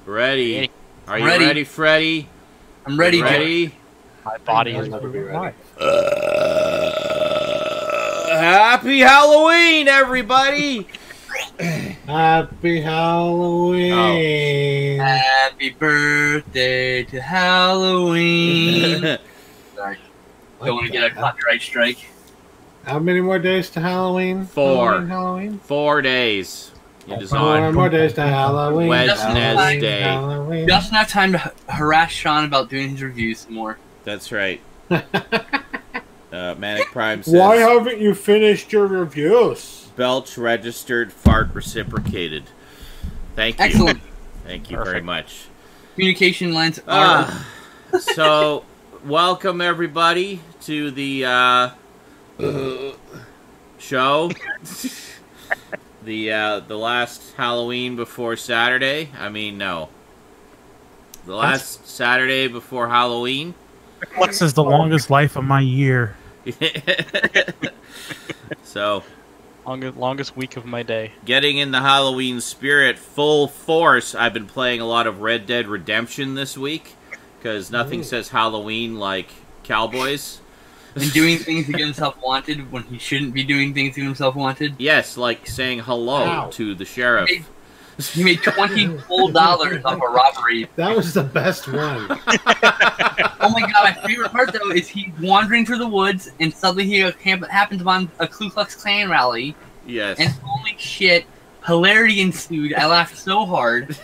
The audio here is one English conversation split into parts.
Ready. Are you ready, Freddy? I'm ready, Ready? My body is ready. Happy Halloween, everybody! Happy Halloween! Happy birthday to Halloween! Sorry, don't want to get a copyright strike. How many more days to Halloween? 4. Halloween? 4 days. It is 4 on more days to Halloween. Wednesday. Halloween. Just enough time to harass Sean about doing his reviews some more. That's right. Manic Prime says, Why haven't you finished your reviews? belch registered, fart reciprocated. Thank you. Excellent. Thank you very much. Communication lines are... So, welcome everybody to the show. The last Halloween before Saturday. I mean, no. The last Saturday before Halloween. What is the longest life of my year? So, longest week of my day. getting in the Halloween spirit full force. I've been playing a lot of Red Dead Redemption this week because nothing says Halloween like cowboys. and doing things to get himself wanted when he shouldn't be doing things to get himself wanted. Yes, like saying hello to the sheriff. He made $20 off a robbery. That was the best one. Oh my god, my favorite part though is he's wandering through the woods and suddenly he happens upon a Ku Klux Klan rally. Yes. And holy shit, hilarity ensued. I laughed so hard.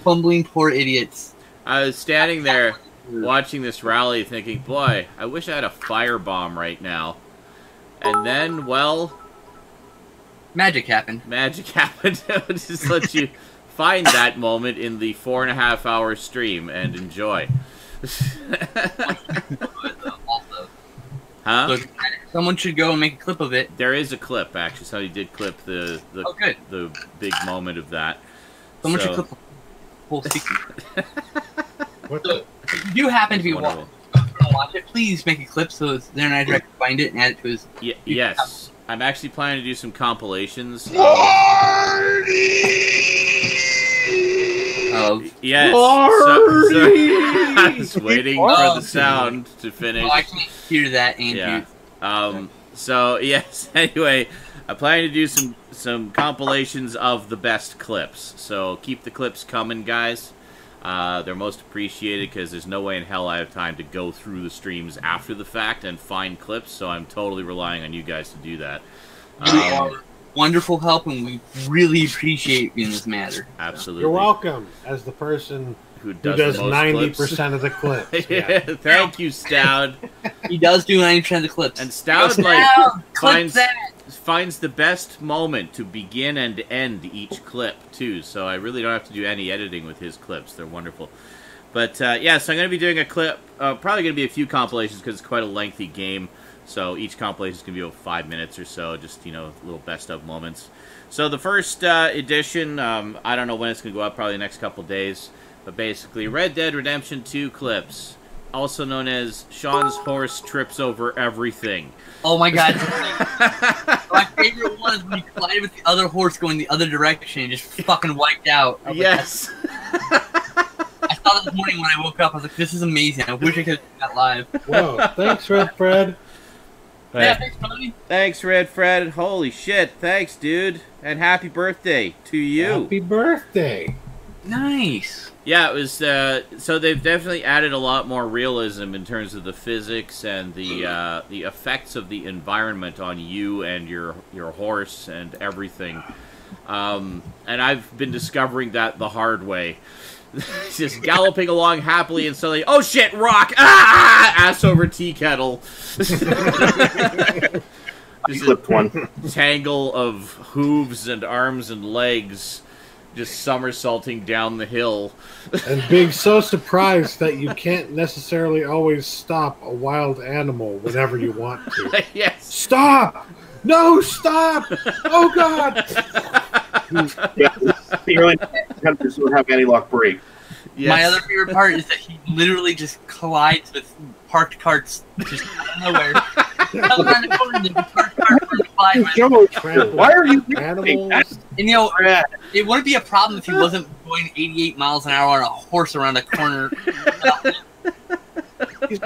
Fumbling poor idiots. I was standing there watching this rally thinking, boy, I wish I had a firebomb right now. And then, well, magic happened. Magic happened. Just let you find that moment in the 4.5-hour stream and enjoy. Huh? So someone should go and make a clip of it. There is a clip, actually. Somebody did clip the big moment of that. Someone should clip the whole sequence. So, if you happen to be watch it, please make a clip so there and I can find it and add it to his... Yes. I'm actually planning to do some compilations. Yes. So, I was waiting for the sound to finish. Oh, I can't hear that, Andrew. Yeah. So, yes, anyway, I'm planning to do some compilations of the best clips. So, keep the clips coming, guys. They're most appreciated because there's no way in hell I have time to go through the streams after the fact and find clips, so I'm totally relying on you guys to do that. You are wonderful help, and we really appreciate you in this matter. Absolutely. You're welcome, as the person who does 90% of the clips. Yeah. Thank you, Stoud. He does do 90% of the clips. And Stoud finds the best moment to begin and end each clip, too. So I really don't have to do any editing with his clips. They're wonderful. But, yeah, so I'm going to be doing a clip. Probably going to be a few compilations because it's quite a lengthy game. So each compilation is going to be about 5 minutes or so. Just, little best-of moments. So the first edition, I don't know when it's going to go up. Probably the next couple days. But basically, Red Dead Redemption 2 clips. Also known as Sean's horse trips over everything. Oh my god. My favorite one is when he collided with the other horse going the other direction and just fucking wiped out. Yes. I saw that this morning when I woke up. I was like, this is amazing. I wish I could have seen that live. Whoa, thanks, Red Fred. Yeah, thanks, buddy. Thanks, Red Fred. Holy shit. Thanks, dude. And happy birthday to you. Happy birthday. Nice. Yeah, it was, so they've definitely added a lot more realism in terms of the physics and the effects of the environment on you and your horse and everything. And I've been discovering that the hard way. Just galloping along happily and suddenly, oh shit, rock! Ah! Ass over tea kettle. Just Flipped one. Tangle of hooves and arms and legs. Just somersaulting down the hill. And being so surprised that you can't necessarily always stop a wild animal whenever you want to. Yes. Stop! No, stop! Oh, God! Yeah, the early hunters don't have anti-lock brake. Yes. My other favorite part is that he literally just collides with parked carts just out of nowhere. Come around the corner and the car starts flying. Joe, why are you Animals. And it wouldn't be a problem if he wasn't going 88 miles an hour on a horse around a corner. He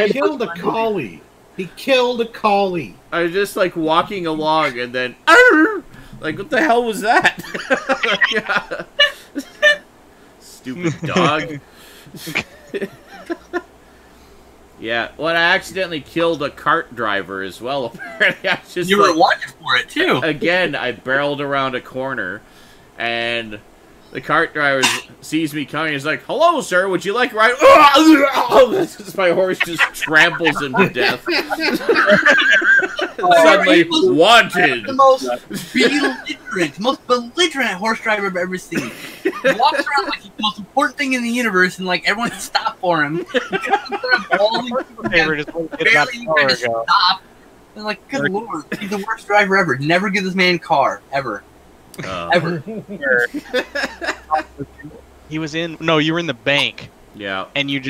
killed a collie. He killed a collie. I was just like walking along and then, "Arr!" Like, what the hell was that? Stupid dog. Yeah, well, I accidentally killed a cart driver as well. Apparently, I just You were watching for it too. Again, I barreled around a corner, and the cart driver sees me coming. He's like, "Hello, sir. Would you like a ride?" My horse just tramples him to death. Suddenly, wanted. The most belligerent horse driver I've ever seen. He walks around like he's the most important thing in the universe, and like everyone can stop for him. Barely trying to stop. And like, good lord, he's the worst driver ever. Never give this man a car, ever. Ever. He was in. No, you were in the bank. Yeah. And you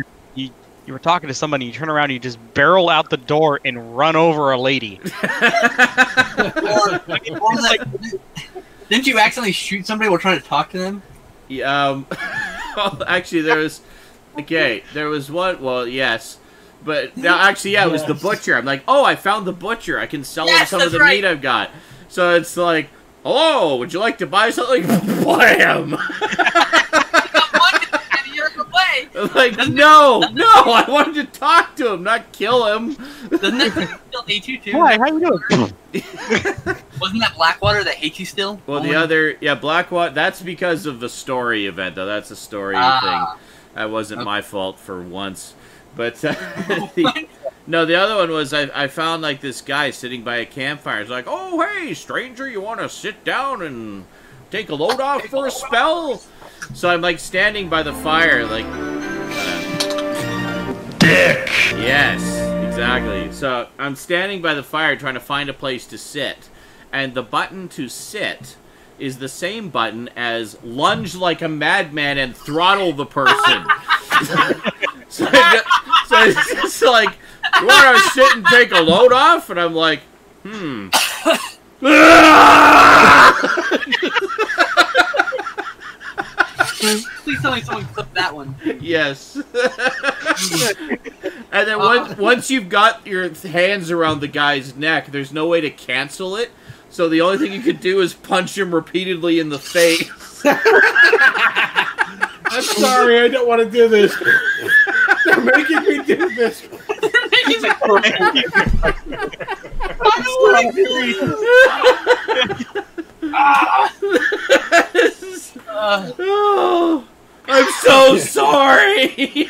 were talking to somebody. You turn around, and you just barrel out the door and run over a lady. Didn't you accidentally shoot somebody while trying to talk to them? Yeah. Well, actually, there was. Okay, there was one. Well, yes. But now, actually, yeah, it was the butcher. I'm like, oh, I found the butcher. I can sell him some of the meat I've got. So it's like, hello, would you like to buy something? Blam! Like, no, I wanted to talk to him, not kill him. Doesn't that still hate you too? Hi, how you doing? Wasn't that Blackwater that hates you still? Well, the other, yeah, Blackwater, that's because of the story event, though. That's a story thing. That wasn't my fault for once. But, no, the other one was I found, like, this guy sitting by a campfire. He's like, oh, hey, stranger, you want to sit down and take a load off for a spell? So I'm, like, standing by the fire, like... Dick! Yes, exactly. So I'm standing by the fire trying to find a place to sit. And the button to sit is the same button as lunge like a madman and throttle the person. So it's just like, you want to sit and take a load off? And I'm like, Please tell me someone clipped that one. Yes. And then once you've got your hands around the guy's neck, there's no way to cancel it. So the only thing you can do is punch him repeatedly in the face. I'm sorry, I don't want to do this. They're making me do this. Oh, I'm so sorry.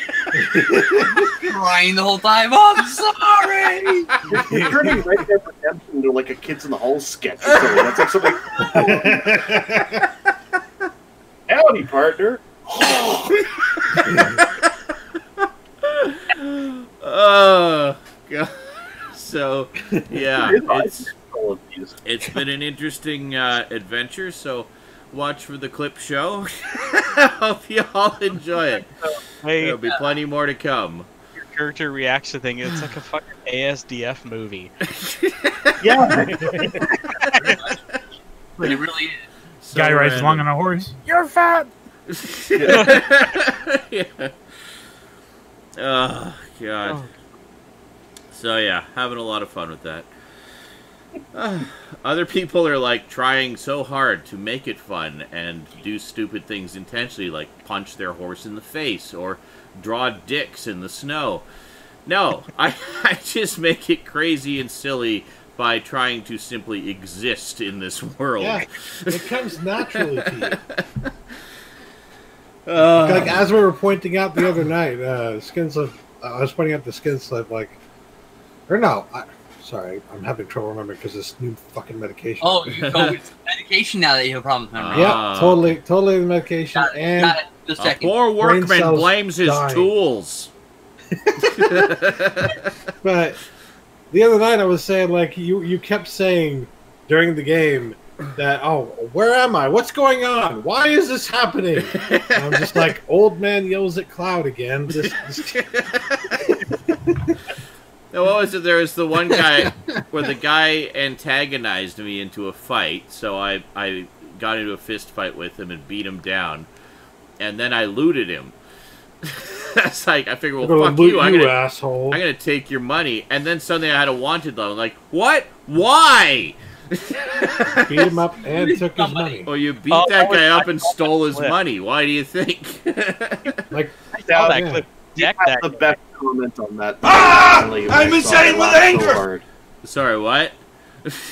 Crying the whole time. Oh, I'm sorry. You're turning Red Dead Redemption into like a Kids in the Hall sketch. That's like something. Howdy, partner. Oh, God. So, yeah, it's been an interesting adventure, so watch for the clip show. Hope you all enjoy it. Hey, There'll be plenty more to come. Your character reacts to things. It's like a fucking ASDF movie. Yeah. But it really is. So Guy rides along on a horse. You're fat. Yeah. Oh, God. Oh. So, yeah, having a lot of fun with that. Other people are, like, trying so hard to make it fun and do stupid things intentionally, like punch their horse in the face or draw dicks in the snow. No, I just make it crazy and silly by trying to simply exist in this world. Yeah, it comes naturally to you. Like, as we were pointing out the other night, Skinslip, I was pointing out the Skinslip, like, or no, sorry, I'm having trouble remembering because this new fucking medication. Oh, it's medication now that you have problems remembering. Yeah, totally the medication. Got it, and got it. Just A checking. poor workman cells blames his dying. tools. But the other night I was saying, like, you kept saying during the game that, oh, where am I? What's going on? Why is this happening? And I'm just like, old man yells at cloud again. No, what was it? There was the one guy where the guy antagonized me into a fight, so I got into a fist fight with him and beat him down, and then I looted him. That's like, I figured, well, fuck you, asshole. I'm gonna take your money, and then suddenly I had a wanted level. Like, what? Why? Beat him up and took his money. Well, you beat that guy up and stole his money. Why do you think? Like, I saw that clip. Jack had the best comment on that. I'm insane with anger! Sorry, what?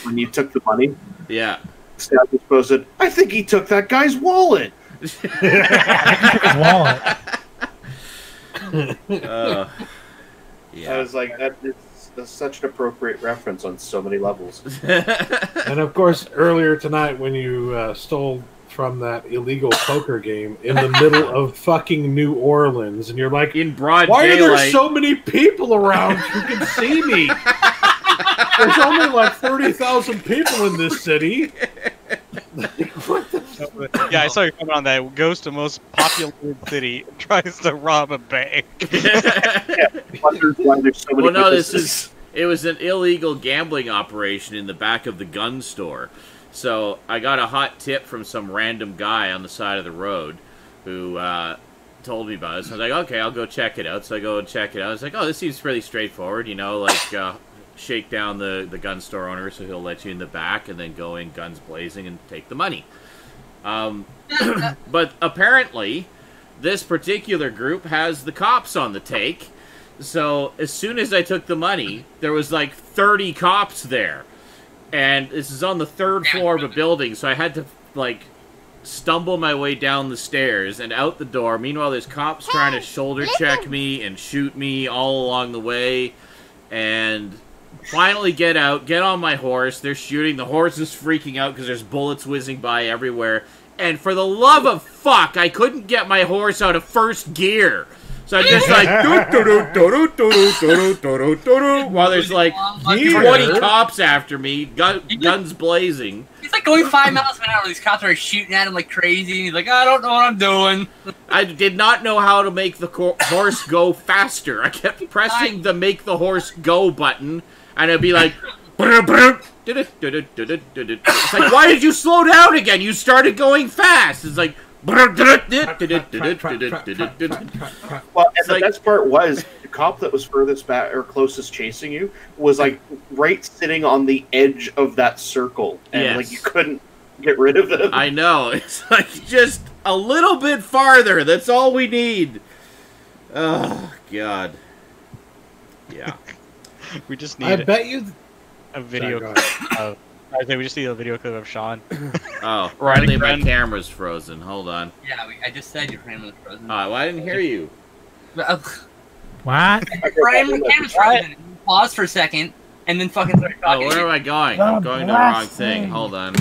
When you took the money? Yeah. Stab just posted, I think he took that guy's wallet. Wallet. Yeah. I was like, that's such an appropriate reference on so many levels. And of course, earlier tonight when you stole from that illegal poker game in the middle of fucking New Orleans, and you're like, in broad why daylight. are there so many people around who can see me? There's only like 30,000 people in this city. Yeah, I saw your comment on that. Goes to most populated city, tries to rob a bank. Wonders why there's so many Well, no, witnesses. it was an illegal gambling operation in the back of the gun store. So I got a hot tip from some random guy on the side of the road who told me about it. So I was like, okay, I'll go check it out. So I go and check it out. I was like, oh, this seems pretty straightforward, you know, like shake down the gun store owner so he'll let you in the back and then go in guns blazing and take the money. But apparently, this particular group has the cops on the take. So as soon as I took the money, there was like 30 cops there. And this is on the 3rd floor of a building, so I had to, like, stumble my way down the stairs and out the door. Meanwhile, there's cops trying to shoulder check me and shoot me all along the way. And finally get out, get on my horse. They're shooting. The horse is freaking out because there's bullets whizzing by everywhere. And for the love of fuck, I couldn't get my horse out of first gear. So I just like while there's like 20 cops after me, guns blazing. He's like going 5 miles an hour. These cops are shooting at him like crazy. And he's like, I don't know what I'm doing. I did not know how to make the horse go faster. I kept pressing the make the horse go button, and it'd be like, it's like, why did you slow down again? You started going fast. It's like, well, and the best part was the cop that was furthest back or closest chasing you was like right sitting on the edge of that circle, and like you couldn't get rid of him. I know, it's like just a little bit farther. That's all we need. Oh God, yeah. We just need. I bet you a video. I think we just need a video clip of Sean. Oh, apparently my camera's frozen. Hold on. Yeah, I just said your camera was frozen. Well, I didn't hear you. What? Brian, the camera's frozen. Pause for a second, and then fucking start talking. Oh, where am I going? I'm going to the wrong thing. Hold on.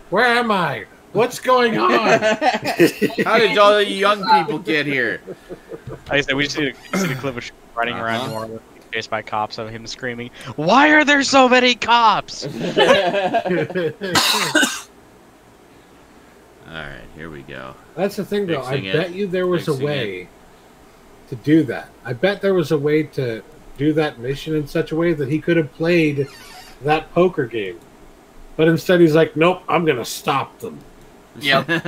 Where am I? What's going on? How did all you young people get here? Like I said, we just need to see the clip of Sean running around New Orleans, chased by cops, of him screaming, "Why are there so many cops?" Alright, here we go. That's the thing, though. Fixing I it. bet you there was a Fixing way to do that. I bet there was a way to do that mission in such a way that he could have played that poker game. But instead he's like, nope, I'm going to stop them. Yep. You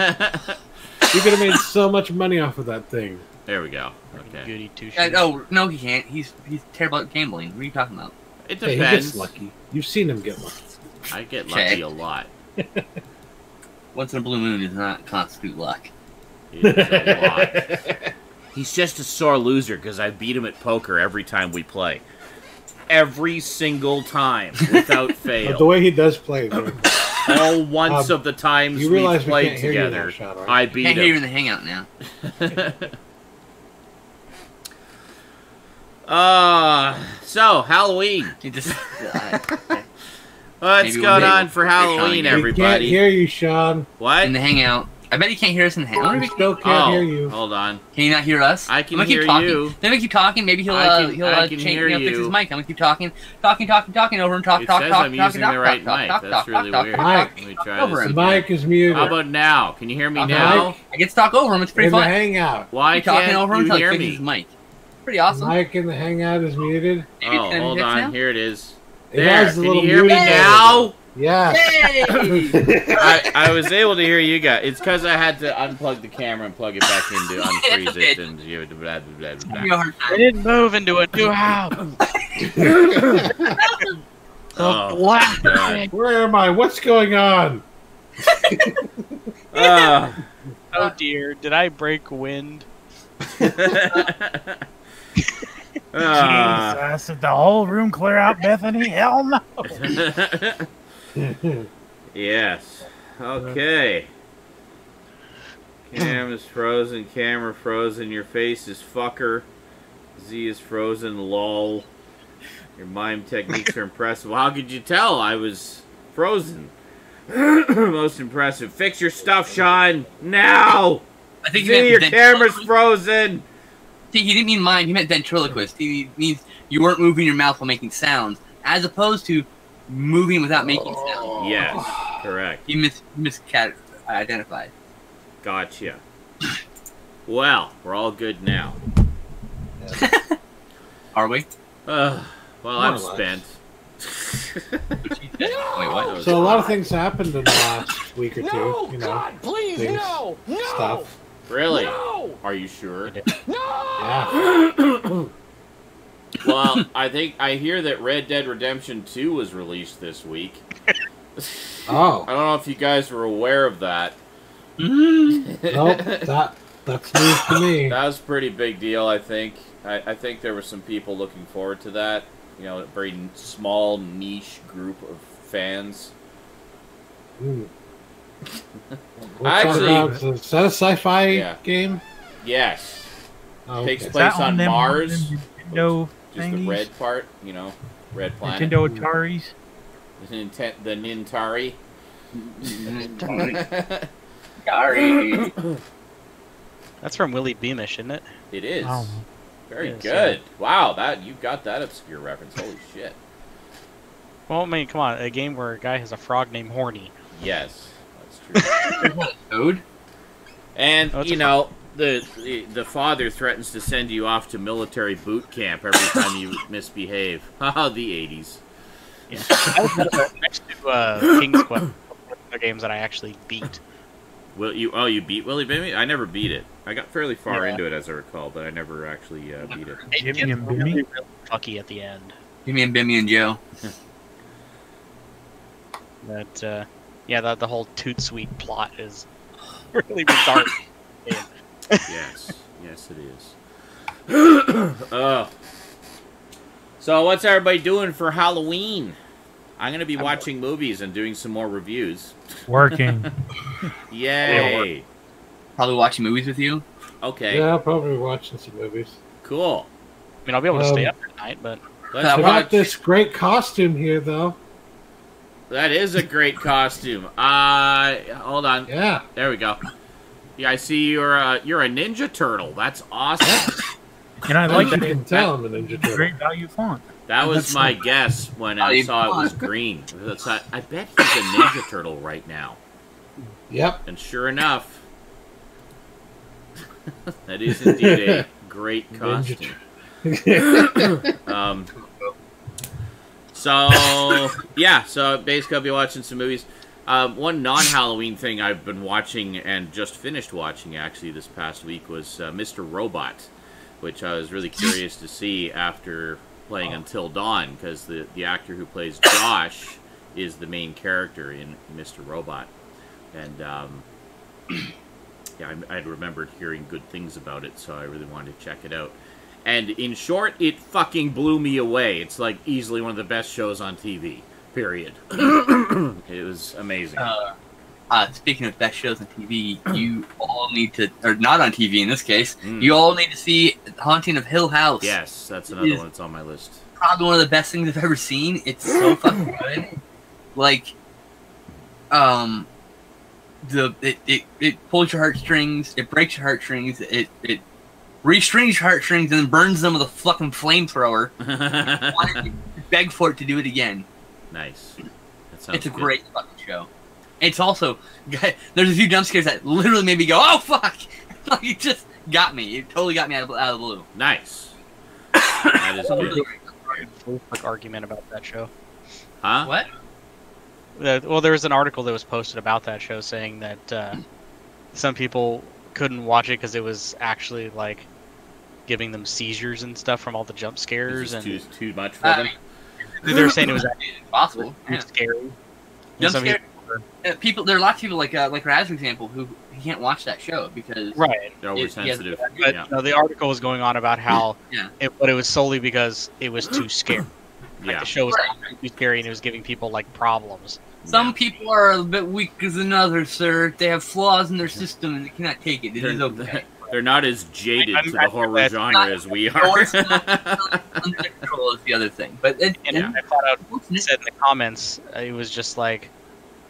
could have made so much money off of that thing. There we go. Okay. Goody two Oh, no, he can't. He's terrible at gambling. What are you talking about? It Hey, he depends. gets lucky. You've seen him get lucky. I get lucky a lot. Once in a blue moon does not constitute luck. It is a lot. He's just a sore loser because I beat him at poker every time we play. Every single time, without fail. But the way he does play, though. All once of the times you we've realize we played can't hear you together, now, Sean, right? I beat Can't hear you in him. the hangout now. So, Halloween. You just, What's Maybe going we'll- on for Halloween, We We can't everybody? hear you, Sean. What? in the hangout. I bet you can't hear us in the hangout. We still can't hear Oh, you. hold on. Can you not hear us? I can I'm gonna keep hear talking. you. Then we keep talking. Maybe he'll I can change, hear fix his you. mic. I'm gonna keep talking over him. Talk. It says I'm using the right mic. That's really weird. Mike. Let me try Over this him. The again. mic is muted. How about now? Can you hear me Okay. now? I get to talk over him. It's pretty in the fun. hangout. Why Keep talking can't over him you until he hear fixes me? his mic. pretty awesome. Mic in the Hangout is muted. Oh, hold on. Now? Here it is. It there. Can you hear me now? Yeah. I was able to hear you guys. It's because I had to unplug the camera and plug it back in to unfreeze it. And you blah, blah, blah, blah. I didn't move into a new house. God. Where am I? What's going on? Oh dear, did I break wind? Jesus, did the whole room clear out, Bethany? Hell no. Yes. Okay. Cam is frozen, camera frozen, your face is fucker. Z is frozen, lol. Your mime techniques are impressive. Well, how could you tell I was frozen? Most impressive. Fix your stuff, Sean. Now! I think your camera's frozen! See, he didn't mean mime, he meant ventriloquist. He means you weren't moving your mouth while making sounds, as opposed to moving without making sounds. Yes, correct. He identified. Gotcha. Well, we're all good now. Are we? Well, I'm spent. Wait, what? So a lot of things happened in the last week or two. No, you know, God, please, things, no, stuff. Really? No. Are you sure? No. Yeah. Well, I hear that Red Dead Redemption 2 was released this week. Oh. I don't know if you guys were aware of that. Nope, that's news to me. That was a pretty big deal, I think. I think there were some people looking forward to that. You know, a very small, niche group of fans. Actually, is that a sci-fi game? Yes. Oh, Takes okay. place on Mars. Nintendo just the red part, you know, red planet. Nintendo Ataris. The Nintari. Sorry. That's from Willy Beamish, isn't it? It is. Oh. Very Yes, good. yeah. Wow, you got that obscure reference. Holy shit. Well, I mean, come on, a game where a guy has a frog named Horny. Yes, that's true. Toad? And, you know, the father threatens to send you off to military boot camp every time you misbehave. Haha, the 80s. Yeah. Next to King's Quest, the games that I actually beat. You beat Willy Bimmy? I never beat it. I got fairly far into it, as I recall, but I never actually beat it. Jimmy and Bimmy? Really fucky at the end. Jimmy and Bimmy and Joe. But, yeah, the whole Toot Sweet plot is really bizarre. Yes. Yes, it is. So, what's everybody doing for Halloween? I'm going to be watching movies and doing some more reviews. Working. Yay. Probably watching movies with you. Okay. Yeah, I'll probably be watching some movies. Cool. I mean, I'll be able to stay up at night, but... I got this great costume here, though. That is a great costume. Hold on. Yeah. There we go. Yeah, I see you're a Ninja Turtle. That's awesome. And I like that. You can tell I'm a Ninja Turtle. Great value font. That was my guess when I saw it was green. I bet he's a Ninja Turtle right now. Yep. And sure enough, that is indeed a great costume. So basically I'll be watching some movies. One non-Halloween thing I've been watching and just finished watching actually this past week was Mr. Robot, which I was really curious to see after playing Until Dawn, because the actor who plays Josh is the main character in Mr. Robot. And yeah, I'd remembered hearing good things about it, so I really wanted to check it out. And in short, it fucking blew me away. It's like easily one of the best shows on TV. Period. It was amazing. Speaking of best shows on TV, you all need to, or not on TV in this case, you all need to see Haunting of Hill House. Yes, that's another one that's on my list. Probably one of the best things I've ever seen. It's so fucking good. Like, it pulls your heartstrings, it breaks your heartstrings, it restrings your heartstrings and then burns them with a fucking flamethrower. You beg for it to do it again. Nice. It's a great fucking show. It's also, there's a few jump scares that literally made me go, oh fuck! Like, it just got me. It totally got me out of the blue. Nice. That is good. Facebook argument about that show. Huh? What? Well, there was an article that was posted about that show saying that some people couldn't watch it because it was actually like giving them seizures and stuff from all the jump scares, and too much for them. they were saying it was actually Possible. too scary. Jump Some scare. People, there are lots of people like Raz, for example, who can't watch that show because Right. They're oversensitive. But Yeah. no, the article was going on about how Yeah. but it was solely because it was too scary. Like, Yeah. the show was too scary and it was giving people like problems. some people are a bit weaker than others, sir. They have flaws in their system and they cannot take it. It is okay. They're not as jaded I'm to the glad horror that- genre as we Or are. it's not under control is the other thing. But And I thought out said in the comments, it was just like,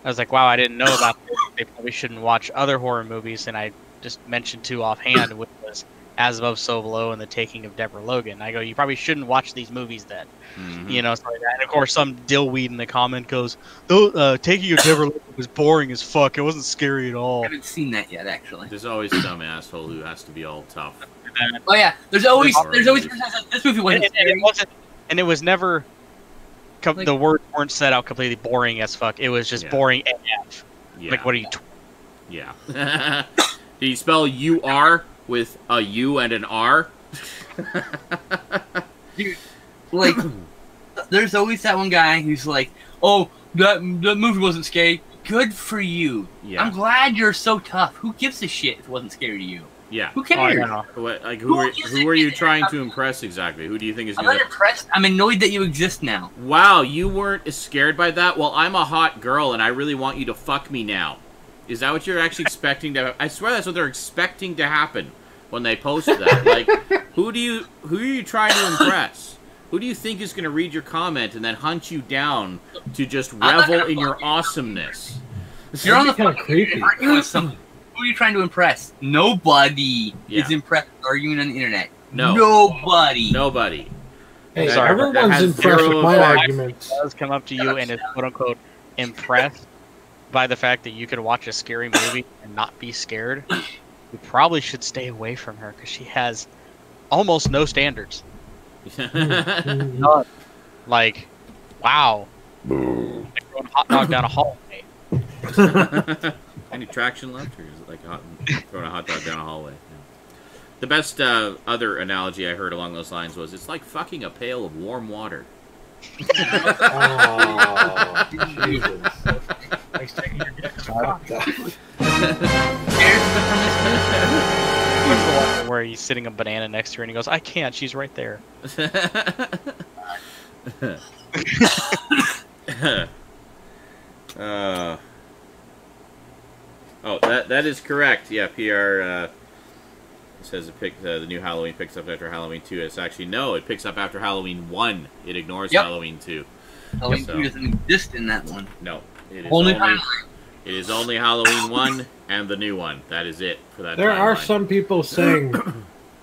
I was like, wow, I didn't know about this. They probably shouldn't watch other horror movies, and I just mentioned two offhand, which was As Above, So Below and The Taking of Deborah Logan. I go, you probably shouldn't watch these movies then. Mhm. You know, so like that. And of course, some dillweed in the comment goes, Taking of Deborah Logan was boring as fuck. It wasn't scary at all. I haven't seen that yet, actually. There's always some asshole who has to be all tough. Oh yeah, there's always Horror movies. this movie wasn't And scary. it wasn't, and it was never. Like- The words weren't set out completely boring as fuck. It was just Yeah. boring AF. Yeah. Like, what are you? Yeah. Do you spell UR with a U and an R? Dude, like, there's always that one guy who's like, "Oh, that movie wasn't scary. Good for you. Yeah. I'm glad you're so tough. Who gives a shit if it wasn't scary to you? Yeah. Who cares? What, like, Who who gives are a you shit? trying to impress exactly? Who do you think is I'm going not to... impressed. I'm annoyed that you exist now. Wow, you weren't scared by that? Well, I'm a hot girl, and I really want you to fuck me now. Is that what you're actually expecting to... I swear that's what they're expecting to happen when they post that. Like, who are you trying to impress? Who do you think is going to read your comment and then hunt you down to just revel in your awesomeness? You're on the kinda fucking creepy. internet arguing with someone. Who are you trying to impress? Nobody Yeah. is impressed with arguing on the internet. No. Nobody. Nobody. Hey, Sorry, but that everyone's has impressed zero with my effect. arguments. Does come up to you and is quote unquote impressed by the fact that you can watch a scary movie and not be scared, you probably should stay away from her because she has almost no standards. Like, wow. Like throwing a hot dog down a hallway. Any traction left, or is it like throwing a hot dog down a hallway? Yeah. The best other analogy I heard along those lines was, it's like fucking a pail of warm water. Oh, Jesus. Like sticking your dick in a cock. Here's the What's the one where he's sitting a banana next to her and he goes, I can't, she's right there. That is correct. Yeah, PR says the new Halloween picks up after Halloween 2. It's actually, no, it picks up after Halloween 1. It ignores Yep. Halloween 2. Halloween So- 2 doesn't exist in that one. No, it is Whole new only, timeline. it is only Halloween 1 and the new one. That is it for that There are timeline. some people saying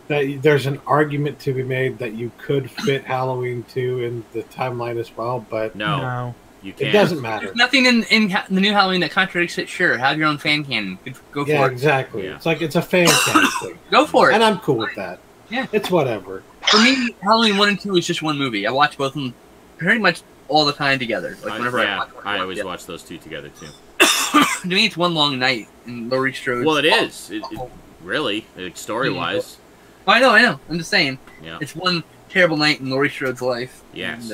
that there's an argument to be made that you could fit Halloween 2 in the timeline as well, but No, you can't. it doesn't matter. There's nothing in the new Halloween that contradicts it. Sure, have your own fan canon. Go for Yeah, it. exactly. Yeah. It's like it's a fan cast thing. Go for it. And I'm cool with that. Yeah. It's whatever. For me, Halloween 1 and 2 is just one movie. I watch both of them pretty much all the time together. Like whenever I watch one, I always together. watch those two together too. To me, it's one long night in Laurie Strode. Well, it is. It really, like, story-wise. Oh, I know. I'm just saying. Yeah. It's one terrible night in Laurie Strode's life. Yes.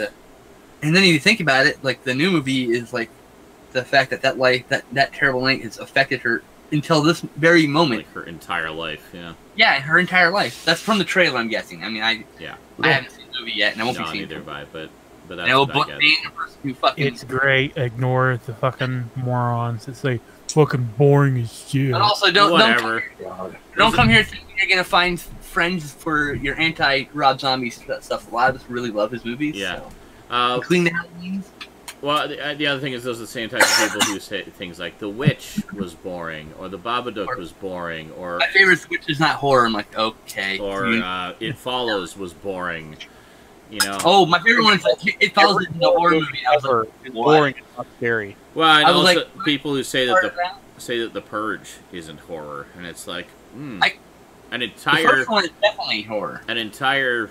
And then if you think about it, like the new movie is like the fact that terrible night has affected her until this very moment. Like her entire life. Yeah. Yeah, her entire life. That's from the trailer, I'm guessing. I mean, I haven't seen the movie yet, and I won't No, be seeing neither it. have I, but that's No, what I but get. being a person who fucking. It's great. Ignore the fucking morons. It's like fucking boring as shit. But also, don't Whatever. come here thinking you're gonna find friends for your anti-Rob Zombie stuff. A lot of us really love his movies. Yeah. So. Including the Halloweens. Well, the other thing is those are the same type of people who say things like The Witch was boring, or The Babadook was boring, or My favorite is which is not horror. I'm like, okay. or It Follows was boring. You know. Oh, my favorite one is like, It Follows in the horror movie. I was like, It's what? boring and not scary. Well, and I was also like, people who say Part that of that? The Purge isn't horror, and it's like, an The entire first one is definitely horror. an entire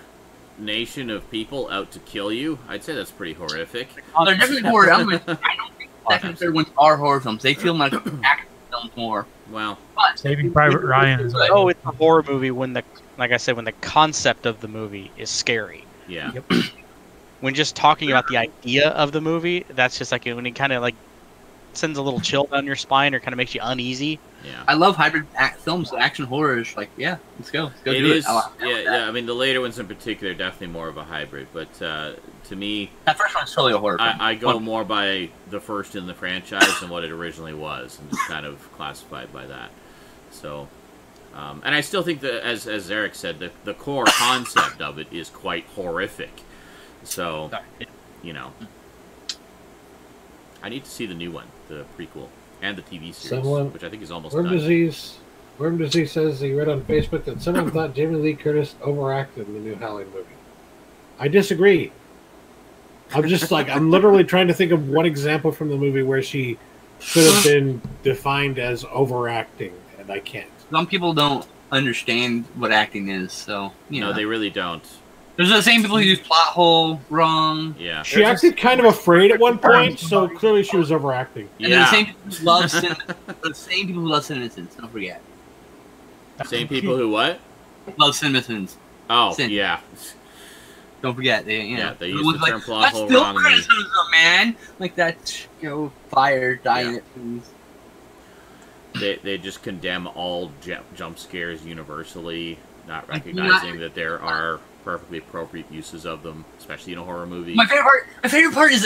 nation of people out to kill you, I'd say that's pretty horrific. They're definitely horror elements. I don't think the second and third ones are horror films. They feel like action films more. Well, but Saving Private Ryan is Oh, it's a horror movie when like I said, when the concept of the movie is scary. Yeah. Yep. When just talking about the idea of the movie, that's just like when it kind of like sends a little chill down your spine or kind of makes you uneasy. Yeah. I love hybrid films, action horror. Like, yeah, let's go. Let's go It do is, it. yeah. I mean, the later ones in particular are definitely more of a hybrid. But to me, that first one's totally a horror film. I go more by the first in the franchise and what it originally was, and just kind of classified by that. So, and I still think that, as Eric said, the core concept of it is quite horrific. So, you know, I need to see the new one, the prequel, and the TV series, which I think is almost done. Worm Disease says he read on Facebook that someone thought Jamie Lee Curtis overacted in the new Halloween movie. I disagree. I'm literally trying to think of one example from the movie where she could have been defined as overacting, and I can't. Some people don't understand what acting is, so, you know. No, they really don't. There's the same people who use plot hole wrong. Yeah. She acted kind of afraid at one point, so clearly she was overacting. And the same people who love the same people who love CinemaSins, don't forget. Same people who what? Love CinemaSins. Oh, Sin. yeah. Don't forget, they use the term plot hole that's wrong. That's criticism, man. Like that, fire, diet, They just condemn all jump scares universally, not recognizing that there are perfectly appropriate uses of them, especially in a horror movie. My favorite part is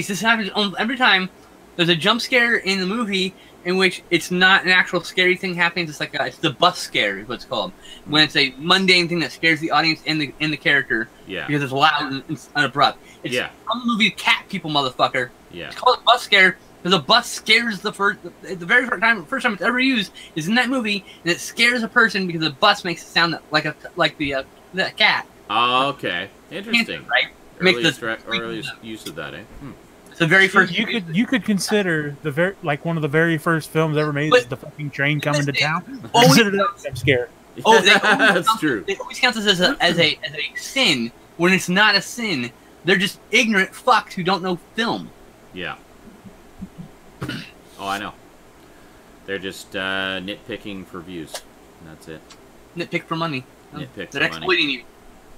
this happens every time there's a jump scare in the movie in which it's not an actual scary thing happening. It's like it's the bus scare is what it's called, when it's a mundane thing that scares the audience and the character. Yeah. Because it's loud and abrupt. It's from the movie Cat People, motherfucker. Yeah. It's called a bus scare because a bus scares the very first time it's ever used is in that movie, and it scares a person because the bus makes it sound like the cat. Oh, okay. Interesting. Right? Earliest use of that, eh? The very first. You could consider one of the very first films ever made is the fucking train coming to town. Consider that a jump scare. Oh, that's true. They always count this as a sin when it's not a sin. They're just ignorant fucks who don't know film. Yeah. Oh, I know. They're just nitpicking for views. That's it. Nitpick for money. They're exploiting you.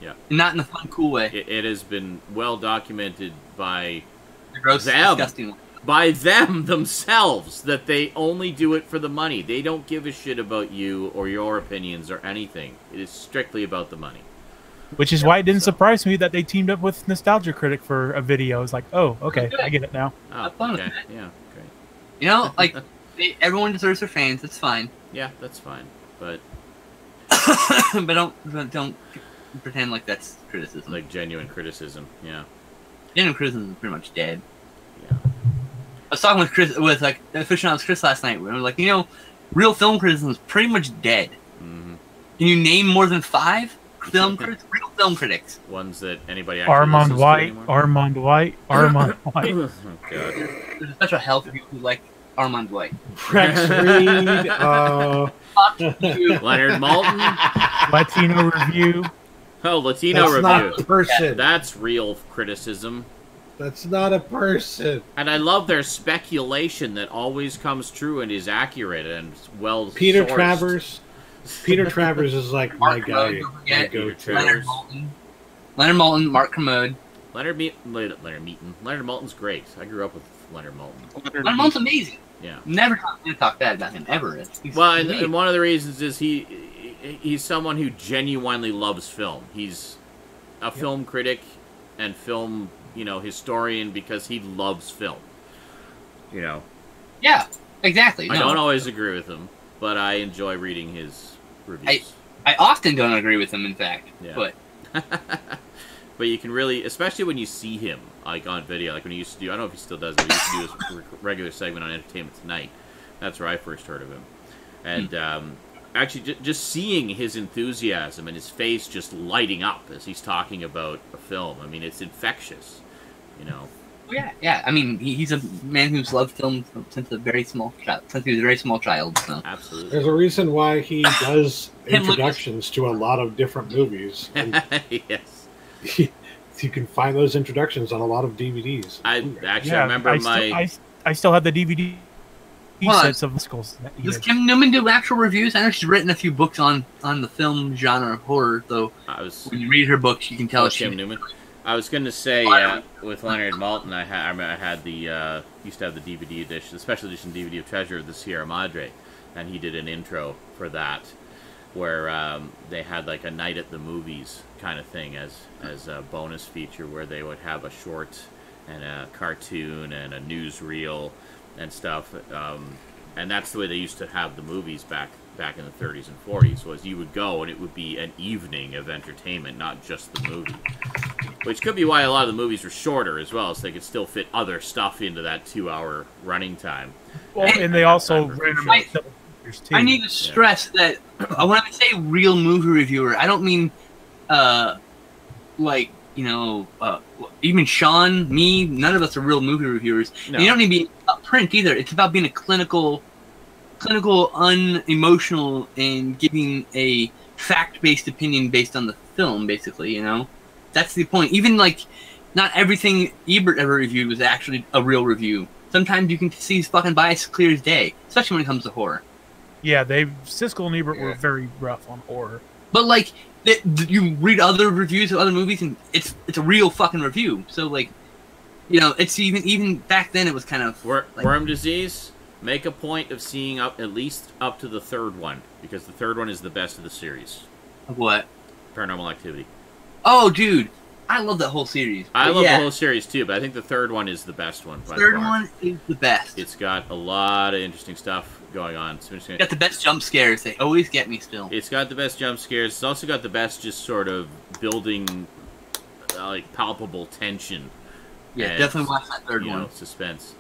Yeah. Not in a fun, cool way. It has been well documented by the gross, disgusting one. By them themselves that they only do it for the money. They don't give a shit about you or your opinions or anything. It is strictly about the money. Which is why it didn't surprise me that they teamed up with Nostalgia Critic for a video. It's like, oh, okay, I get it now. Oh, okay. Yeah, great. You know, like, everyone deserves their fans. It's fine. Yeah, that's fine. But but don't pretend like that's criticism. Like genuine criticism, yeah. Genuine criticism is pretty much dead. Yeah. I was talking with Chris, Aficionados Chris last night. We were like, real film criticism is pretty much dead. Mm-hmm. Can you name more than 5 real film critics? Ones that anybody actually Armand White. Oh, God. There's a special hell for people who like Armand White. Rex Reed. Leonard Maltin. Latino Review. Oh, Latino That's Review. Not a person. That's real criticism. That's not a person. And I love their speculation that always comes true and is accurate and well Peter sourced. Travers. Peter Travers is like my guy. Leonard Maltin, Mark Kermode. Leonard Maltin's great. I grew up with Leonard Maltin. Leonard Maltin's amazing. Yeah. Never going to talk bad about him ever. And one of the reasons is he's someone who genuinely loves film. He's a film critic and film, historian because he loves film. Yeah, exactly. I don't always agree with him, but I enjoy reading his reviews. I often don't agree with him, in fact. Yeah. But but you can really, especially when you see him like on video, like when he used to do. I don't know if he still does, but he used to do his regular segment on Entertainment Tonight. That's where I first heard of him, and actually just seeing his enthusiasm and his face just lighting up as he's talking about a film. I mean, it's infectious, Yeah. I mean, he's a man who's loved film since a very small child. Since he was a very small child. So. Absolutely. There's a reason why he does introductions to a lot of different movies. And Yes. You can find those introductions on a lot of DVDs. I remember I still have the DVD sets of musicals. Does Kim Newman do actual reviews? I know she's written a few books on the film genre of horror, though. When you read her books, you can tell it's Kim Newman. I was going to say, with Leonard Maltin, I had the used to have the DVD edition, the special edition DVD of Treasure of the Sierra Madre, and he did an intro for that, where they had like a night at the movies kind of thing as a bonus feature, where they would have a short and a cartoon and a newsreel and stuff, and that's the way they used to have the movies back in the 30s and 40s. Was you would go and it would be an evening of entertainment, not just the movie. Which could be why a lot of the movies were shorter as well, so they could still fit other stuff into that 2-hour running time. Well, and they also ran them too. I need to stress that when I say real movie reviewer, I don't mean even Sean, me, none of us are real movie reviewers. No. And you don't need to be a print either. It's about being a clinical, unemotional, and giving a fact-based opinion based on the film, basically, you know? That's the point. Even, not everything Ebert ever reviewed was actually a real review. Sometimes you can see his fucking bias clear as day, especially when it comes to horror. Yeah, Siskel and Ebert were very rough on horror. But, you read other reviews of other movies, and it's a real fucking review. So, it's even back then it was kind of... Worm Disease, make a point of seeing at least up to the third one, because the third one is the best of the series. Of what? Paranormal Activity. Oh, dude. I love that whole series. I love the whole series, too, but I think the third one is the best one. The third one is the best. It's got a lot of interesting stuff going on. It's got the best jump scares. They always get me still. It's got the best jump scares. It's also got the best just sort of building, palpable tension. Yeah, and, definitely watch that third one. Suspense.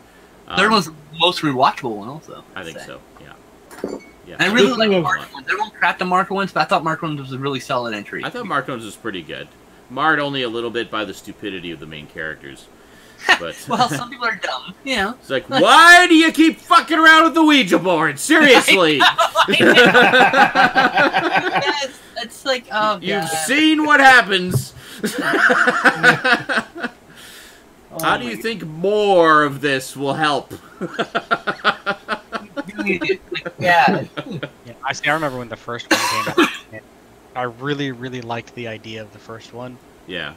Third one's the most rewatchable one, also. I think so, yeah. Yeah. And I really like Mark ones. Everyone crapped on Mark ones, but I thought Mark ones was a really solid entry. I thought Mark ones was pretty good. Marred only a little bit by the stupidity of the main characters. But well, some people are dumb, you know. It's like, why do you keep fucking around with the Ouija board? Seriously. Yes, it's like, oh, God. You've seen what happens. How do you think more of this will help? Yeah. I remember when the first one came out. I really, really liked the idea of the first one. Yeah.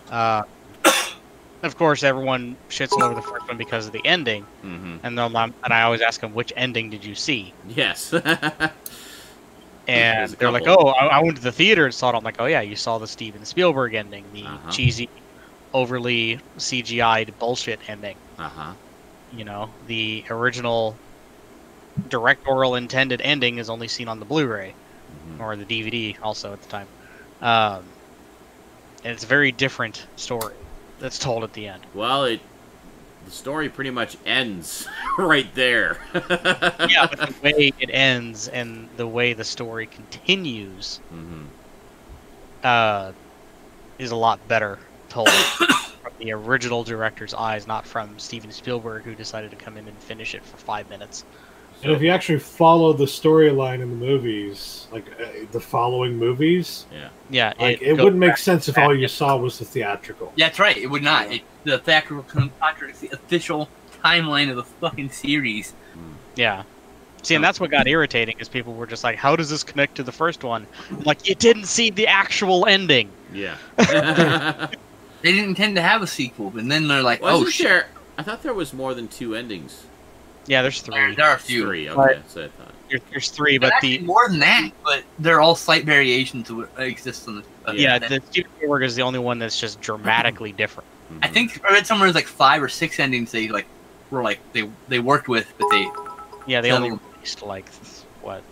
Of course, everyone shits all over the first one because of the ending. Mm-hmm. And I always ask them, which ending did you see? Yes. And they're like, oh, I went to the theater and saw it. I'm like, oh, yeah, you saw the Steven Spielberg ending, the cheesy, overly CGI'd bullshit ending. You know, the original directorial intended ending is only seen on the Blu-ray. Or the DVD also at the time. And it's a very different story that's told at the end. Well, the story pretty much ends right there. Yeah, but the way it ends and the way the story continues is a lot better told from the original director's eyes, not from Steven Spielberg, who decided to come in and finish it for 5 minutes. And if you actually follow the storyline in the movies, the following movies, it wouldn't make sense if all you saw was the theatrical. Yeah, that's right. It would not. The theatrical contradicts the official timeline of the fucking series. Yeah. See, and that's what got irritating, is people were just like, how does this connect to the first one? I'm like, you didn't see the actual ending. Yeah. They didn't intend to have a sequel, and then they're like, oh, shit. I thought there was more than 2 endings. Yeah, there's 3. There are a few. 3, okay. So I thought. There's 3, but more than that, but they're all slight variations of what exists on the. The Steven Spielberg is the only one that's just dramatically different. I think I read somewhere there's 5 or 6 endings they they worked with, but they. Yeah, they only released what?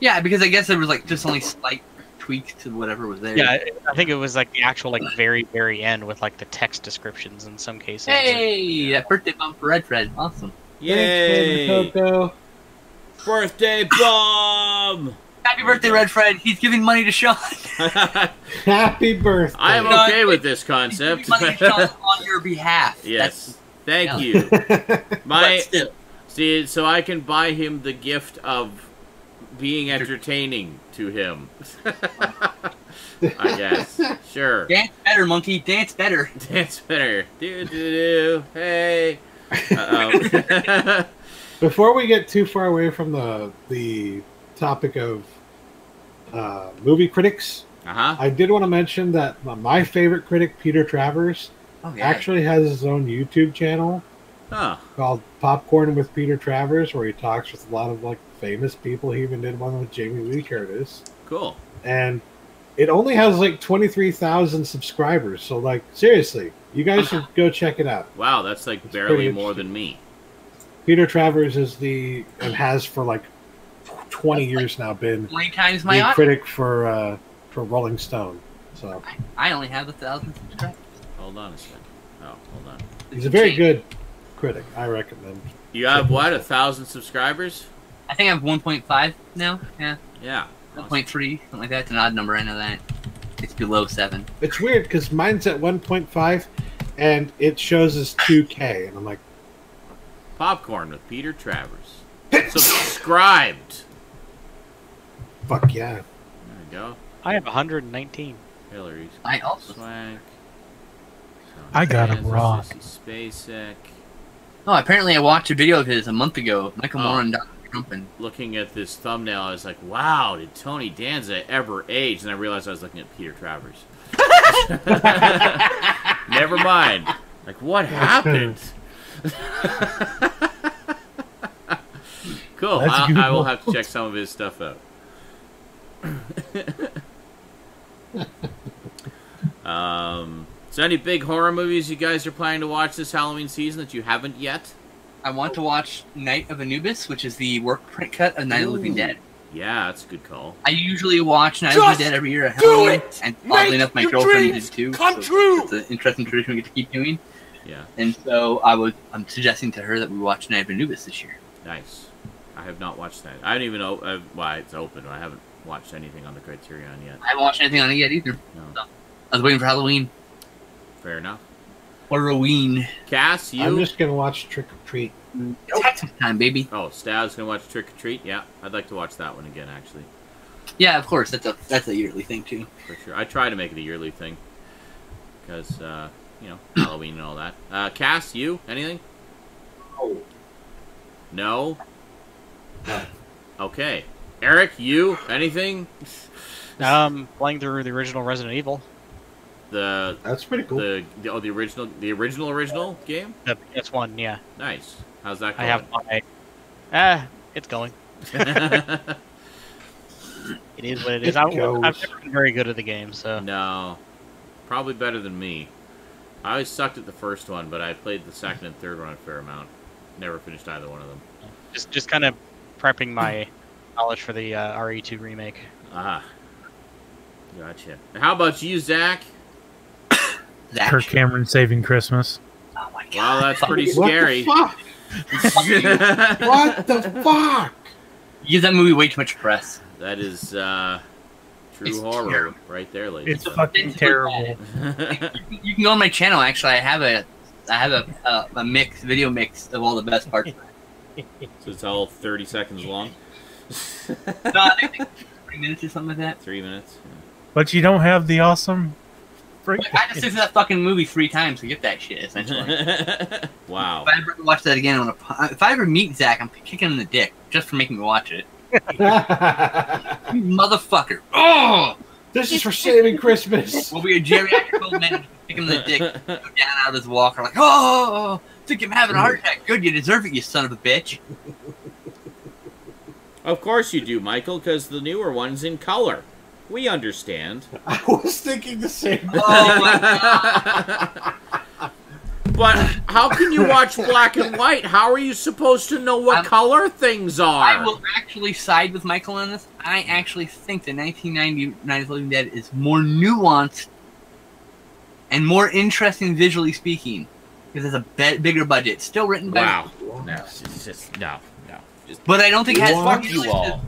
Yeah, because I guess there was just only slight tweaks to whatever was there. Yeah, I think it was the actual very, very end with the text descriptions in some cases. Hey, that birthday bump for Red Fred, awesome. Yay! Thanks, Coco. Birthday bomb! Happy birthday, Red Fred. He's giving money to Sean. Happy birthday. I am okay with this concept. He's giving money to Sean on your behalf. Yes. Thank you. See, so I can buy him the gift of being entertaining to him. I guess. Sure. Dance better, monkey. Dance better. Dance better. Do. Hey. Before we get too far away from the topic of movie critics, I did want to mention that my favorite critic, Peter Travers, actually has his own YouTube channel called Popcorn with Peter Travers, where he talks with a lot of like famous people. He even did one with Jamie Lee Curtis. Cool. And it only has like 23,000 subscribers. So like seriously, you guys should go check it out. Wow, that's like barely more than me. Peter Travers is has for like 20 years now been 20 times my the critic for Rolling Stone. So I only have 1,000 subscribers. Hold on a second. Oh, hold on. He's a very good critic. I recommend. You have what? 1,000 subscribers? I think I have 1.5 now. Yeah. Yeah. 1.3, something like that. It's an odd number. I know that. It's below 7. It's weird because mine's at 1.5, and it shows as 2K, and I'm like, Popcorn with Peter Travers. Subscribed. Fuck yeah. There we go. I have 119. Hillary's. I also. Swank. I got him wrong. Spacek. Oh, apparently I watched a video of his a month ago. Michael Moore and Donald Trump. And looking at this thumbnail, I was like, wow, did Tony Danza ever age? And I realized I was looking at Peter Travers. Never mind. Like, what happened? Cool. I will have to check some of his stuff out. So any big horror movies you guys are planning to watch this Halloween season that you haven't yet? I want to watch Night of Anubis, which is the work print cut of Night of the Living Dead. Yeah, that's a good call. I usually watch Night of the Dead every year at Halloween, and oddly enough, my girlfriend did too. Come true! It's an interesting tradition we get to keep doing. Yeah. And so I'm suggesting to her that we watch Night of Anubis this year. Nice. I have not watched that. I don't even know why it's open. I haven't watched anything on the Criterion yet. I haven't watched anything on it yet either. No. So, I was waiting for Halloween. Fair enough. Halloween. Cass, you? I'm just going to watch Trick or Treat. Texas time, baby. Oh, Stav's going to watch Trick or Treat? Yeah, I'd like to watch that one again, actually. Yeah, of course. That's a yearly thing, too. For sure. I try to make it a yearly thing. Because, Halloween and all that. Cass, you? Anything? No? Okay. Eric, you? Anything? Playing through the original Resident Evil. That's pretty cool. The original game? The PS1, yeah. Nice. How's that going? I have it's going. It is what it is. I've never been very good at the game, so. No. Probably better than me. I always sucked at the first one, but I played the second and third one a fair amount. Never finished either one of them. Just kind of prepping my knowledge for the RE2 remake. Ah. Gotcha. How about you, Zach? Kirk Cameron Saving Christmas. Oh my god. Wow, that's pretty scary. What the fuck? You give that movie way too much press. That is true horror terrible. Right there, ladies. It's fucking terrible. You can go on my channel. Actually, I have a video mix of all the best parts. So it's all 30 seconds long. No, I think 3 minutes or something like that. 3 minutes. Yeah. But you don't have the awesome. I just listened to that fucking movie 3 times to get that shit. Essentially. Wow. If I ever watch that again, if I ever meet Zach, I'm kicking him in the dick just for making me watch it. Motherfucker! Oh, this is for saving Christmas. We'll be a geriatric old man, kick him in the dick, go down out of his walker, like, oh, think I'm having a heart attack. Good, you deserve it, you son of a bitch. Of course you do, Michael, because the newer one's in color. We understand. I was thinking the same. Oh my god. But how can you watch black and white? How are you supposed to know what color things are? I will actually side with Michael on this. I actually think the 1990 Night of the Living Dead is more nuanced and more interesting visually speaking because it's a bigger budget. Still written by... Wow. No, it's just... No. But I don't think it has... Fuck you all.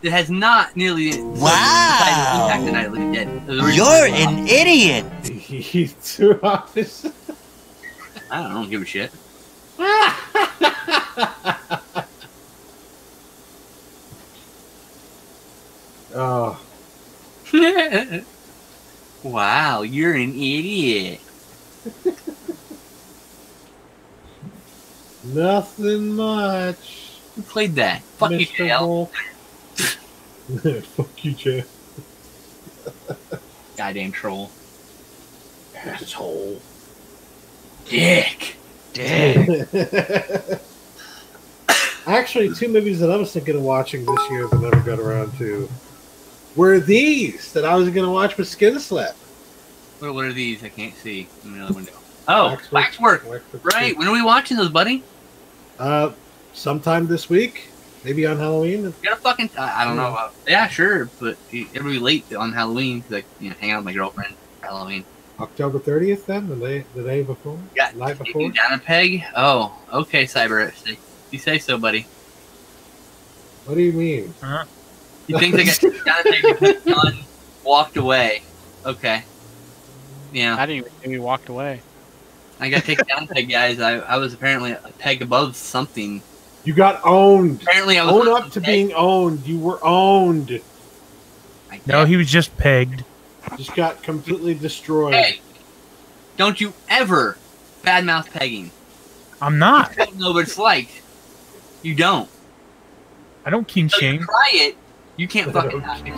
It has not nearly the impact of Night of the Living Dead. You're an idiot! He threw off his... I don't give a shit. Oh, Wow, you're an idiot. nothing much. Who played that? Fuck you, Mr. JL. Wolf. Fuck you, Jay. Goddamn troll. Asshole. Dick. Actually, 2 movies that I was thinking of watching this year that I never got around to were these that I was going to watch with Skinslip. What are these? I can't see in the other window. Oh, Waxwork. Right. When are we watching those, buddy? Sometime this week. Maybe on Halloween. You gotta fucking... I don't know. Yeah, sure. But it'll be late on Halloween. Like, hang out with my girlfriend for Halloween. October 30th then? The day before? Yeah. Night before? Down a peg? Oh, okay, Cyber. You say so, buddy. What do you mean? You think they got down a peg because John walked away. Okay. Yeah. How do you think we walked away? I got taken down a peg, guys. I was apparently a peg above something. You got owned. Apparently, I was Own up to being owned. You were owned. No, he was just pegged. Just got completely destroyed. Hey, don't you ever badmouth pegging. I'm not. You don't know what it's like. You don't. I don't kink So shame. you try it, you can't fucking knock it.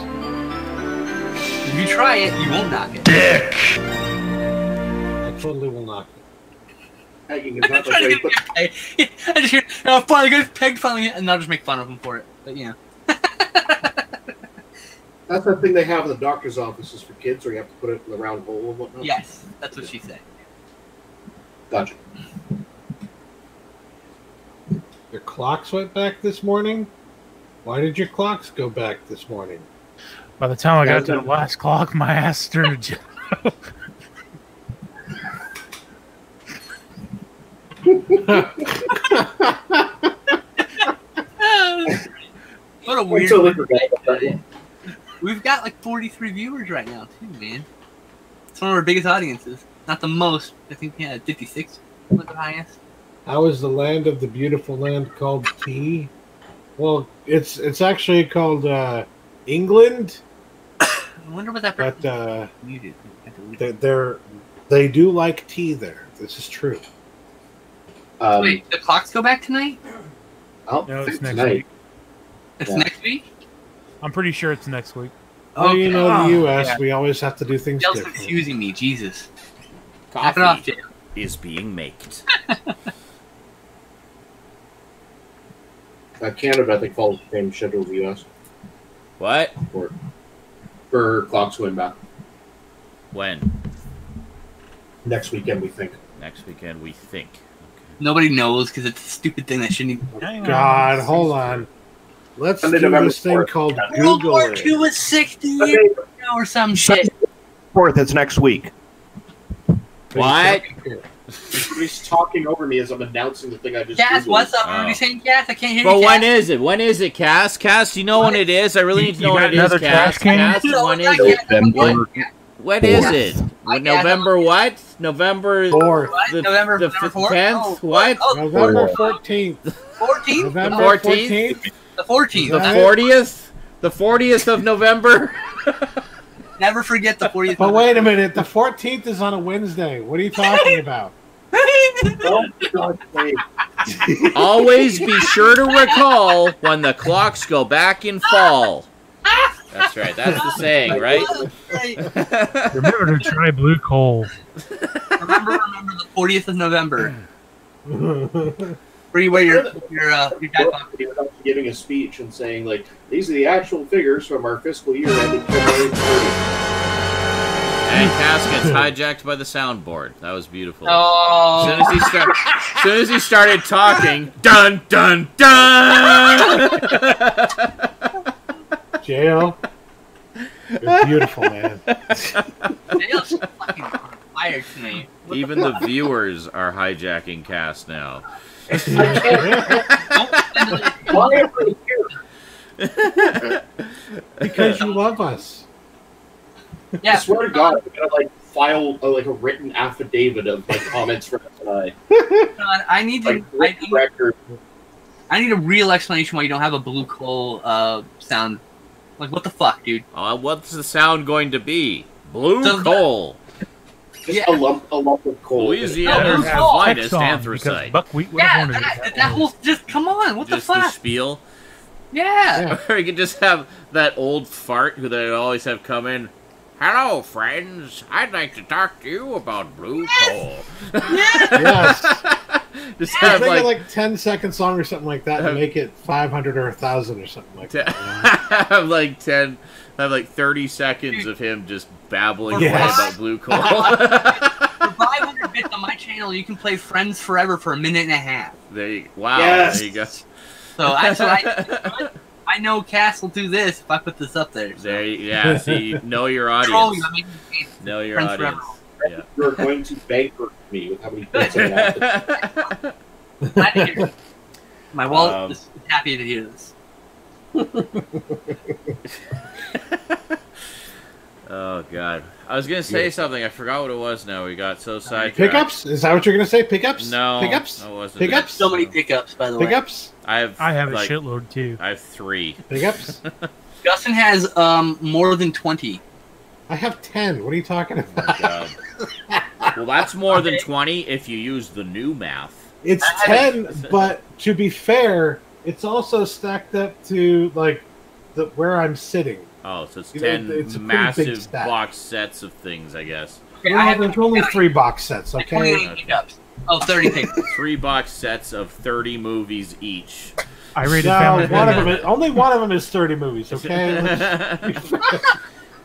If you try it, you won't knock it. Dick! I totally will knock it. Pegging is I'm not trying the to get peg. I just hear, oh, finally got pegged, finally, and I'll just make fun of him for it. But yeah. That's the thing they have in the doctor's offices for kids, where you have to put it in the round hole and whatnot. Yes, that's what she said. Gotcha. Your clocks went back this morning? Why did your clocks go back this morning? By the time I got to the last clock, my ass started. What a weird. Totally forgot about that one. We've got like 43 viewers right now, too, man. It's one of our biggest audiences. Not the most. I think we had 56 was the highest. How is the land of the beautiful land called tea? Well, it's actually called England. I wonder what that. But muted. they do like tea there. This is true. Wait, the clocks go back tonight? Oh, No, it's next tonight. week. It's next week. I'm pretty sure it's next week. Well, you know, the U.S., yeah. we always have to do things That's different. confusing me. Jesus. Knock it Coffee off, Jay. is being maked. Canada, I think, follows the same schedule as the U.S. What? For clocks going back. When? Next weekend, we think. Next weekend, we think. Nobody knows because it's a stupid thing that shouldn't even. God, hold on. Let's Sunday, do November this thing 4th. called World Google War it. II was 60 years ago or some shit. 4th, it's next week. What? He's talking over me as I'm announcing the thing I just Cass, Googled. what's up? Are you saying Cass? I can't hear But you. when Cass. is it? When is it, Cass? Cass, you know when it is? I really need to know You when got it is, another Cass. trash can? Cass, No, when not is it? yet. When is it? I guess. November what? November 4th. What? November 4th? 10th? Oh, What? Oh, November 14th. 14th? November 14th? 14th. The 14th. The Right. 40th? The 40th of November? Never forget the 40th. But wait a minute, the 14th is on a Wednesday. What are you talking about? Oh, God's sake. Always be sure to recall when the clocks go back in fall. That's right. That's the saying, right? Remember to try blue coal. remember the 40th of November. Where you wear your dad Without giving a speech and saying, like, these are the actual figures from our fiscal year ending February 30th. And Cass gets hijacked by the soundboard. That was beautiful. Oh. As soon as he started talking, dun dun dun. JL, you're beautiful, man. Dale's fucking on fire tonight. Even the viewers are hijacking Cass now. Why am I here? Because you love us. Yeah, I swear to God, I'm gonna like file a written affidavit of like comments from tonight. I need to. Record. I need a real explanation why you don't have a blue coal sound Like, what the fuck, dude? What's the sound going to be? Blue coal. Just a lump of coal. Louisiana's finest anthracite. Buckwheat That whole just come on, what just the fuck? The spiel. Yeah. Or you could just have that old fart who they always have come in. Hello, friends. I'd like to talk to you about blue coal. Yes. Just have make it 10 seconds long or something like that, and make it 500 or 1,000 or something like that. Have 30 seconds of him just babbling away about blue coal. For 500 bits on my channel, you can play Friends Forever for a minute and a half. There you There you go. So I know Cass will do this if I put this up there. So. See, know your audience. Know your audience. Yeah. You're going to bankrupt me with how many bits I have. Glad to hear it. My wallet is happy to hear this. Oh, God. I was going to say something. I forgot what it was now. We got so sidetracked. Pickups? Is that what you're going to say? Pickups? No. Pickups? I wasn't. Pickups? So many pickups, by the way. Pickups? I have a shitload, too. I have 3. Pickups? Justin has more than 20. I have 10. What are you talking about? Oh, my God. Well, that's more than 20 if you use the new math. It's 10, but to be fair, it's also stacked up to, where I'm sitting. Oh, so it's 10 massive box sets of things, I guess. Okay, there's only 3 box sets, okay? Pickups. Oh, 30 pickups. 3 box sets of 30 movies each. I rated Family Guy. Only one of them is 30 movies, okay?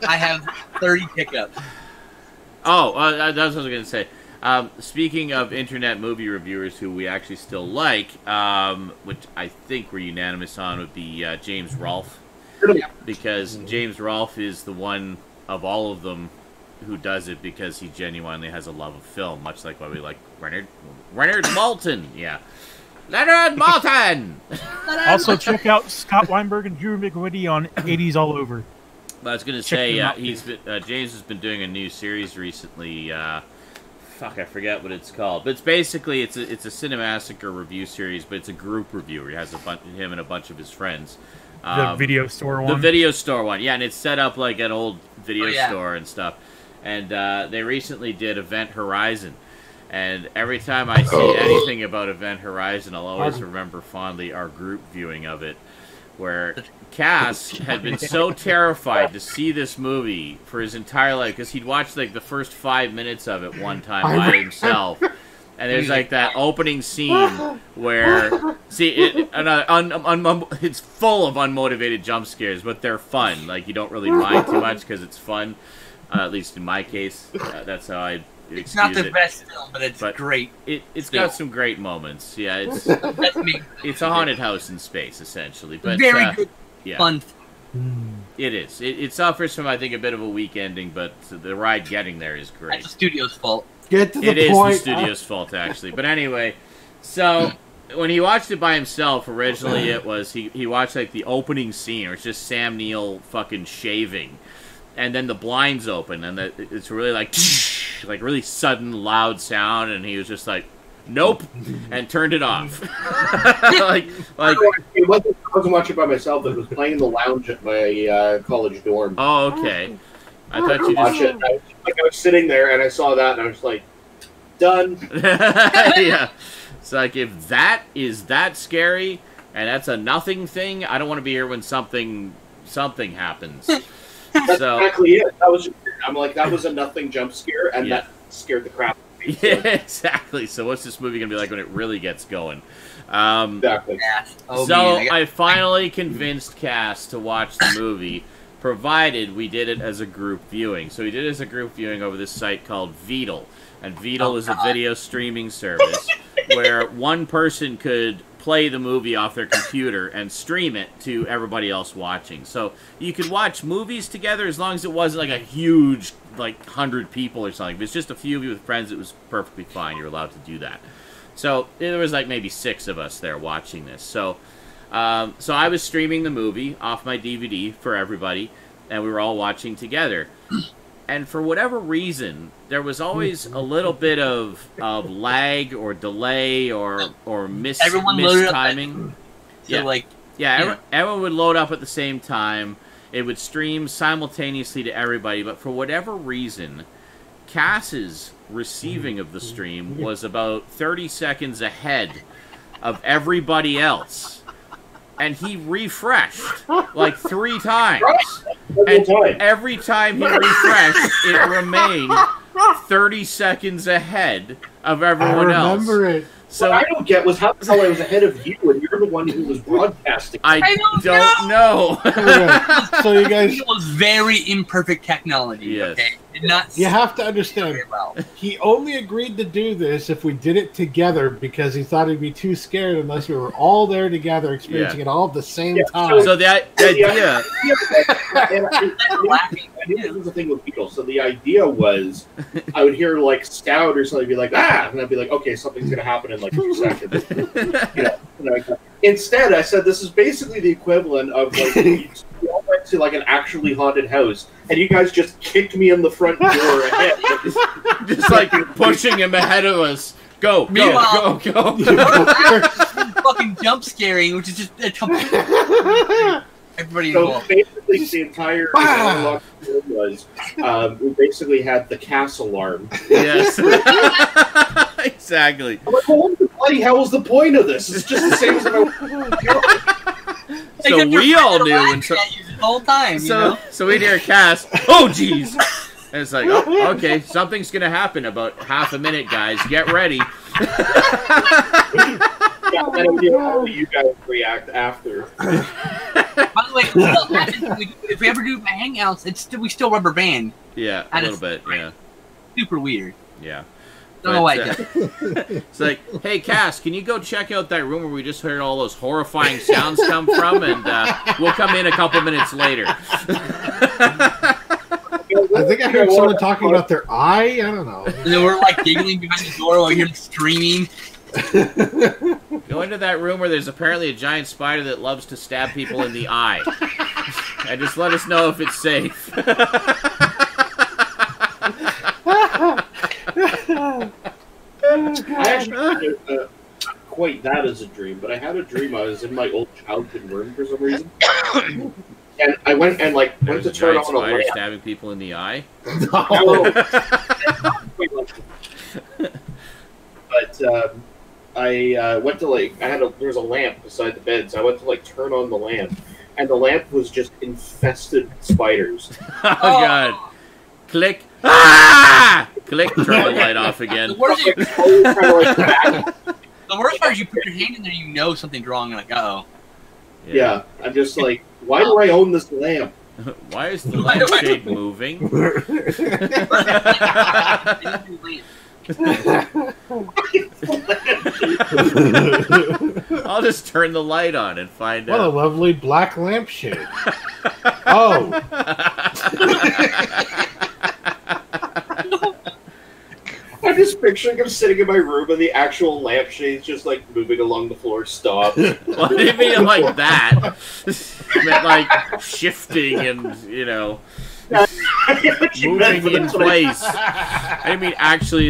I have 30 pickups. Oh, that's what I was going to say. Speaking of internet movie reviewers who we actually still like, which I think we're unanimous on, would be James Rolfe. Because James Rolfe is the one of all of them who does it because he genuinely has a love of film, much like why we like Leonard Maltin. Yeah. Leonard Maltin! Also, check out Scott Weinberg and Drew McWhitty on 80s All Over. I was going to say, James has been doing a new series recently. I forget what it's called. But it's basically, it's a Cinemassacre review series, but it's a group review. He has him and a bunch of his friends. The video store one? The video store one, yeah, and it's set up like an old video store and stuff. And they recently did Event Horizon. And every time I see anything about Event Horizon, I'll always remember fondly our group viewing of it, where Cass had been so terrified to see this movie for his entire life, because he'd watched the first 5 minutes of it one time by himself. And there's that opening scene where, it's full of unmotivated jump scares, but they're fun. You don't really mind too much because it's fun. At least in my case, that's how I excuse it. It's not the best film, but it's great. It's got some great moments. Yeah, That's me. It's a haunted house in space, essentially. But very good, fun. It is. It suffers from, I think, a bit of a weak ending, but the ride getting there is great. That's the studio's fault. Get to the point. It is the studio's fault, actually. But anyway, so when he watched it by himself, originally it was, he watched the opening scene, where it's just Sam Neill fucking shaving. And then the blinds open, and it's really really sudden, loud sound, and he was just like, nope, and turned it off. It wasn't watching by myself. It was playing in the lounge at my college dorm. Oh, okay. I thought you just... I was sitting there, and I saw that, and I was like, done. Yeah. It's if that is that scary, and that's a nothing thing, I don't want to be here when something happens. That's exactly it. That was a nothing jump scare, and that scared the crap out of me. Yeah, exactly. So what's this movie going to be like when it really gets going? Exactly. I finally convinced Cass to watch the movie, provided we did it as a group viewing. So we did it as a group viewing over this site called Vedal. And Vedal is a video streaming service where one person could play the movie off their computer and stream it to everybody else watching. So you could watch movies together as long as it wasn't a huge, 100 people or something. If it's just a few of you with friends, it was perfectly fine. You're allowed to do that. So there was maybe 6 of us there watching this. So I was streaming the movie off my DVD for everybody, and we were all watching together. And for whatever reason, there was always a little bit of lag or delay or mistiming. So everyone would load up at the same time, It would stream simultaneously to everybody, but for whatever reason, Cass's receiving of the stream was about 30 seconds ahead of everybody else. And he refreshed like 3 times. And every time he refreshed, it remained 30 seconds ahead of everyone else. I remember it. So what I don't get was how the hell I was ahead of you, and you're the one who was broadcasting. I don't know. So you guys, it was very imperfect technology. Yes. Okay, did not. You have to understand. Well. He only agreed to do this if we did it together because he thought he'd be too scared unless we were all there together experiencing it all at the same time. So the idea. I knew this was the thing with Beatles. So the idea was, I would hear like Stout or something be like, ah, and I'd be like, okay, something's gonna happen in like 2 seconds. Instead, I said this is basically the equivalent of like we all went to like an actually haunted house, and you guys just kicked me in the front door ahead, just like pushing him ahead of us. Go. Fucking jump scaring, which is just a complete. Everybody involved. So basically, the entire was we basically had the Cass alarm. Yes, exactly. I'm like, well, what the bloody hell was the point of this? It's just the same as So we all knew, and so the whole time. So we hear Cass. Oh, jeez. And it's like, oh, okay, something's gonna happen about half a minute, guys. Get ready. Yeah, and then you guys react after. By the way, if we ever do hangouts, we still rubber band. Yeah, a little bit. Yeah. Super weird. Yeah. Don't know why. It's like, hey, Cass, can you go check out that room where we just heard all those horrifying sounds come from, and we'll come in a couple minutes later. I think I heard someone talking about their eye. I don't know. And then we're like giggling behind the door while you're screaming. Go into that room where there's apparently a giant spider that loves to stab people in the eye. And just let us know if it's safe. I actually had quite that as a dream, but I had a dream I was in my old childhood room for some reason. And I went and went to turn on a lamp. Stabbing people in the eye? No. But I went to there was a lamp beside the bed, so I went to turn on the lamp, and the lamp was just infested with spiders. Oh god! Click! Ah! Click! Turn the light off again. The worst part is you put your hand in there, you know something's wrong, and uh-oh. Yeah, I'm just like, why do I own this lamp? Why is the lampshade moving? I'll just turn the light on and find out. What a lovely black lampshade. Oh. I'm just picturing him sitting in my room and the actual lampshade's just moving along the floor. Stop. Well, I didn't mean it like that. I meant shifting and, moving in place. I didn't mean actually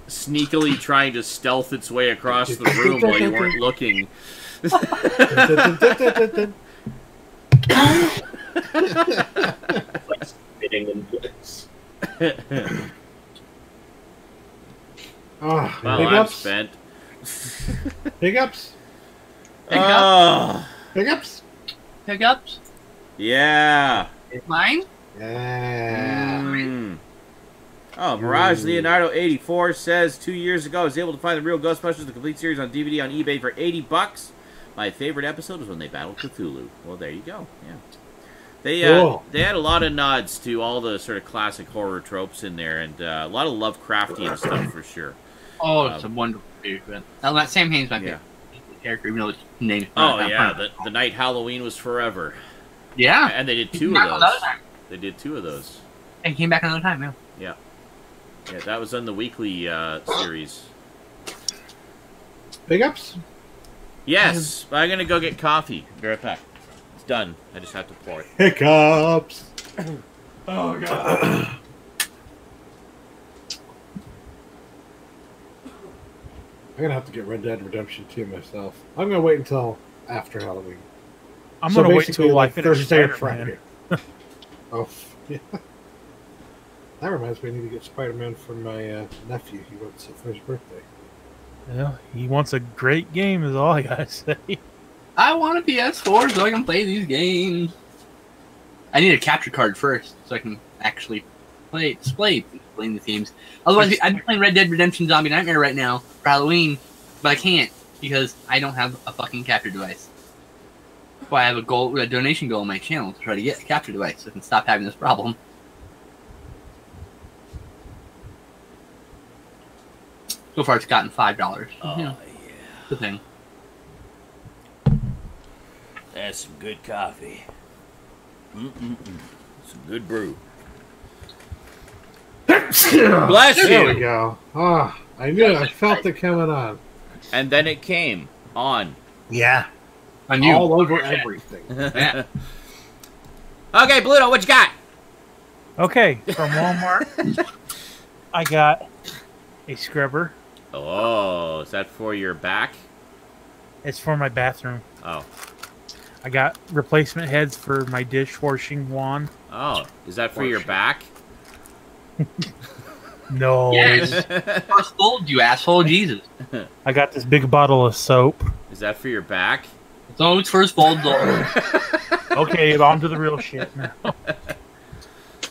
sneakily trying to stealth its way across the room while you weren't looking. Spinning in place. Well, I'm spent. Pickups? Pickups? Yeah. Mine? Yeah. Oh, Mirage Leonardo 84 says 2 years ago I was able to find the real Ghostbusters, the complete series on DVD on eBay for $80. My favorite episode was when they battled Cthulhu. Well, there you go. Yeah. They had a lot of nods to all the sort of classic horror tropes in there, and a lot of Lovecraftian stuff for sure. Oh, it's a wonderful series, man. Sam Hain's my favorite character, even though his name's the night Halloween was forever. Yeah. And they did two of those. They did two of those. And came back another time, yeah. Yeah. Yeah, that was on the weekly series. Pickups? Yes, but I'm going to go get coffee. Be right back. It's done. I just have to pour it. Hiccups! Oh, God. I'm going to have to get Red Dead Redemption 2 myself. I'm going to wait until after Halloween. I'm going to wait until I finish Thursday or Spider-Man. Friday. Oh, yeah. That reminds me, I need to get Spider-Man for my nephew. He wants it for his birthday. Well, he wants a great game, is all I gotta say. I want a PS4 so I can play these games. I need a capture card first so I can actually playing these games. Otherwise, I'd be playing Red Dead Redemption Zombie Nightmare right now for Halloween, but I can't because I don't have a fucking capture device. That's why I have a donation goal on my channel to try to get a capture device so I can stop having this problem. So far, it's gotten $5. Oh, yeah. Good thing. That's some good coffee. Some good brew. Bless you! There we go. Ah, I knew it. I felt it coming on. And then it came on. Yeah. I knew. All over everything. Yeah. Okay, Bluto, what you got? Okay, from Walmart, I got a scrubber. Oh, is that for your back? It's for my bathroom. Oh. I got replacement heads for my dishwashing wand. Oh, is that for your back? No. Yes. First gold, you asshole. Jesus. I got this big bottle of soap. Is that for your back? It's always first gold. Okay, on to the real shit now.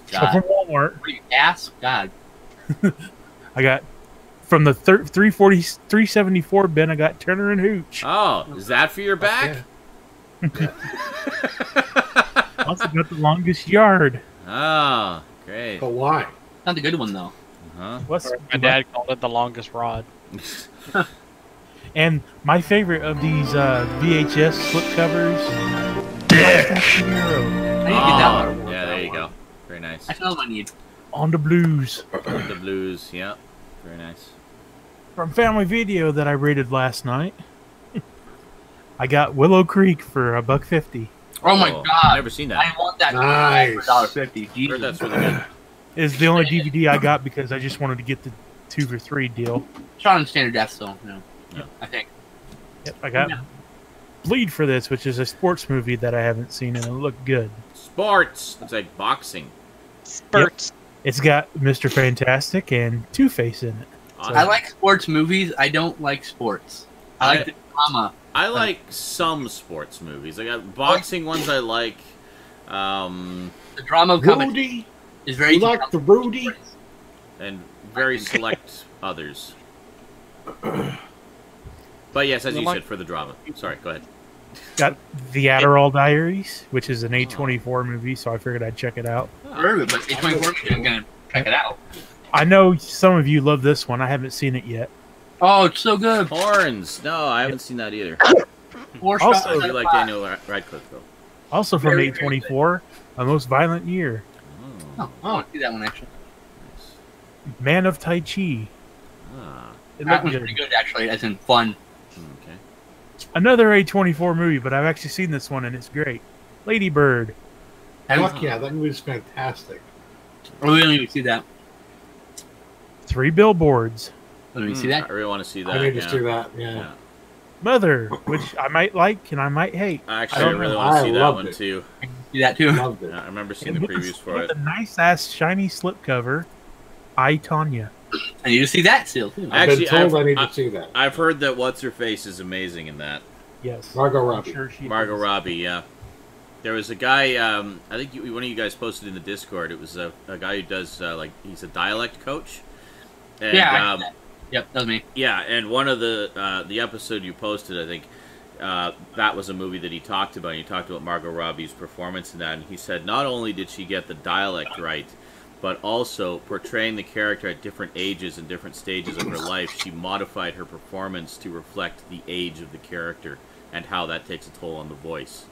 So from Walmart, What are you, ass? God. I got from the 374 bin, I got Turner and Hooch. Oh, is that for your back? Also got the longest yard. Oh, great. But why? Not the good one, though. Uh-huh. My dad called it the longest rod. And my favorite of these VHS slipcovers. I need to get that one. Yeah, there you go. Very nice. That's another one I need. On the Blues. The blues, yeah. Very nice. From Family Video that I rated last night. I got Willow Creek for $1.50. Oh my god. Never seen that. I want that Nice. for $1.50. I Jesus. heard that's really good. It's the only DVD I got because I just wanted to get the 2 for $3 deal. Shot in standard def, so, you know. Yeah. I think. Yep, I got Bleed for this, which is a sports movie that I haven't seen, and it looked good. Sports. It's like boxing. Spurts. It's got Mr. Fantastic and Two-Face in it. Awesome. I like sports movies. I don't like sports. I like the drama. I like some sports movies. I got boxing ones I like. The drama of competition Rudy? is very... You like the Rudy? And very select others. But yes, as you said, for the drama. Sorry, go ahead. Got The Adderall Diaries, which is an A24 movie, so I figured I'd check it out. Very good, but A24 I'm going to check it out. I know some of you love this one. I haven't seen it yet. Oh, it's so good. Horns. No, I haven't seen that either. Also, I like Daniel Radcliffe, though. Also from Very, A24, A Most Violent Year. Oh, I want to see that one, actually. Man of Tai Chi. Ah, It That looked one's good. pretty good, actually, as in fun. okay. Another A24 movie, but I've actually seen this one and it's great. Lady Bird. Fuck yeah, that movie's fantastic. Oh, we don't even see that. 3 Billboards. Let me see I that. really want to see that. I need to yeah. see that, yeah. Yeah. Mother, which I might like and I might hate. Actually, I don't really know. want to I see that loved one it. too. See that, too. Loved it. Yeah, I remember seeing And the previews for with it. a nice ass shiny slipcover, I, Tanya. I need to see that still, too. I've Actually, been told I I've- need to see that. I've heard that What's Her Face is amazing in that. Yes. Margot I'm Robbie. sure she Margot is. Robbie, yeah. There was a guy, I think one of you guys posted in the Discord. It was a guy who does, he's a dialect coach. And, Yeah, I know that. Yep, that was me. yeah, and one of the episode you posted, I think, that was a movie that he talked about. He talked about Margot Robbie's performance in that, and he said not only did she get the dialect right, but also portraying the character at different ages and different stages of her life, she modified her performance to reflect the age of the character and how that takes a toll on the voice.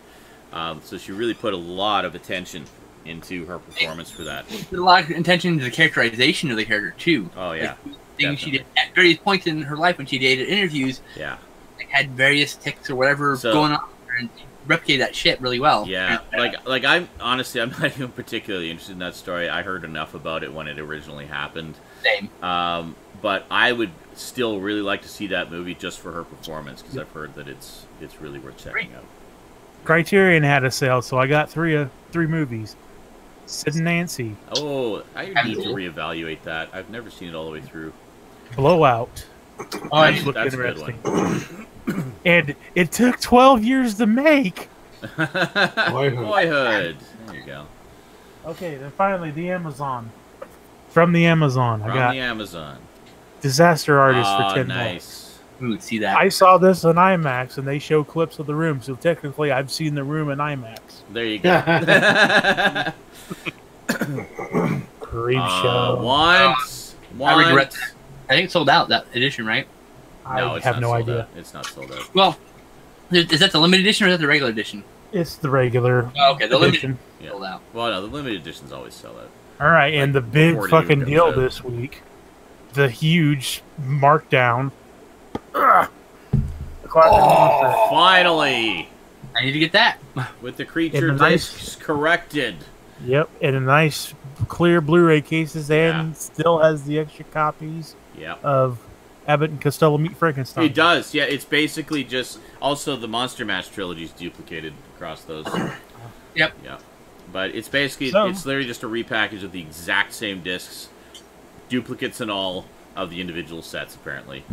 So she really put a lot of attention into her performance for that. Put a lot of attention to the characterization of the character, too. Oh, yeah. Like, things she did at various points in her life when she did interviews, Yeah. like, had various tics or whatever So- going on, and she replicated that shit really well. Yeah, like I'm not even particularly interested in that story. I heard enough about it when it originally happened. Same. But I would still really like to see that movie just for her performance because I've heard that it's really worth checking out. Criterion had a sale, so I got three movies. Sid and Nancy. Oh, I need to reevaluate that. I've never seen it all the way through. Blowout. Oh, that's a good one. And it took 12 years to make. Boyhood. There you go. Okay, then finally, the Amazon. From the Amazon. I got the Amazon. Disaster Artist for $10. Nice. Ooh, see that. I saw this on IMAX, and they show clips of the room, so technically I've seen the room in IMAX. There you go. Creep show. Once. I regret that. I think it sold out, that edition, right? No, I have no idea. It's not sold out. Well, is that the limited edition or is that the regular edition? It's the regular okay, the edition. Limited sold out. Well, no, the limited editions always sell out. All right, and the big fucking deal this week, the huge markdown. Finally! I need to get that. With the creature discs corrected. Yep, and a nice clear Blu-ray cases, and still has the extra copies of Abbott and Costello Meet Frankenstein. It does, yeah. It's basically just... Also, the Monster Mash trilogy is duplicated across those. Yep. Yeah. But it's basically... it's literally just a repackage of the exact same discs. Duplicates and all of the individual sets, apparently.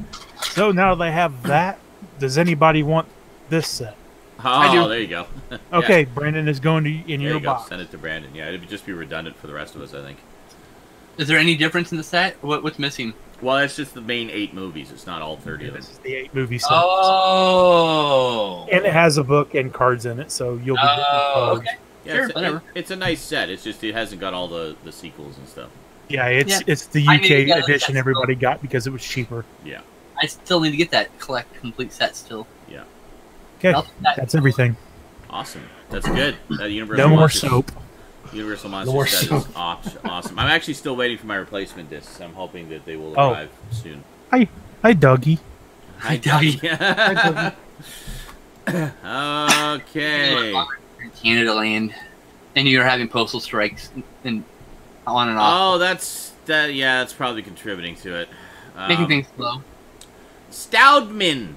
So now they have that. Does anybody want this set? Oh, there you go. Okay, Brandon is going to in your box. Send it to Brandon. Yeah, it'd just be redundant for the rest of us, I think. Is there any difference in the set? What's missing? Well, it's just the main 8 movies. It's not all 30 of them. This is the 8 movie set. Oh. And it has a book and cards in it, so you'll be getting cards. Okay. Yeah, sure, whatever. It's a nice set. It's just it hasn't got all the sequels and stuff. Yeah, it's the UK edition everybody got because it was cheaper. Yeah. I still need to get that complete set still. Yeah. Okay, that's everything. Awesome. That's good. Universal no more Monsters, soap. Universal Monsters set is awesome. I'm actually still waiting for my replacement discs. I'm hoping that they will arrive soon. Hi, Dougie. Hi, Dougie. Okay. Canada land, and you're having postal strikes and on and off. Oh, that's probably contributing to it. Making things slow. Stoudman,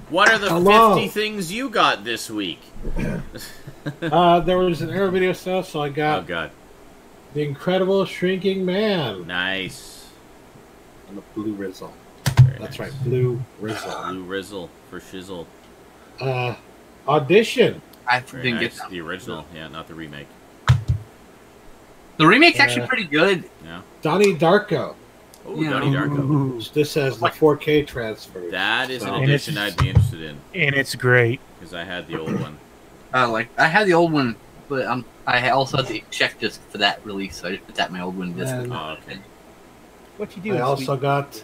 what are the 50 things you got this week? There was an Arrow video sale, so I got The Incredible Shrinking Man. Nice. And the Blue Rizzle. That's nice. right, Blue Rizzle. Blue Rizzle for shizzle. Audition. I didn't get the original, not the remake. The remake's actually pretty good. Yeah. Donnie Darko. Oh, Donnie Darko. This has the 4K transfer. That is an edition I'd be interested in. And it's great. Because I had the old one. I had the old one, but I also had the check disc for that release, so I just put that in my old one disc. Okay. What you do? I also got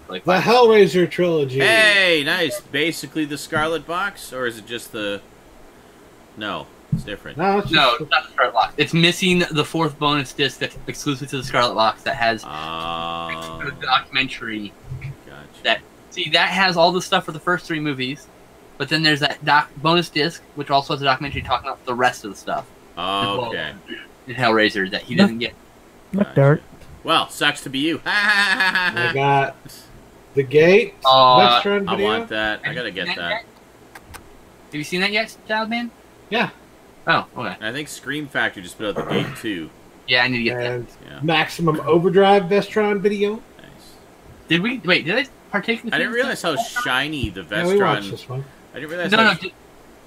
the Hellraiser trilogy. Hey, nice. Basically the Scarlet Box, or is it just the... No, it's different. No, it's not the Scarlet Box. It's missing the 4th bonus disc that's exclusive to the Scarlet Box that has a documentary. Gotcha. That has all the stuff for the first 3 movies, but then there's that bonus disc, which also has a documentary talking about the rest of the stuff. Okay. In Hellraiser that he doesn't get. Not dark. Well, sucks to be you. I got The Gate. Restaurant I video. want that. I gotta get that. Have you seen that yet, Stoudman? Yeah. Oh, okay. I think Scream Factory just put out The Gate 2. Yeah, I need to get and that. Maximum Overdrive Vestron video. Nice. Did I partake in the I didn't realize how shiny the Vestron... Yeah, we watched this one. I didn't realize No,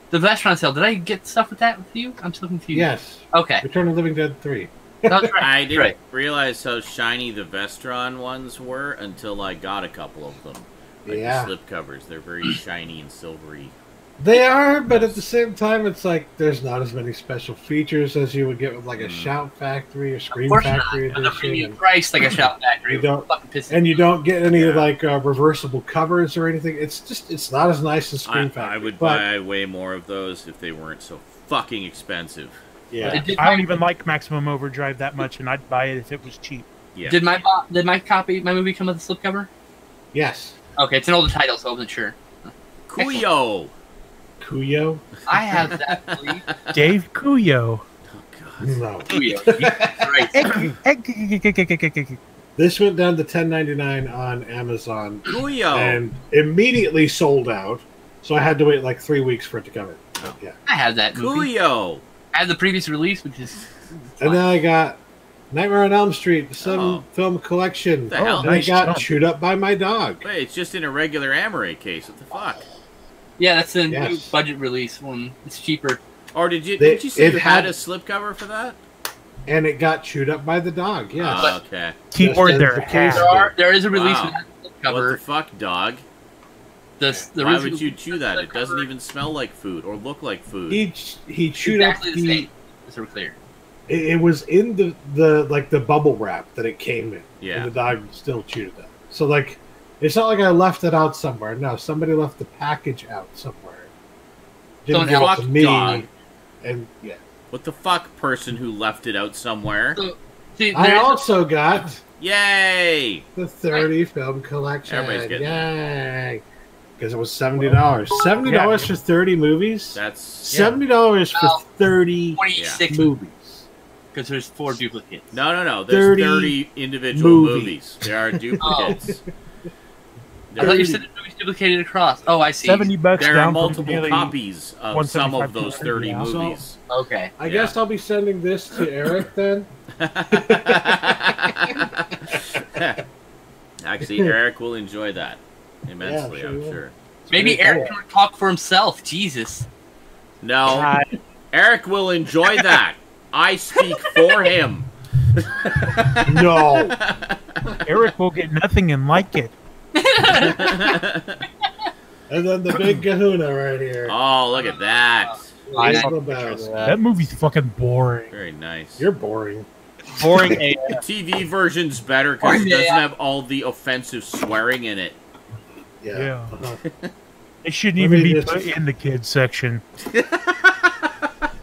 the Vestron sale. Did I get stuff with that with you? I'm still confused. Yes. Okay. Return of the Living Dead 3. That's right. I didn't realize how shiny the Vestron ones were until I got a couple of them. Like the slip covers. They're very shiny and silvery. They are, but at the same time, it's like there's not as many special features as you would get with like a Shout Factory or Scream Factory edition. The premium price like a Shout Factory. You don't get any like reversible covers or anything. It's not as nice as Scream Factory. I would buy way more of those if they weren't so fucking expensive. Yeah, I don't even like Maximum Overdrive that much, and I'd buy it if it was cheap. Yeah. Did my movie come with a slipcover? Yes. Okay, it's an older title, so I wasn't sure. Kuyo. Kuyo? I have that, please. Dave Kuyo. Oh, God. No. Kuyo. Right. This went down to $10.99 on Amazon. Kuyo. And immediately sold out. So I had to wait like 3 weeks for it to come in. Yeah. I have that movie. Coolio. I have the previous release, which is. And then I got Nightmare on Elm Street, some film collection. The hell? And I got chewed up by my dog. Wait, it's just in a regular Amaray case. What the fuck? Yeah, that's the new budget release one. It's cheaper. Or did you say you had a slipcover for that? And it got chewed up by the dog, yes. Oh, okay. Keyboard there. There is a release of that What slipcover. the fuck, dog? Why would you chew that? It doesn't even smell like food or look like food. He chewed up the same. Just so we're clear. It was in the bubble wrap that it came in. Yeah. And the dog still chewed it up. So like, it's not like I left it out somewhere. No, somebody left the package out somewhere. Didn't give it to me. Dog. And yeah. What the fuck, person who left it out somewhere? So, see, I also got Yay! the 30 film collection. Everybody's getting Yay! Because it was $70. $70 for 30 movies? That's $70 for 30 26 movies. Because there's 4 duplicates. No. There's 30 individual movies. There are duplicates. I thought you said the movie's duplicated across. Oh, I see. $70 There down are multiple from copies of some of those 30 movies. Okay. I guess I'll be sending this to Eric then. Actually, Eric will enjoy that immensely, Yeah, I'm sure. Maybe Eric can talk for himself. Jesus. No. Eric will enjoy that. I speak for him. No. Eric will get nothing and like it. And then the big kahuna right here. Oh, look at that. That movie's fucking boring. Very nice. You're boring. Boring The TV version's better because it doesn't have all the offensive swearing in it. Yeah. It shouldn't even be put in the kids section.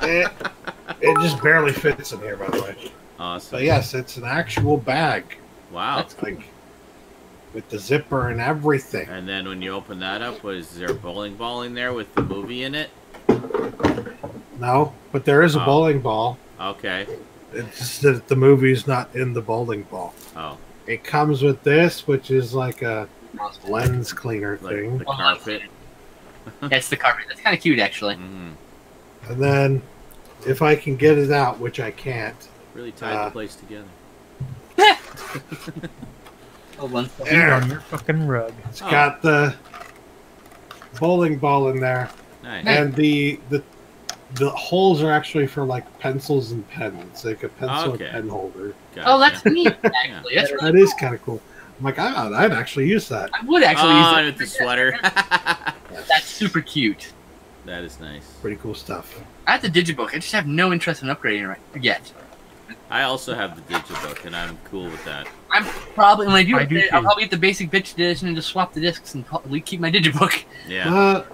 It just barely fits in here, by the way. Awesome. But yes, it's an actual bag. Wow. That's like with the zipper and everything. And then when you open that up, is there a bowling ball in there with the movie in it? No, but there is a bowling ball. Okay. It's just that the movie's not in the bowling ball. Oh. It comes with this, which is like a lens cleaner thing. The carpet. That's the carpet. That's kind of cute, actually. And then, if I can get it out, which I can't. Really tied the place together. On your fucking rug. It's got the bowling ball in there. Nice. And the holes are actually for like pencils and pens, like a pencil and pen holder. Gotcha. Oh, that's neat. Actually, that's really that is kind of cool. I'm like, I'd actually use that. I would actually use it with the sweater. That's super cute. That is nice. Pretty cool stuff. I have the Digibook. I just have no interest in upgrading it yet. I also have the Digibook, and I'm cool with that. I'm probably when I do it, I'll probably get the basic bitch edition and just swap the discs and keep my Digibook. Yeah.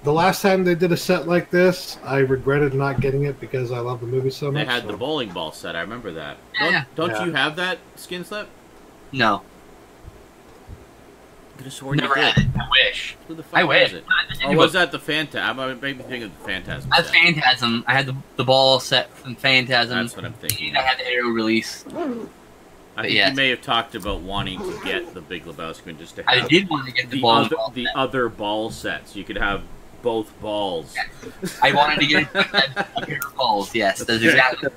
The last time they did a set like this, I regretted not getting it because I love the movie so much. They had the bowling ball set. I remember that. Yeah. Don't you have that Skinslip? No. I could have sworn Never you did. had it. I wish. Who the fuck I wish. was it? Or was that the Phantasm? I maybe thinking of the Phantasm. I had Phantasm. I had the ball set from Phantasm. That's what I'm thinking. I had the Arrow release. I think you may have talked about wanting to get the Big Lebowski and just to have I did want to get the ball other ball sets. You could have both balls. Yes. I wanted to get a pair of balls. Yes, that's exactly.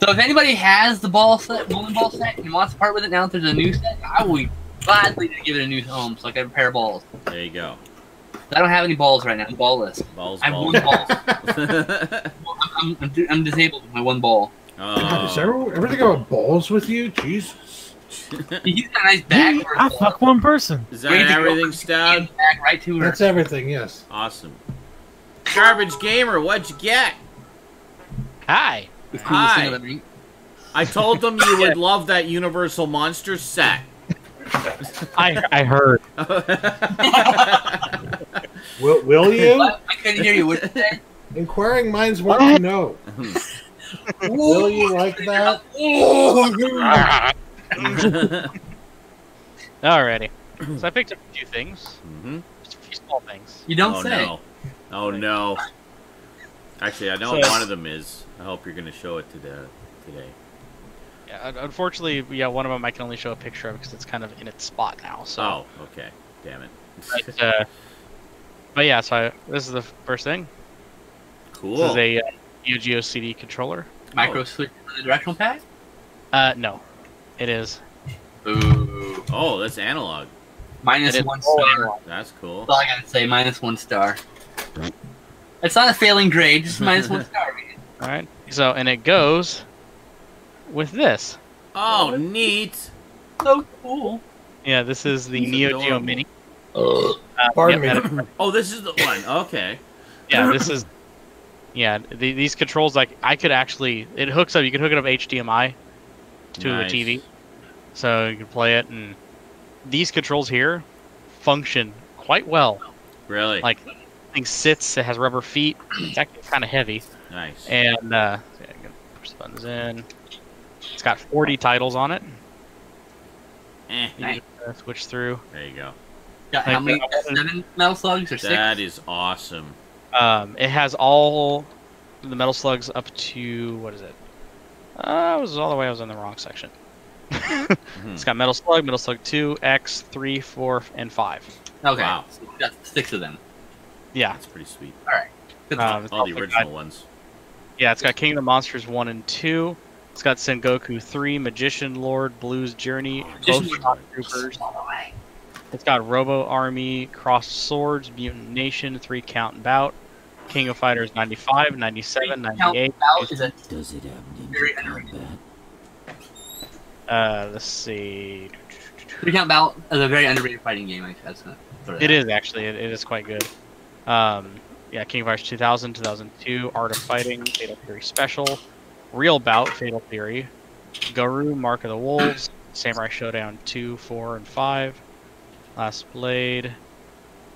So if anybody has the bowling ball set and wants to part with it now that there's a new set, I will be gladly to give it a new home so I can have a pair of balls. There you go. I don't have any balls right now. I'm ballless. Balls. I have one ball. I'm disabled with my one ball. God, is everything about balls with you? Jesus. He's got a nice back. I fuck one person. Is that everything, Stoud? Right to her. That's everything, yes. Awesome. Garbage Gamer, what'd you get? Hi. Hi. I told them you would love that Universal Monsters set. I heard. Will you? I couldn't hear you. What did you say? Inquiring minds want to know. Will you like that? Alrighty. So I picked up a few things. Just a few small things. You don't say. No. Oh no. Actually, I know what one of them is. I hope you're going to show it today. Yeah, unfortunately, one of them I can only show a picture of because it's kind of in its spot now. So. Oh, okay. Damn it. But, But yeah, so this is the first thing. Cool. This is a Neo Geo CD controller. Micro switch on the directional pad? No. It is. Ooh. Oh, that's analog. Minus 1 star. That's cool. That's all I gotta say, minus 1 star. It's not a failing grade, just minus 1 star. Alright. So, and it goes with this. Oh, neat. So cool. Yeah, this is the Neo Geo Mini. Pardon me. Oh, this is the one. Okay. Yeah, this is. Yeah, these controls, like, I could actually. It hooks up. You can hook it up HDMI to Nice. the TV. So you can play it. And these controls here function quite well. Really? Like, the thing sits, it has rubber feet. It's actually kind of heavy. Nice. And, yeah, I'm going to push the buttons in. It's got 40 titles on it. You Nice. can switch through. There you go. Got how many? 7 metal slugs or 6? That is awesome. It has all the metal slugs up to, what is it? I was all the way, I was in the wrong section. It's got Metal Slug 2, X, 3, 4, and 5. Okay. Wow. So you got 6 of them. Yeah. That's pretty sweet. Alright. Good It's All the also original got- ones. Yeah, it's got King of the Monsters 1 and 2. It's got Sengoku 3, Magician Lord, Blues Journey, Magician Ghost Lord. Troopers. It's got Robo Army, Crossed Swords, Mutant Nation, 3 Count and Bout, King of Fighters 95, 97, 98. Out is a Does it have Very ninja underrated. combat? Let's see. 3 Count Bout is a very underrated fighting game. I guess. It is actually. It is quite good. Yeah, King of Fighters 2000, 2002, Art of Fighting, Fatal Fury Special, Real Bout, Fatal Fury, Garou, Mark of the Wolves, Samurai Showdown 2, 4, and 5, Last Blade.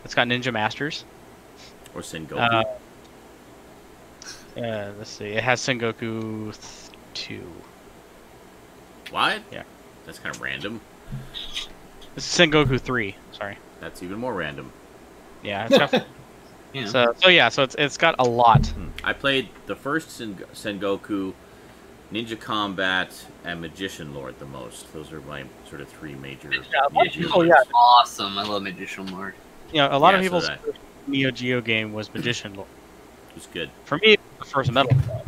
It's got Ninja Masters. Or Sengoku. Let's see. It has Sengoku 2. What? Yeah. That's kind of random. This is Sengoku 3. Sorry. That's even more random. Yeah, it's got. Yeah. So it's got a lot. I played the first Sengoku, Ninja Combat, and Magician Lord the most. Those are my sort of 3 major. Neo Geo Oh, yeah. games. Awesome. I love Magician Lord. You know, a lot of Yeah, so people's that- first Neo Geo game was Magician Lord. It was good. For me, it was the first Metal Slug.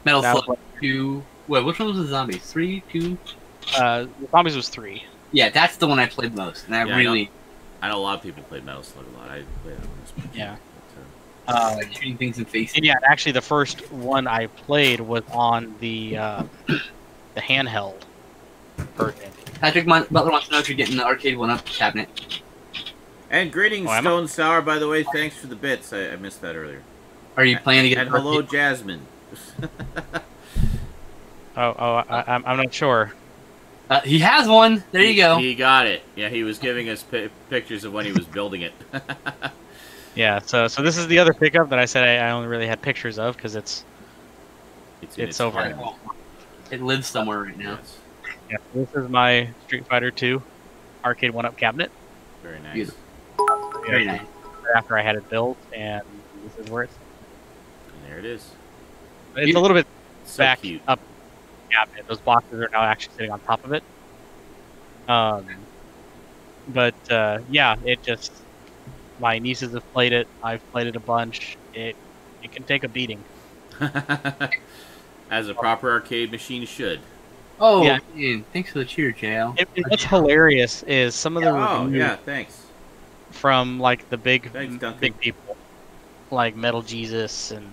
Metal That Slug was- 2. Wait, which one was the zombies? 3, 2? The Zombies was 3. Yeah, that's the one I played most, and I Yeah, really I know a lot of people played Metal Slug a lot. I played that one as much. Yeah. But, like shooting things in faces. And yeah, actually, the first one I played was on the handheld version. Patrick Butler wants to know if you're getting the arcade 1-up cabinet. and greetings, Oh, am I? Stone Sour, by the way. Thanks for the bits. I missed that earlier. Are you planning to get And the hello, arcade? Jasmine. I'm not sure. He has one. There you go. He got it. Yeah, he was giving us pictures of when he was building it. Yeah, so this is the other pickup that I said I only really had pictures of because it's in It's over. time. It lives somewhere right now. Yes. yeah. This is my Street Fighter 2 arcade 1-up cabinet. Very nice. Beautiful. Very nice. After I had it built, and this is where it's. And there it is. It's a little bit So back cute. up cabinet. Those boxes are now actually sitting on top of it. But yeah, it just my nieces have played it. I've played it a bunch. It can take a beating. As a proper arcade machine should. Oh, Yeah. man, thanks for the cheer, JL. What's hilarious is some of the Oh, reviews yeah, thanks. from like the big Thanks, Duncan. big people, like Metal Jesus and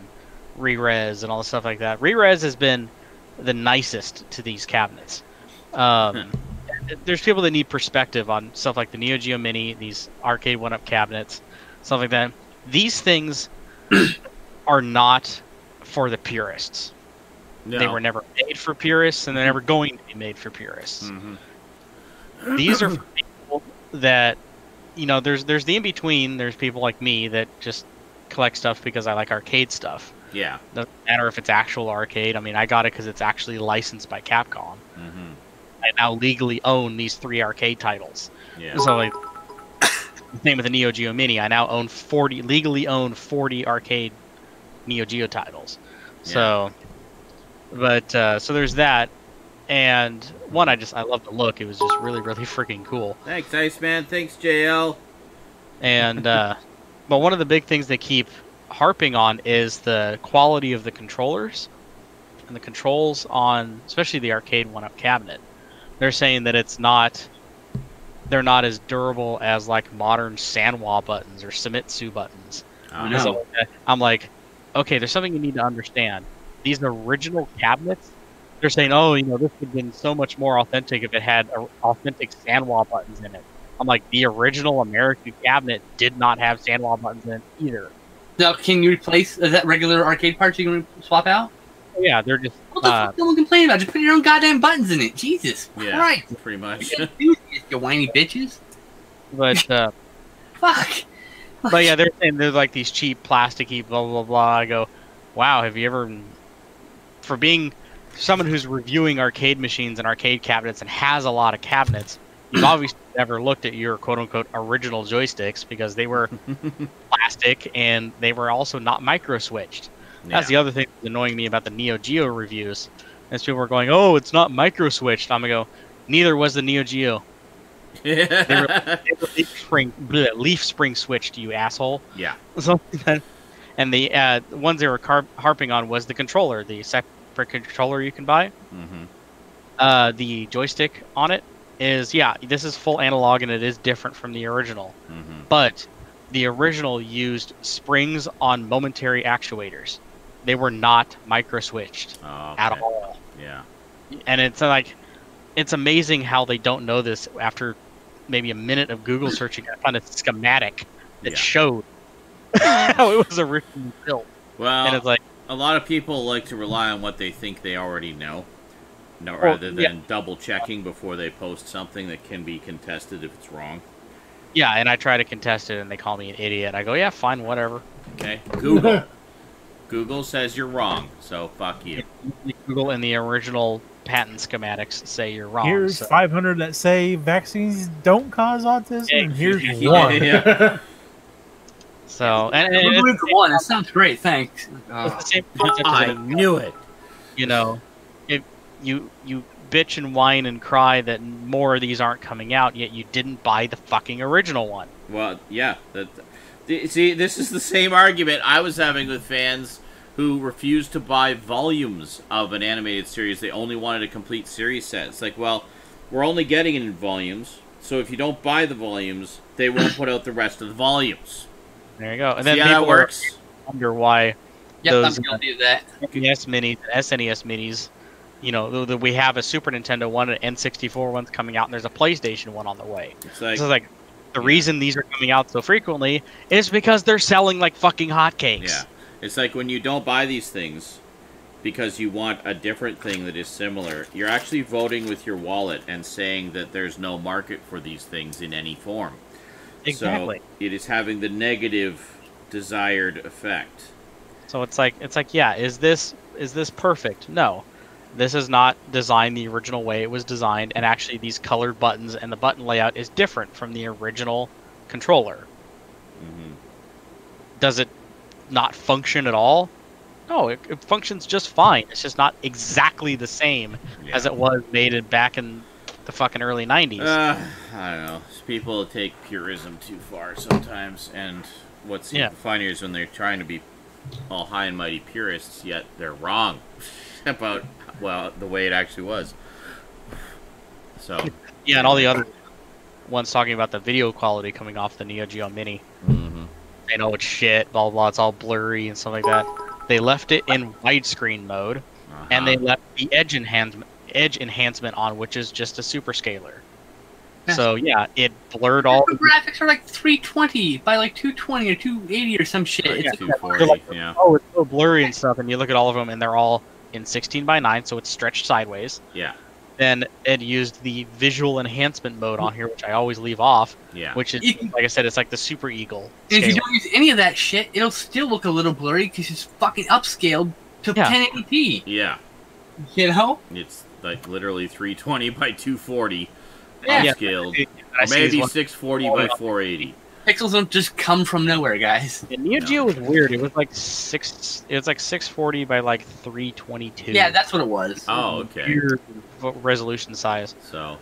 Re-Res and all the stuff like that. Re-Res has been the nicest to these cabinets. There's people that need perspective on stuff like the Neo Geo Mini, these arcade 1-up cabinets, stuff like that. These things are not for the purists. No. They were never made for purists, and they're never going to be made for purists. Mhm. These are for people that, you know, there's the in-between. There's people like me that just collect stuff because I like arcade stuff. Yeah. Doesn't matter if it's actual arcade. I mean, I got it because it's actually licensed by Capcom. Mm-hmm. I now legally own these 3 arcade titles. Yeah. So, like, same with the Neo Geo Mini. I now legally own 40 arcade Neo Geo titles. So, but so there's that, and one I love the look. It was just really freaking cool. Thanks, Iceman. Thanks, JL. And but one of the big things they keep harping on is the quality of the controllers and the controls on, especially the arcade one-up cabinet. They're saying that they're not as durable as like modern Sanwa buttons or Famitsu buttons. Oh, no. So I'm like, okay, there's something you need to understand. These original cabinets, they're saying, oh, this would have been so much more authentic if it had authentic Sanwa buttons in it. I'm like, the original American cabinet did not have Sanwa buttons in it either. Now, can you replace that regular arcade parts you can swap out? Yeah, they're just. What the fuck do we complain about? Just put your own goddamn buttons in it. Jesus Christ. Pretty much. You whiny bitches. But, fuck. But yeah, they're saying they're like these cheap, plasticky, blah, blah, blah. I go, wow, have you ever. For being someone who's reviewing arcade machines and arcade cabinets and has a lot of cabinets, you've obviously never looked at your quote-unquote original joysticks because they were plastic and they were also not micro-switched. That's the other thing that's annoying me about the Neo Geo reviews. As people were going, oh, it's not micro-switched. I'm going to go, neither was the Neo Geo. They were leaf spring switched, you asshole. Yeah. And the ones they were harping on was the controller, the separate controller you can buy. Mm-hmm. The joystick on it is, this is full analog and it is different from the original. Mm-hmm. But the original used springs on momentary actuators. They were not micro-switched at all. Yeah. And it's like, it's amazing how they don't know this after maybe a minute of Google searching. I found a schematic that showed how it was originally built. Well, and it's like, a lot of people like to rely on what they think they already know, rather than double checking before they post something that can be contested if it's wrong. Yeah, and I try to contest it, and they call me an idiot. I go, yeah, fine, whatever. Okay, Google. Google says you're wrong, so fuck you. Google and the original patent schematics say you're wrong. Here's 500 that say vaccines don't cause autism, and here's one. Yeah. So, and it's one. That sounds great. Thanks. It's the same concept. I knew it. If you bitch and whine and cry that more of these aren't coming out, yet you didn't buy the fucking original one. Well, yeah. See, this is the same argument I was having with fans who refused to buy volumes of an animated series. They only wanted a complete series set. It's like, well, we're only getting it in volumes, so if you don't buy the volumes, they won't put out the rest of the volumes. There you go. And then people that works. Wonder why those I'm guilty of that. NES minis and SNES minis, we have a Super Nintendo one, an N64 one's coming out, and there's a PlayStation one on the way. It's like, so it's like the reason these are coming out so frequently is because they're selling like fucking hotcakes. Yeah. It's like when you don't buy these things because you want a different thing that is similar, you're actually voting with your wallet and saying that there's no market for these things in any form. Exactly. So it is having the negative desired effect. So it's like, yeah, is this perfect? No. This is not designed the original way it was designed, and actually these colored buttons and the button layout is different from the original controller. Mm-hmm. Does it not function at all? No, it functions just fine. It's just not exactly the same as it was made back in the fucking early 90s. I don't know. People take purism too far sometimes, and what's funnier is when they're trying to be all high and mighty purists, yet they're wrong about, the way it actually was. So yeah, and all the other ones talking about the video quality coming off the Neo Geo Mini. Mm-hmm. They know it's shit, blah, blah, it's all blurry and stuff like that. They left it in widescreen mode, and they left the edge enhancement on, which is just a super scaler. So yeah, it blurred all. The graphics are like 320 by like 220 or 280 or some shit. It's 240. Like, oh, it's so blurry and stuff, and you look at all of them, and they're all in 16:9, so it's stretched sideways. Yeah. Then it used the visual enhancement mode on here, which I always leave off. Yeah. Which is, like I said, it's like the Super Eagle. If you don't use any of that shit, it'll still look a little blurry because it's fucking upscaled to 1080p. Yeah. It's like literally 320 by 240 upscaled. Or maybe 640 by 480. Pixels don't just come from nowhere, guys. The Neo Geo was weird. It was like 640 by like 322. Yeah, that's what it was. Oh, okay. Weird resolution size. So.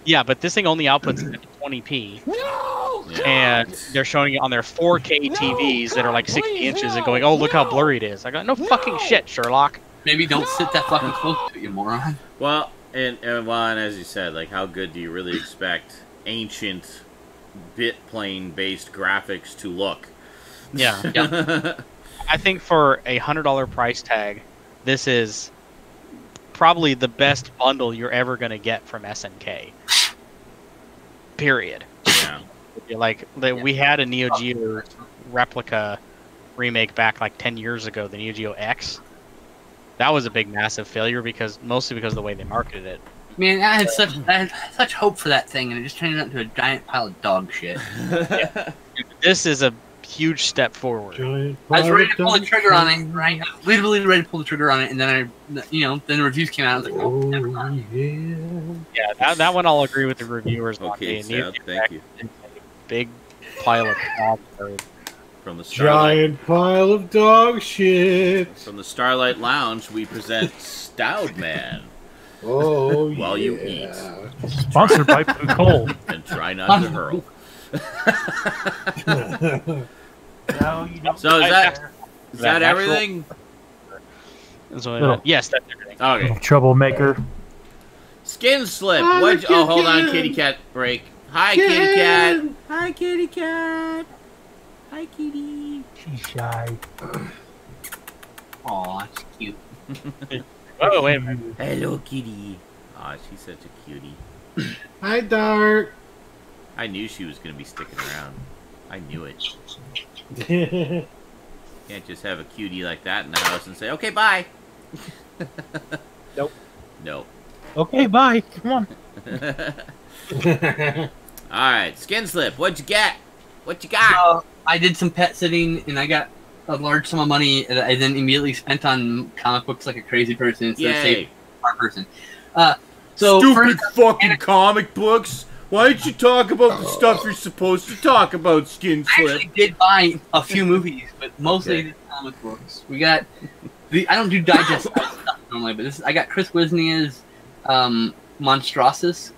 Yeah, but this thing only outputs 20p. No! and they're showing it on their 4K TVs that are like 60 inches and going, "Oh, look how blurry it is." I go, "No fucking shit, Sherlock." Maybe don't sit that fucking close to it, you moron. Well, and as you said, like, how good do you really expect ancient bit plane based graphics to look? Yeah. I think for a $100 price tag, this is probably the best bundle you're ever going to get from SNK. Period. Yeah. Like, we had a Neo Geo replica remake back like 10 years ago, the Neo Geo X. That was a big, massive failure mostly because of the way they marketed it. Man, I had such hope for that thing, and it just turned into a giant pile of dog shit. This is a huge step forward. I was ready to pull the trigger on it, right? I was literally ready to pull the trigger on it, and then then the reviews came out. I was like, oh, never mind. Yeah, that one I'll agree with the reviewers. Okay, Sal, thank you. Big pile of dog from the Starlight. Giant pile of dog shit. From the Starlight Lounge, we present Stoudman. Oh, while you eat. Sponsored by Blue Coal. And try not to hurl. No, you don't. So is that everything? Yes, that's everything. Okay. Troublemaker. Skinslip. Oh, hold on, kitty cat break. Hi, kitty cat. Hi, kitty cat. Hi, kitty. She's shy. Aw, it's cute. Oh, wait a minute. Hello, kitty. Aw, she's such a cutie. Hi, Dart. I knew she was going to be sticking around. I knew it. Can't just have a cutie like that in the house and say, okay, bye. Nope. Nope. Okay, bye. Come on. Alright, Skinslip, what'd you get? What you got? I did some pet sitting, and I got a large sum of money that I then immediately spent on comic books like a crazy person instead of saving a smart person. So stupid fucking comic books! Why don't you talk about the stuff you're supposed to talk about, Skinslip? I actually did buy a few movies, but mostly the comic books. We got I don't do digest stuff normally, but I got Chris Wisniewski's Monstrosus.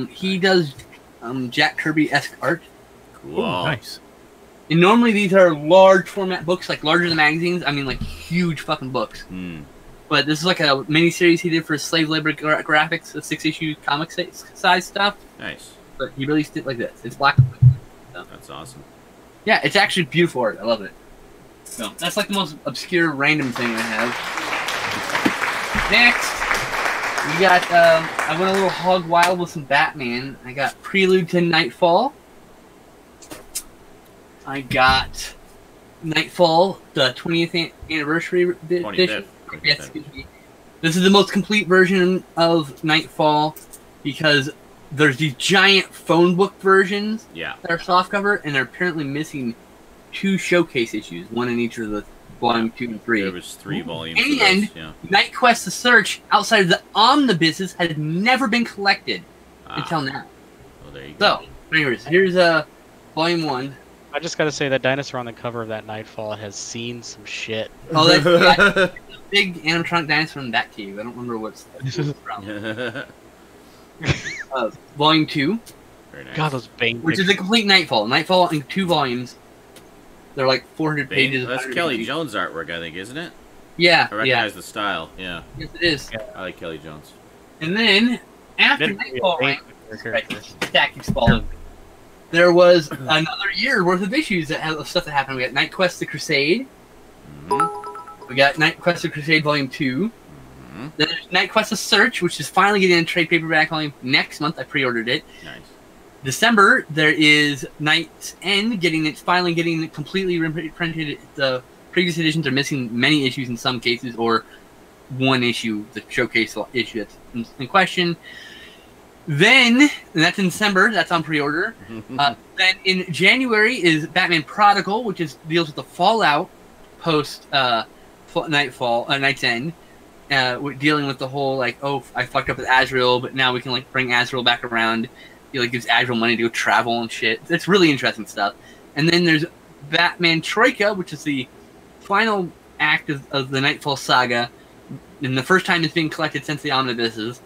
He does Jack Kirby-esque art. Cool. Ooh, nice. And normally these are large format books, like larger than magazines. I mean, like huge fucking books. But this is like a mini series he did for Slave Labor Graphics, a 6-issue comic size stuff. Nice. But he released it like this. It's black. So. That's awesome. Yeah, it's actually beautiful art. I love it. So that's like the most obscure random thing I have. Next, we got. I went a little hog wild with some Batman. I got Prelude to Nightfall. I got Nightfall, the 20th anniversary edition. Yes, excuse me. This is the most complete version of Nightfall because there's these giant phone book versions that are softcover, and they're apparently missing 2 showcase issues, one in each of the volume 2 and 3. There was 3 volumes. And Night Quest: The Search outside of the omnibuses had never been collected until now. Well, there you go. So, anyways, here's volume 1. I just gotta say that dinosaur on the cover of that Nightfall has seen some shit. Oh, that's big animatronic dinosaur in that cave. I don't remember what's from. Volume 2. Very nice. God, those Bane which is a complete Nightfall. Nightfall in 2 volumes. They're like 400 pages. That's Kelly Jones artwork, I think, isn't it? Yeah, I recognize the style. Yeah. Yes, it is. Yeah. I like Kelly Jones. And then after Nightfall, Attack keeps following. There was another year worth of issues of stuff that happened. We got Night Quest: The Crusade. We got Night Quest: The Crusade Volume 2. Then there's Night Quest: The Search, which is finally getting a trade paperback volume next month. I pre-ordered it. Nice. December, there is Night's End, finally getting it completely reprinted. The previous editions are missing many issues in some cases, or one issue, the showcase issue that's in question. Then, and that's in December, that's on pre-order. Then in January is Batman Prodigal, which deals with the fallout post Night's End, dealing with the whole like, oh, I fucked up with Azrael, but now we can like bring Azrael back around. He like gives Azrael money to go travel and shit. It's really interesting stuff. And then there's Batman Troika, which is the final act of the Nightfall saga, and the first time it's being collected since the omnibuses.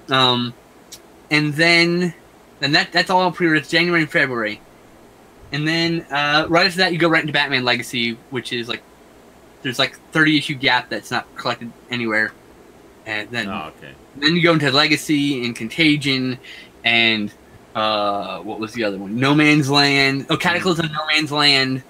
And that's all on pre-order. It's January and February. And then right after that, you go right into Batman Legacy, which is like there's like 30-issue gap that's not collected anywhere, and then then you go into Legacy and Contagion and what was the other one? No Man's Land. Oh, Cataclysm, No Man's Land,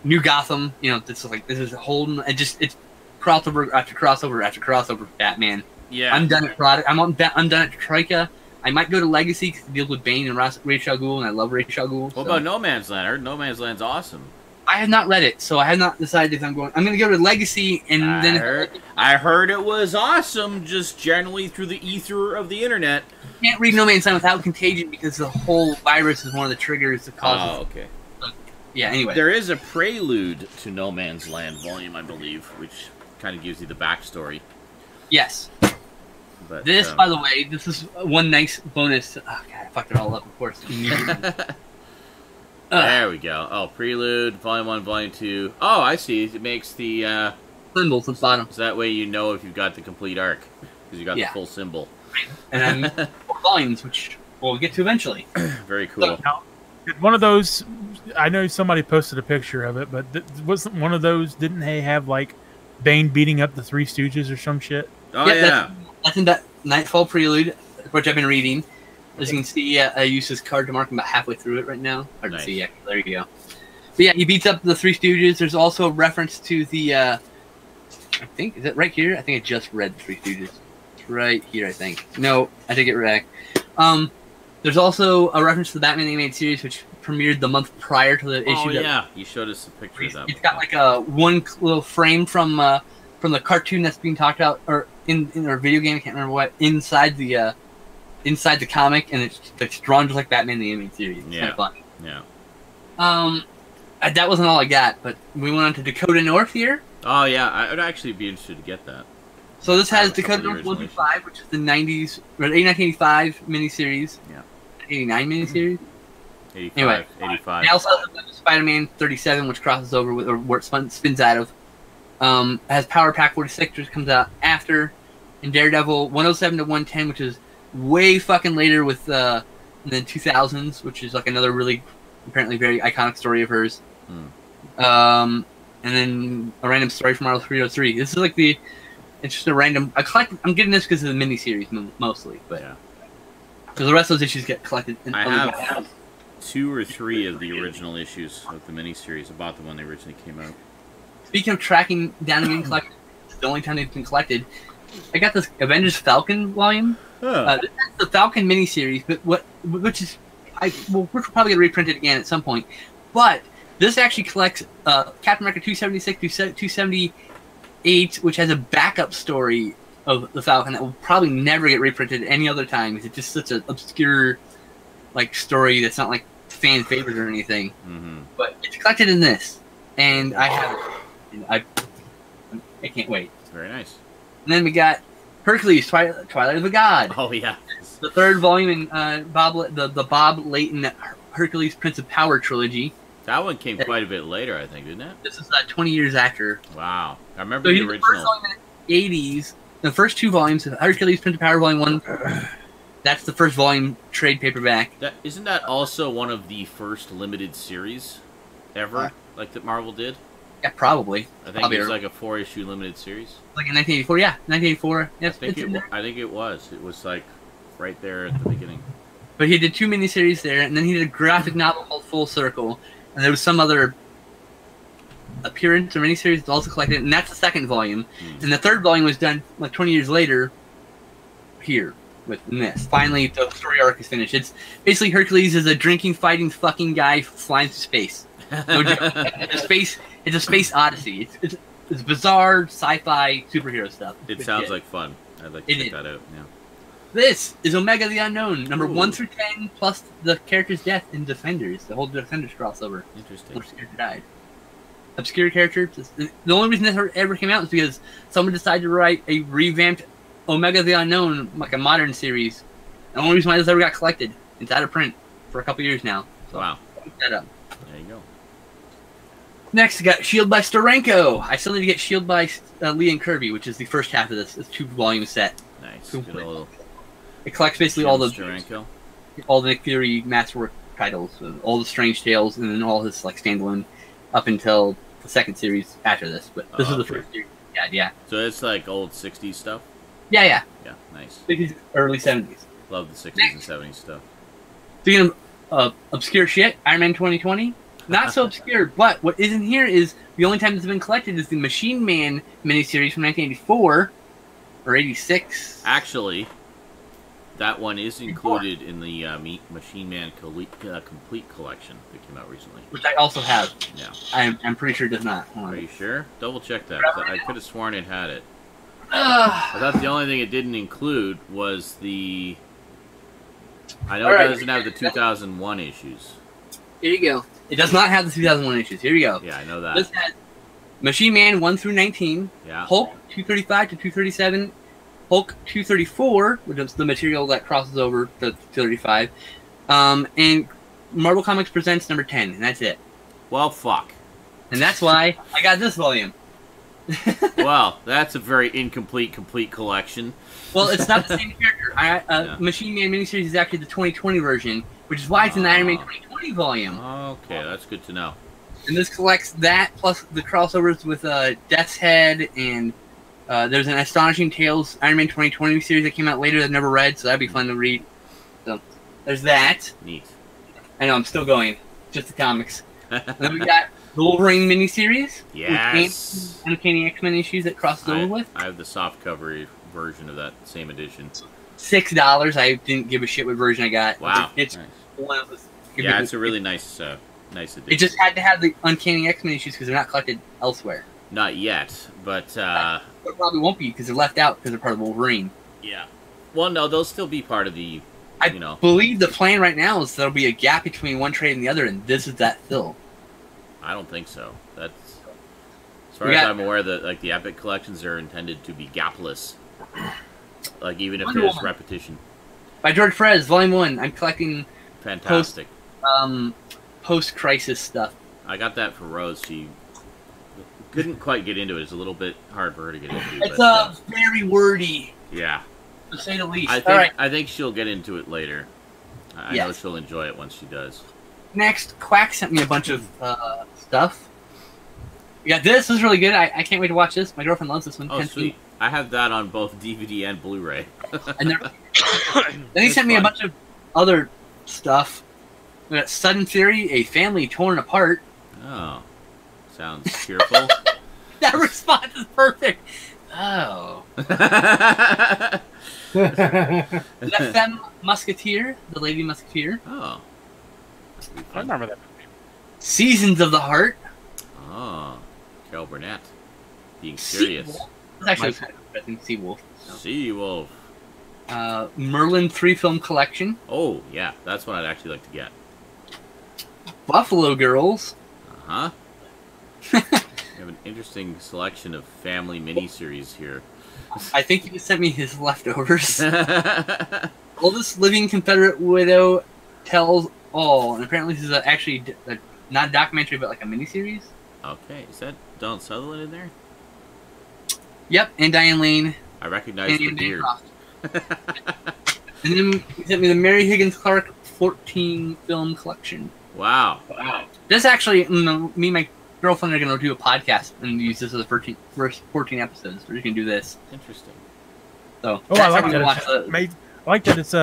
New Gotham. You know, this is a whole. It's crossover after crossover after crossover. Batman. Yeah. I'm done at Product. I'm done at Troika. I might go to Legacy because it deals with Bane and Ra's al Ghul, and I love Ra's al Ghul. What about No Man's Land? I heard No Man's Land's awesome. I have not read it, so I have not decided if I'm going. I'm going to go to Legacy, and I heard it was awesome, just generally through the ether of the internet. You can't read No Man's Land without Contagion because the whole virus is one of the triggers that causes. Oh, okay. Yeah. Anyway, there is a prelude to No Man's Land volume, I believe, which kind of gives you the backstory. Yes. But, this, by the way, this is one nice bonus. Oh, God, I fucked it all up, of course. There we go. Oh, Prelude, Volume 1, Volume 2. Oh, I see. It makes the symbols at the bottom. So that way you know if you've got the complete arc. Because you got the full symbol. And then 4 volumes, which we'll get to eventually. Very cool. Now, one of those, I know somebody posted a picture of it, but wasn't one of those, didn't they have, like, Bane beating up the Three Stooges or some shit? Oh, yeah. That's in that Nightfall Prelude, which I've been reading. As you can see, I used his card to mark him about halfway through it right now. Hard to see, there you go. But yeah, he beats up the Three Stooges. There's also a reference to the, I think, is it right here? I think I just read the Three Stooges. It's right here, I think. No, I take it back. There's also a reference to the Batman animated series, which premiered the month prior to the issue. Oh, yeah, you showed us a picture of that. It's got like a one little frame from the cartoon that's being talked about, or in our video game, I can't remember what, inside the comic, and it's drawn just like Batman the animated series. It's kind of fun. Yeah. That wasn't all I got, but we went on to Dakota North here. Oh yeah, I would actually be interested to get that. So this has Dakota North 1 through 5, which is the 90s, or 1985 miniseries. Yeah. 89 miniseries. 85. Anyway, 85. It also has Spider-Man 37, which crosses over with, or where it spins out of. It has Power Pack 46, which comes out after, and Daredevil 107 to 110, which is way fucking later with in the 2000s, which is like another really, apparently very iconic story of hers. And then a random story from Marvel 303. This is like it's just a random. I'm getting this because of the miniseries mostly, but because the rest of those issues get collected. I have 2 or 3 of the original issues of the miniseries. I bought them when they originally came out. Speaking of tracking down and getting collected, it's the only time they've been collected. I got this Avengers Falcon volume. This is the Falcon miniseries, but which will probably get reprinted again at some point. But this actually collects Captain America 276 to 278, which has a backup story of the Falcon that will probably never get reprinted any other time because it's just such an obscure like story that's not like fan favorite or anything. But it's collected in this, and I have it. I can't wait. It's very nice. And then we got Hercules, Twilight of the God. Oh yeah, the 3rd volume in the Bob Layton Hercules Prince of Power trilogy. That one came quite a bit later, I think, didn't it? This is 20 years after. Wow, I remember the original. The first volume in the 80s. The first 2 volumes of Hercules Prince of Power Volume 1. That's the first volume trade paperback. Isn't that also one of the first limited series ever, like that Marvel did? Yeah, probably. I think it was like a 4-issue limited series. Like in 1984, yeah. 1984. Yes, I think it was. It was like right there at the beginning. But he did 2 miniseries there, and then he did a graphic novel called Full Circle, and there was some other appearance or miniseries that's also collected, and that's the 2nd volume. And the 3rd volume was done like 20 years later here with this. Finally, the story arc is finished. It's basically Hercules is a drinking, fighting, fucking guy flying through space. No joke. It's a space odyssey. It's bizarre sci-fi superhero stuff. It sounds like fun. I'd like to check that out. Yeah. This is Omega the Unknown, number 1 through 10, plus the character's death in Defenders, the whole Defenders crossover. Interesting. Which character died. Obscure character. The only reason this ever came out is because someone decided to write a revamped Omega the Unknown, like a modern series. The only reason why this ever got collected. It's out of print for a couple years now. So wow. Look that up. There you go. Next, we got Shield by Steranko. I still need to get Shield by Lee and Kirby, which is the first half of this 2-volume set. Nice. It collects basically all the Nick Fury masterwork titles, all the Strange Tales, and then all his like standalone up until the second series after this. But this is the first series. Yeah. So it's like old 60s stuff? Yeah. Yeah, nice. 60s, early 70s. Love the 60s and 70s stuff. Speaking of obscure shit, Iron Man 2020. Not so obscure, but what isn't here is the only time it's been collected is the Machine Man miniseries from 1984 or 86. Actually, that one is included in the Machine Man Complete Collection that came out recently. Which I also have. Yeah. I'm pretty sure it does not. Are you sure? Double check that. I could have sworn it had it. I thought the only thing it didn't include was the... I know it doesn't have the 2001 issues. Here you go. It does not have the 2001 issues. Here you go. Yeah, I know that. This has Machine Man 1 through 19, yeah. Hulk 235 to 237, Hulk 234, which is the material that crosses over to 235, and Marvel Comics Presents number 10, and that's it. Well, fuck. And that's why I got this volume. Well, that's a very incomplete complete collection. Well, it's not the same character. Yeah. Machine Man miniseries is actually the 2020 version, which is why it's in the Iron Man 2020 volume. Okay, that's good to know. And this collects that, plus the crossovers with Death's Head, and there's an Astonishing Tales Iron Man 2020 series that came out later that I've never read, so that'd be fun to read. So, there's that. Neat. I know, I'm still going. Just the comics. Then we got the Wolverine miniseries. Yes. With Uncanny X-Men issues that crosses over with. I have the soft cover version of that same edition. $6. I didn't give a shit what version I got. Wow. It's nice. one of the... Yeah, it's a really nice edition. It just had to have the Uncanny X-Men issues because they're not collected elsewhere. Not yet, but... It probably won't be because they're left out because they're part of Wolverine. Yeah. Well, no, they'll still be part of the, I believe the plan right now is there'll be a gap between one trade and the other, and this is that fill. I don't think so. That's... As far as I'm aware, the Epic collections are intended to be gapless. Like, even if there's repetition. By George Perez, Volume 1. I'm collecting... Fantastic. Post-crisis stuff. I got that for Rose. She couldn't quite get into it. It's a little bit hard for her to get into. It's very wordy. Yeah. To say the least. I think she'll get into it later. I know she'll enjoy it once she does. Next, Quack sent me a bunch of stuff. Yeah, this is really good. I can't wait to watch this. My girlfriend loves this one. Oh, sweet. I have that on both DVD and Blu-ray. Then he sent me a bunch of other stuff. We got Sudden Fury, A Family Torn Apart. Oh. Sounds cheerful. That response is perfect. Oh. The Femme Musketeer, The Lady Musketeer. Oh. I remember that. Seasons of the Heart. Oh. Carol Burnett. Being serious. It's actually kind of interesting. Seawolf. Seawolf. Merlin 3-film collection. Oh, yeah. That's what I'd actually like to get. Buffalo Girls. Uh-huh. We have an interesting selection of family miniseries here. I think he just sent me his leftovers. Oldest living Confederate widow tells all. And apparently this is actually not a documentary, but like a miniseries. Okay. Is that Donald Sutherland in there? Yep, and Diane Lane. I recognize the beard. And then he sent me the Mary Higgins Clark 14-film collection. Wow. This actually, me and my girlfriend are going to do a podcast and use this as the first 14 episodes. We're just going to do this. Interesting. So, I like that. I like that it's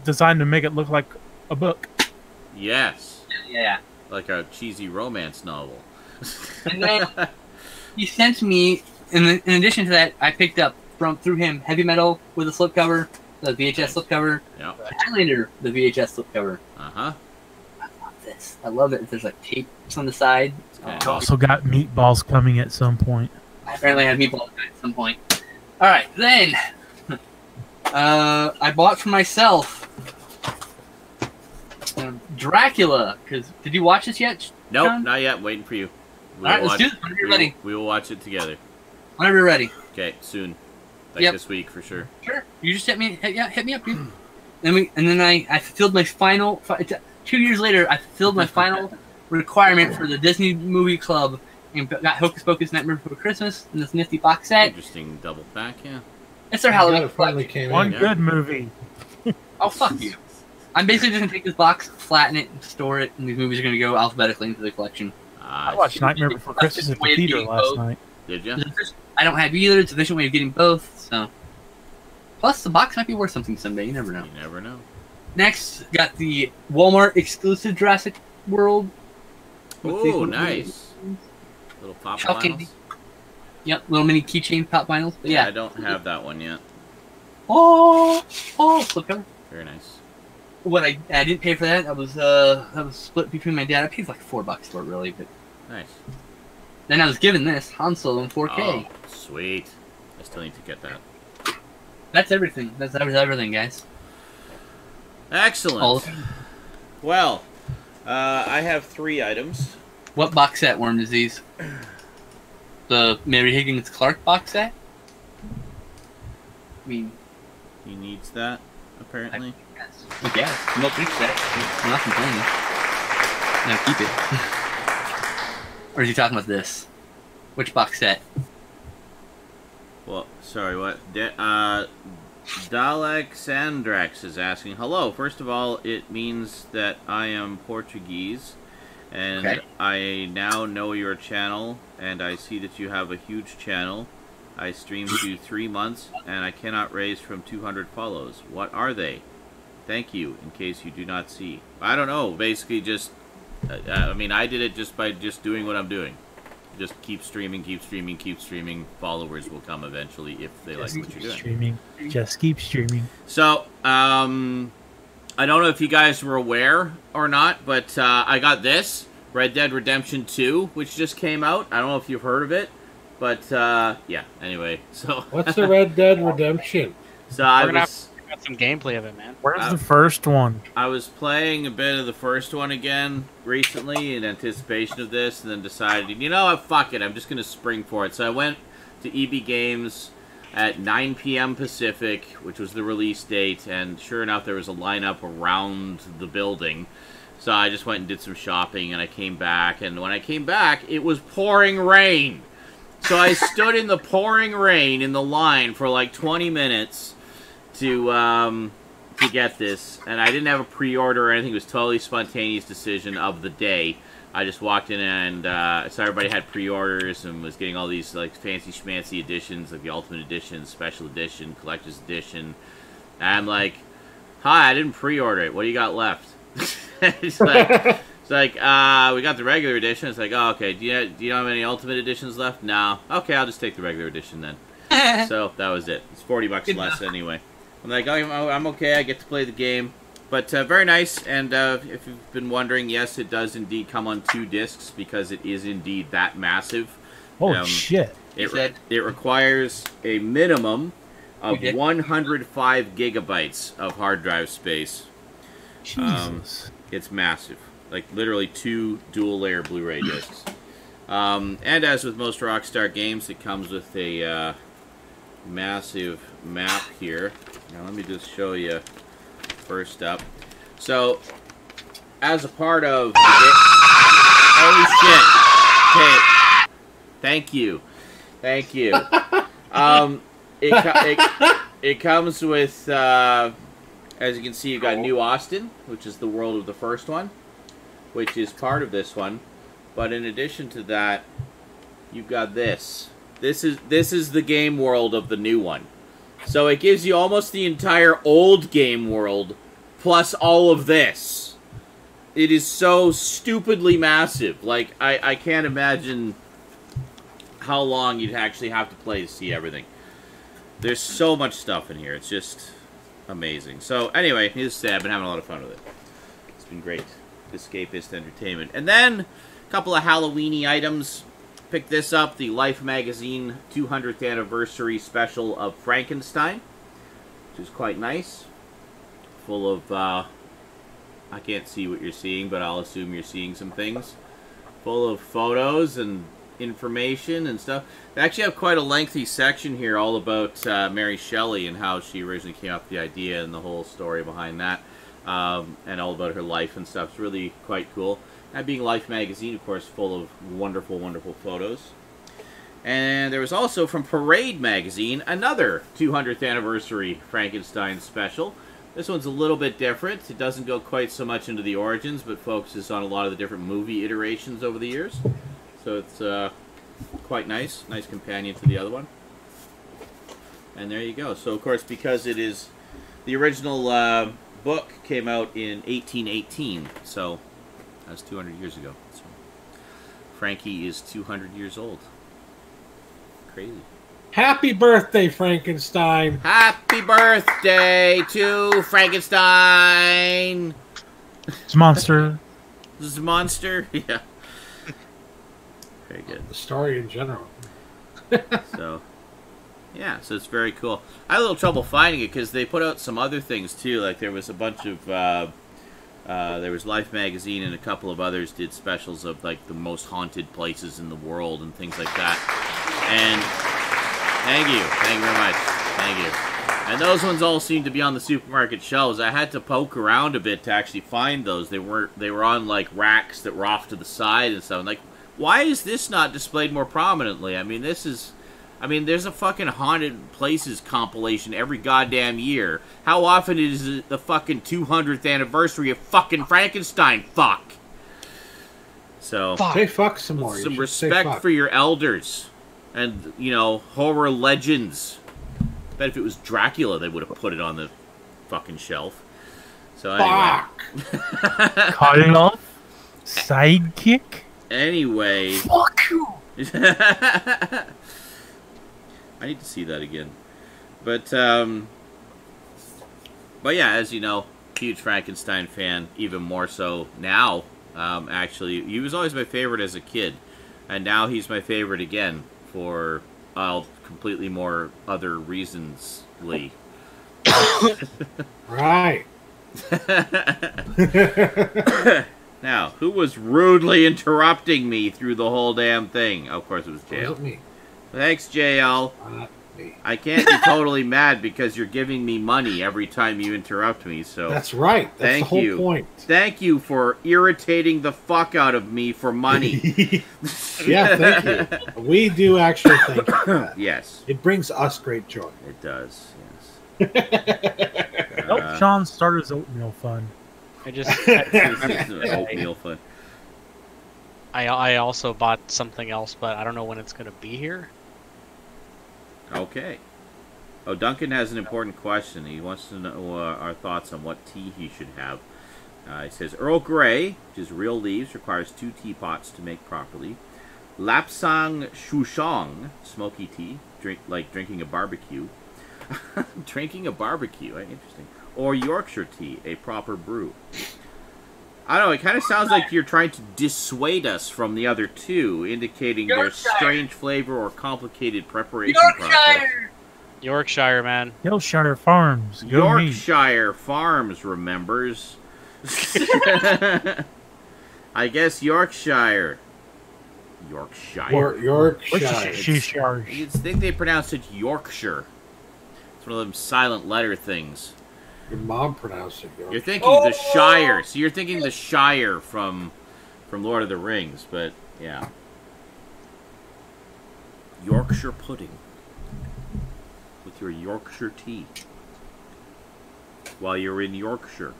designed to make it look like a book. Yes. Yeah. Like a cheesy romance novel. And then he sent me, in addition to that, I picked up through him Heavy Metal with a slipcover, the VHS slipcover. Yeah. Highlander, the VHS slipcover. Uh-huh. I love it. There's like tapes on the side. It's also got meatballs coming at some point. I apparently have meatballs at some point. Alright, then I bought for myself Dracula. Did you watch this yet? Nope, John? not yet. Waiting for you. Alright, let's do this whenever you're ready. We will watch it together. Whenever you're ready. Okay, soon. This week for sure. Sure. You just hit me up, dude. And then I fulfilled my final 2 years later, I fulfilled my final requirement for the Disney Movie Club and got Hocus Pocus Nightmare Before Christmas in this nifty box set. Interesting double pack, yeah. It's their Halloween. Finally came One good movie. Oh, fuck you. I'm basically just gonna take this box, flatten it, and store it, and these movies are gonna go alphabetically into the collection. I watched Nightmare Before Christmas at the theater last night. Did you? I don't have either. It's an efficient way of getting both. So, plus the box might be worth something someday. You never know. You never know. Next, got the Walmart exclusive Jurassic World. Oh, nice. Little pop vinyls. Yep, little mini keychain pop vinyls. But yeah, I don't have that one yet. Oh, flip cover. Very nice. What I didn't pay for that. That was split between my dad. I paid like $4 for it, really. But nice. Then I was given this Han Solo in 4K. Oh, sweet. I still need to get that. That's everything. That's everything, guys. Excellent. Well, I have 3 items. What box set, Worm Disease? The Mary Higgins Clark box set? I mean... He needs that, apparently. I guess. No big set. I'm not complaining. No, keep it. Or is he talking about this? Which box set? Well, sorry, what? Dalek Sandrax is asking, hello, first of all, it means that I am Portuguese, and okay. I now know your channel, and I see that you have a huge channel. I streamed you 3 months, and I cannot raise from 200 follows. What are they? Thank you, in case you do not see. I don't know, basically just, I mean, I did it just by just doing what I'm doing. Just keep streaming, keep streaming, keep streaming. Followers will come eventually if they like what you're doing. Just keep streaming. So, I don't know if you guys were aware or not, but I got this, Red Dead Redemption 2, which just came out. I don't know if you've heard of it, but yeah, anyway. So what's the Red Dead Redemption? So I was... Got some gameplay of it, man. Where's the first one? I was playing a bit of the first one again recently in anticipation of this, and then decided, you know what, fuck it, I'm just going to spring for it. So I went to EB Games at 9 p.m. Pacific, which was the release date, and sure enough, there was a lineup around the building. So I just went and did some shopping, and I came back, and when I came back, it was pouring rain. So I stood in the pouring rain in the line for like 20 minutes to get this, and I didn't have a pre-order or anything. It was totally spontaneous decision of the day. I just walked in and so everybody had pre-orders and was getting all these like fancy schmancy editions, like the Ultimate Edition, Special Edition, Collector's Edition. And I'm like, hi, I didn't pre-order it. What do you got left? It's like, we got the regular edition. It's like, oh, okay. Do you have any Ultimate Editions left? No. Okay, I'll just take the regular edition then. So that was it. It's $40 less anyway. I'm like, oh, I'm okay, I get to play the game. But very nice, and if you've been wondering, yes, it does indeed come on 2 discs, because it is indeed that massive. Oh, shit. It requires a minimum of 105 gigabytes of hard drive space. Jesus. It's massive. Like, literally 2 dual-layer Blu-ray discs. And as with most Rockstar games, it comes with a massive map here. Now let me just show you first up. So, as a part of the holy shit! Okay, thank you. It comes with, as you can see, you've got New Austin, which is the world of the first one, which is part of this one. But in addition to that, you've got this. This is the game world of the new one. So it gives you almost the entire old game world, plus all of this. It is so stupidly massive. Like, I can't imagine how long you'd actually have to play to see everything. There's so much stuff in here. It's just amazing. So, anyway, needless to say, I've been having a lot of fun with it. It's been great. Escapist entertainment. And then, a couple of Halloween-y items. Picked this up, the Life Magazine 200th Anniversary Special of Frankenstein, which is quite nice. Full of, I can't see what you're seeing, but I'll assume you're seeing some things. Full of photos and information and stuff. They actually have quite a lengthy section here all about Mary Shelley and how she originally came up with the idea and the whole story behind that, and all about her life and stuff. It's really quite cool. That being Life Magazine, of course, full of wonderful, wonderful photos. And there was also from Parade Magazine, another 200th Anniversary Frankenstein special, This one's a little bit different. It doesn't go quite so much into the origins, but focuses on a lot of the different movie iterations over the years. So it's quite nice. Nice companion to the other one. And there you go. So, of course, because it is... The original book came out in 1818, so that's 200 years ago. So Frankie is 200 years old. Crazy. Happy birthday, Frankenstein! Happy birthday to Frankenstein! It's a monster. This is a monster? Yeah. Very good. The story in general. So, yeah, so it's very cool. I had a little trouble finding it because they put out some other things too. Like there was a bunch of, there was Life magazine and a couple of others did specials of like the most haunted places in the world and things like that. And thank you very much, thank you. And those ones all seem to be on the supermarket shelves. I had to poke around a bit to actually find those. They were on like racks that were off to the side and stuff. I'm like, why is this not displayed more prominently? I mean, there's a fucking haunted places compilation every goddamn year. How often is it the fucking 200th anniversary of fucking Frankenstein? Fuck. So, say fuck some more. Some respect for your elders. And, you know, horror legends. I bet if it was Dracula, they would have put it on the fucking shelf. So, anyway. Fuck. Cutting off? Sidekick? Anyway. Fuck you! I need to see that again. But yeah, as you know, huge Frankenstein fan, even more so now. Actually, he was always my favorite as a kid. And now he's my favorite again for completely more other reasons. Right. Now, who was rudely interrupting me through the whole damn thing? Oh, of course, it was JL. Was it me? Thanks, JL. Me. I can't be totally mad because you're giving me money every time you interrupt me. So that's right. That's the whole point. Thank you for irritating the fuck out of me for money. Yeah, thank you. We do actually thank you for that. Yes. It brings us great joy. It does, yes. Help Sean start his oatmeal fund. I just oatmeal fund. I also bought something else, but I don't know when it's going to be here. Okay. Oh, Duncan has an important question. He wants to know our thoughts on what tea he should have. He says Earl Grey, which is real leaves, requires 2 teapots to make properly. Lapsang Shushong, smoky tea, drinking a barbecue. Drinking a barbecue, interesting. Or Yorkshire tea, a proper brew. I don't know, it kind of sounds like you're trying to dissuade us from the other two, indicating their strange flavor or complicated preparation process. Yorkshire, man. Yorkshire Farms. Go Yorkshire Farms remembers. I guess Yorkshire. Yorkshire. You'd think they pronounced it Yorkshire. It's one of them silent letter things. Your mom pronounced it Yorkshire. You're thinking the Shire. So you're thinking the Shire from Lord of the Rings, but yeah. Yorkshire pudding. With your Yorkshire tea. While you're in Yorkshire.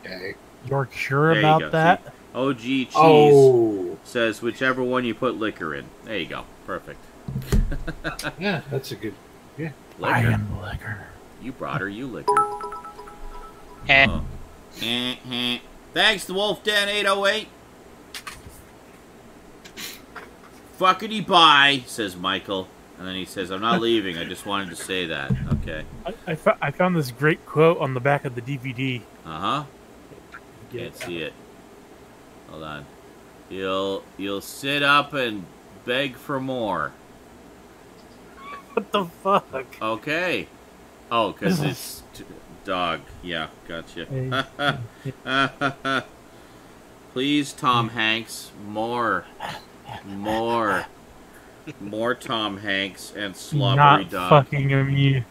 Okay. Yorkshire about that? See, OG Cheese says whichever one you put liquor in. There you go. Perfect. Yeah, that's a good... Yeah. Liquor. I am liquor. You brought her, you liquor. Thanks to Wolf Den 808. Fuckity bye, says Michael. And then he says, I'm not leaving. I just wanted to say that. Okay. I found this great quote on the back of the DVD. Uh-huh. Can't see it. Hold on. You'll sit up and beg for more. What the fuck? Okay. Oh, because it's dog. Yeah, gotcha. Please, Tom Hanks, more Tom Hanks and slobbery Not dog. Fucking amused.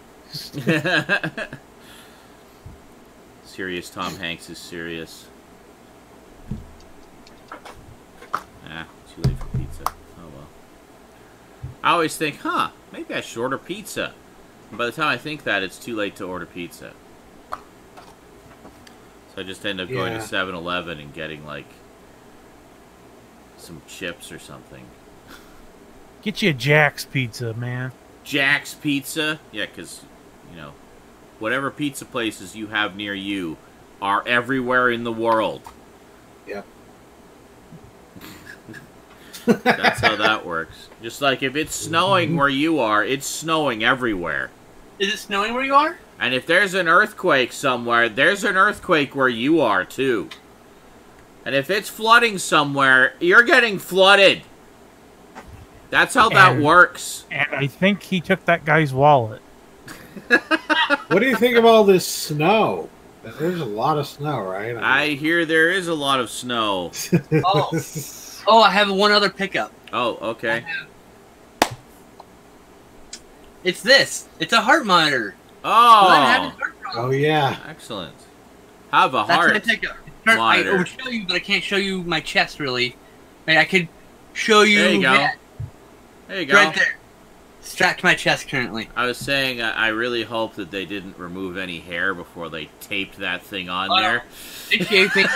Serious Tom Hanks is serious. Too late for pizza. Oh well. I always think, maybe I should order pizza. And by the time I think that, it's too late to order pizza. So I just end up going to 7-Eleven and getting, like, some chips or something. Get you a Jack's Pizza, man. Jack's Pizza? Yeah, because, you know, whatever pizza places you have near you are everywhere in the world. Yeah. That's how that works. Just like if it's snowing where you are, it's snowing everywhere. Is it snowing where you are? And if there's an earthquake somewhere, there's an earthquake where you are, too. And if it's flooding somewhere, you're getting flooded. That's how that works. And I think he took that guy's wallet. What do you think of all this snow? There's a lot of snow, right? I hear there is a lot of snow. Oh, I have one other pickup. Oh, okay. It's this. It's a heart monitor. Oh. Oh, yeah. Excellent. Have a heart That's my pickup. monitor. I would show you, but I can't show you my chest, really. I could show you. There you go. That. There you go. Right there. Strapped to my chest currently. I was saying, I really hope that they didn't remove any hair before they taped that thing on there. They shaved me.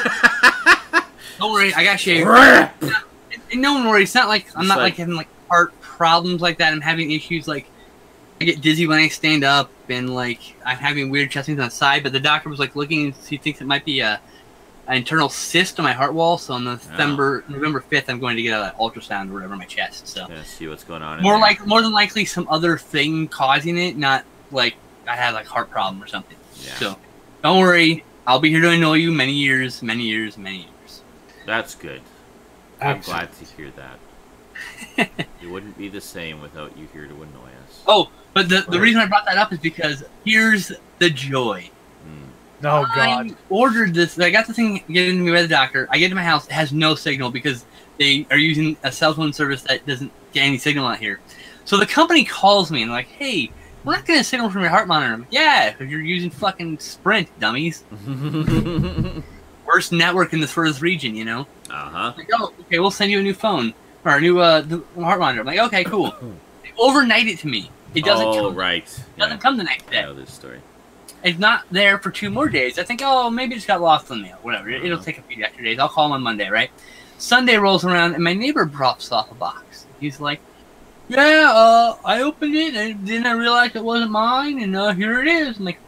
Don't worry, I got shaved. And no one worries. It's not like I'm not like having like heart problems like that. I'm having issues like I get dizzy when I stand up, and like I'm having weird chest pains on the side. But the doctor was like looking, and he thinks it might be an internal cyst on my heart wall. So on November 5th, I'm going to get an ultrasound or whatever in my chest. So see what's going on. More than likely, some other thing causing it, not like I had like heart problem or something. Yeah. So don't worry, I'll be here to annoy you many years. That's good. I'm glad to hear that. You wouldn't be the same without you here to annoy us. Oh, but the reason I brought that up is because here's the joy. Oh, God. I ordered this. I got the thing given to me by the doctor. I get to my house. It has no signal because they are using a cell phone service that doesn't get any signal out here. So the company calls me and they're like, hey, we're not getting a signal from your heart monitor. I'm like, yeah, because you're using fucking Sprint, dummies. Worst network in this furthest region, you know? Like, oh, okay, we'll send you a new phone. Or a new heart monitor. I'm like, okay, cool. They overnight it to me. It doesn't come. It doesn't come the next day. I know this story. It's not there for 2 more days. I think, oh, maybe it just got lost in the mail. Whatever. It'll take a few extra days. I'll call him on Monday, right? Sunday rolls around, and my neighbor drops off a box. He's like, yeah, I opened it, and then I realized it wasn't mine, and here it is. I'm like,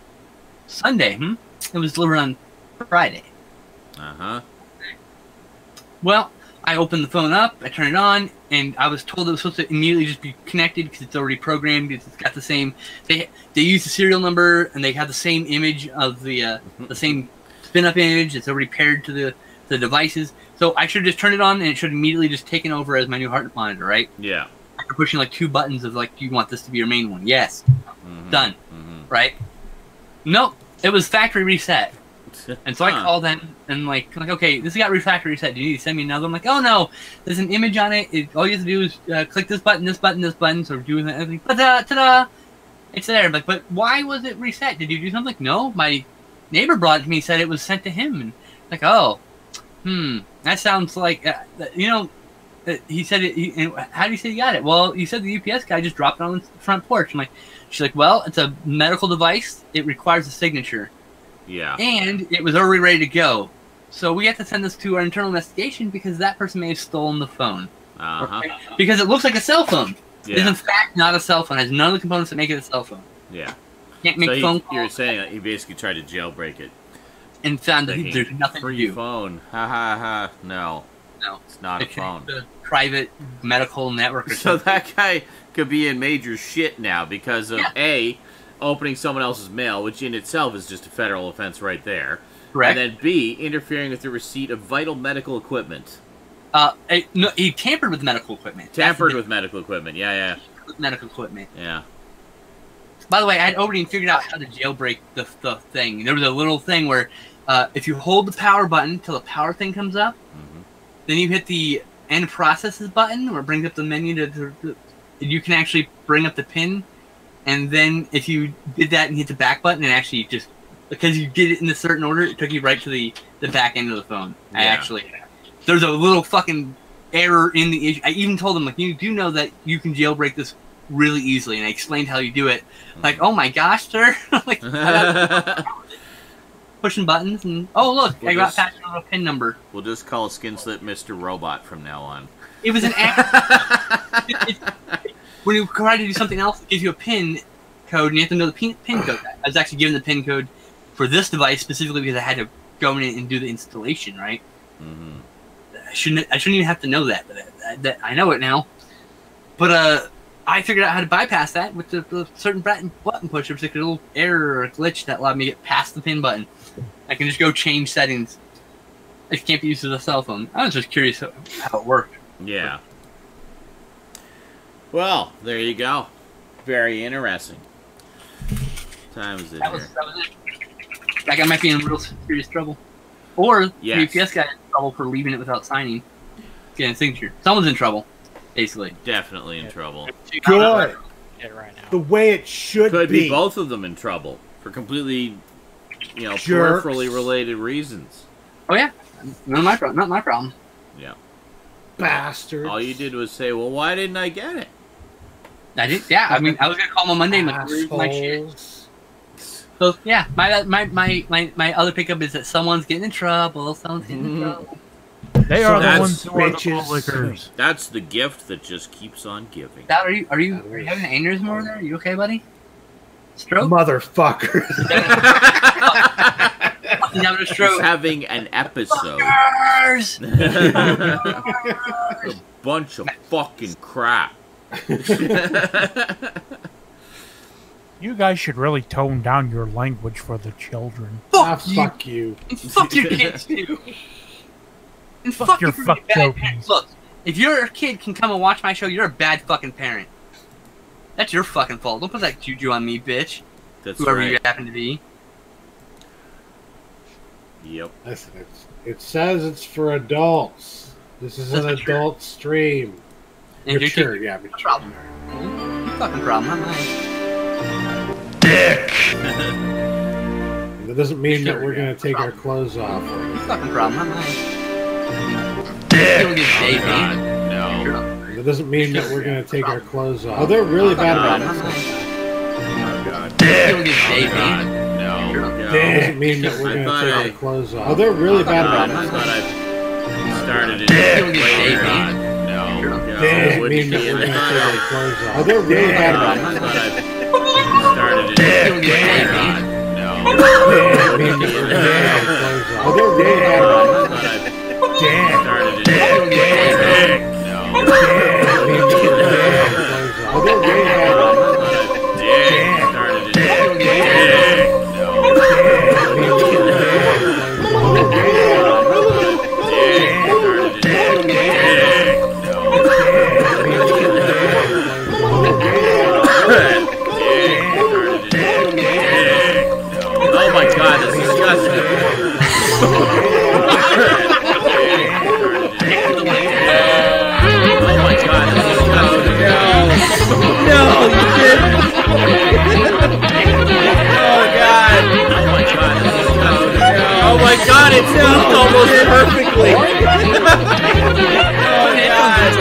Sunday, It was delivered on Friday. Well, I opened the phone up, I turned it on, and I was told it was supposed to immediately just be connected because it's already programmed. It's got the same. They use the serial number, and they have the same image of the same spin-up image. It's already paired to the devices. So I should just turn it on, and it should immediately just taken over as my new heart monitor, right? Yeah. After pushing like 2 buttons of like, you want this to be your main one? Yes. Done. Right? Nope. It was factory reset. And so I called them and like, okay, this got factory reset. Do you need to send me another? I'm like, oh no, there's an image on it. All you have to do is click this button, this button, this button. So do everything. Ta-da! It's there. Like, but why was it reset? Did you do something? No, my neighbor brought it to me. Said it was sent to him. And like, oh, that sounds like he said it. How do you say you got it? Well, you said the UPS guy just dropped it on the front porch. I'm like, she's like, well, it's a medical device. It requires a signature. Yeah. And it was already ready to go. So we have to send this to our internal investigation because that person may have stolen the phone. Okay? Because it looks like a cell phone. Yeah. It is in fact not a cell phone. It has none of the components that make it a cell phone. Yeah. Can't make phone calls. You're saying that he basically tried to jailbreak it. And found that there's nothing to do. Phone. Ha ha ha. No. It's not a phone. It's a private medical network or something. So that guy could be in major shit now because of A, opening someone else's mail, which in itself is just a federal offense right there. Correct. And then B, interfering with the receipt of vital medical equipment. No, he tampered with medical equipment. Tampered with medical equipment, yeah. With medical equipment. Yeah. By the way, I had already figured out how to jailbreak the thing. There was a little thing where if you hold the power button till the power thing comes up, then you hit the end processes button where it brings up the menu you can actually bring up the pin. And then if you did that and hit the back button, and actually just because you did it in a certain order, it took you right to the back end of the phone. Yeah. There's a little fucking error in the issue. I even told them, like, you do know that you can jailbreak this really easily, and I explained how you do it. Like, oh my gosh, sir. Like, but pushing buttons, and oh look, I got past a pin number. We'll just call Skinslip Mr. Robot from now on. It was an when you try to do something else, it gives you a pin code, and you have to know the pin code. I was actually given the pin code for this device specifically because I had to go in and do the installation, right? Mm-hmm. I shouldn't even have to know that, but I know it now. But I figured out how to bypass that with the certain button push. There's like a little error or a glitch that allowed me to get past the pin button. I can just go change settings. It can't be used as a cell phone. I was just curious how it worked. Yeah. Well, there you go. Very interesting. What time is it that was it. That guy might be in real serious trouble. Or the UPS guy in trouble for leaving it without signing. Getting a signature. Someone's in trouble, basically. Definitely in trouble. Good. Right now. The way it should Could be both of them in trouble for completely, peripherally related reasons. Oh yeah, not my problem. Yeah. Bastards. All you did was say, "Well, why didn't I get it?" I did. Yeah, I mean, I was gonna call him on Monday. Where's my shit? So yeah, my other pickup is that someone's getting in trouble. Someone's getting in trouble. They are the ones who are the publickers. That's the gift that just keeps on giving. Are you having an aneurysm over there? Are you okay, buddy? Stroke? Motherfucker. He's having a stroke. He's having an episode. A bunch of fucking crap. You guys should really tone down your language for the children. Fuck you. And fuck your kids too. And fuck your fuck bad parents. Look, if your kid can come and watch my show, you're a bad fucking parent. That's your fucking fault. Don't put that juju on me, bitch. That's whoever right. you happen to be. Yep. Listen, it says it's for adults. This is an adult stream. Mature, yeah, mature. Problem. Fucking problem, not mine. Dick! That doesn't mean that we're going to take our clothes off. Fucking problem, not mine. Dick! No. That doesn't mean that we're going to take our clothes off. Oh, they're really bad about it. Oh, God. Dick! Oh, God. No. That doesn't mean that we're going to take our clothes off. Oh, they're really bad about it. I thought I started it later on. No. That doesn't mean that we're going to take our clothes off. Oh, they're really bad about it. I thought I started it later on. No. That means that we're going to take our clothes off. Oh, they're really bad about it. I thought I started it later on. No. That means that we're going to take our clothes off. Oh, they're really bad about it. Started it later on. No. Oh my God, that's disgusting. Oh my God, that's disgusting. No, you didn't. Oh God. Oh my God, that's disgusting. Oh my God, it's moved almost perfectly. Oh God.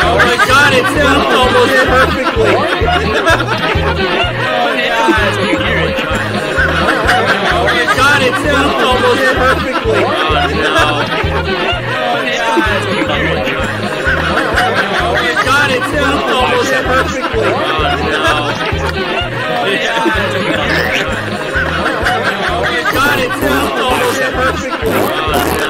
Oh my God, it's moved almost perfectly. Oh my God, it's moved almost perfectly. Oh no. Oh my God, it's moved almost perfectly. Oh no. Oh my God, it's moved almost perfectly. Oh no.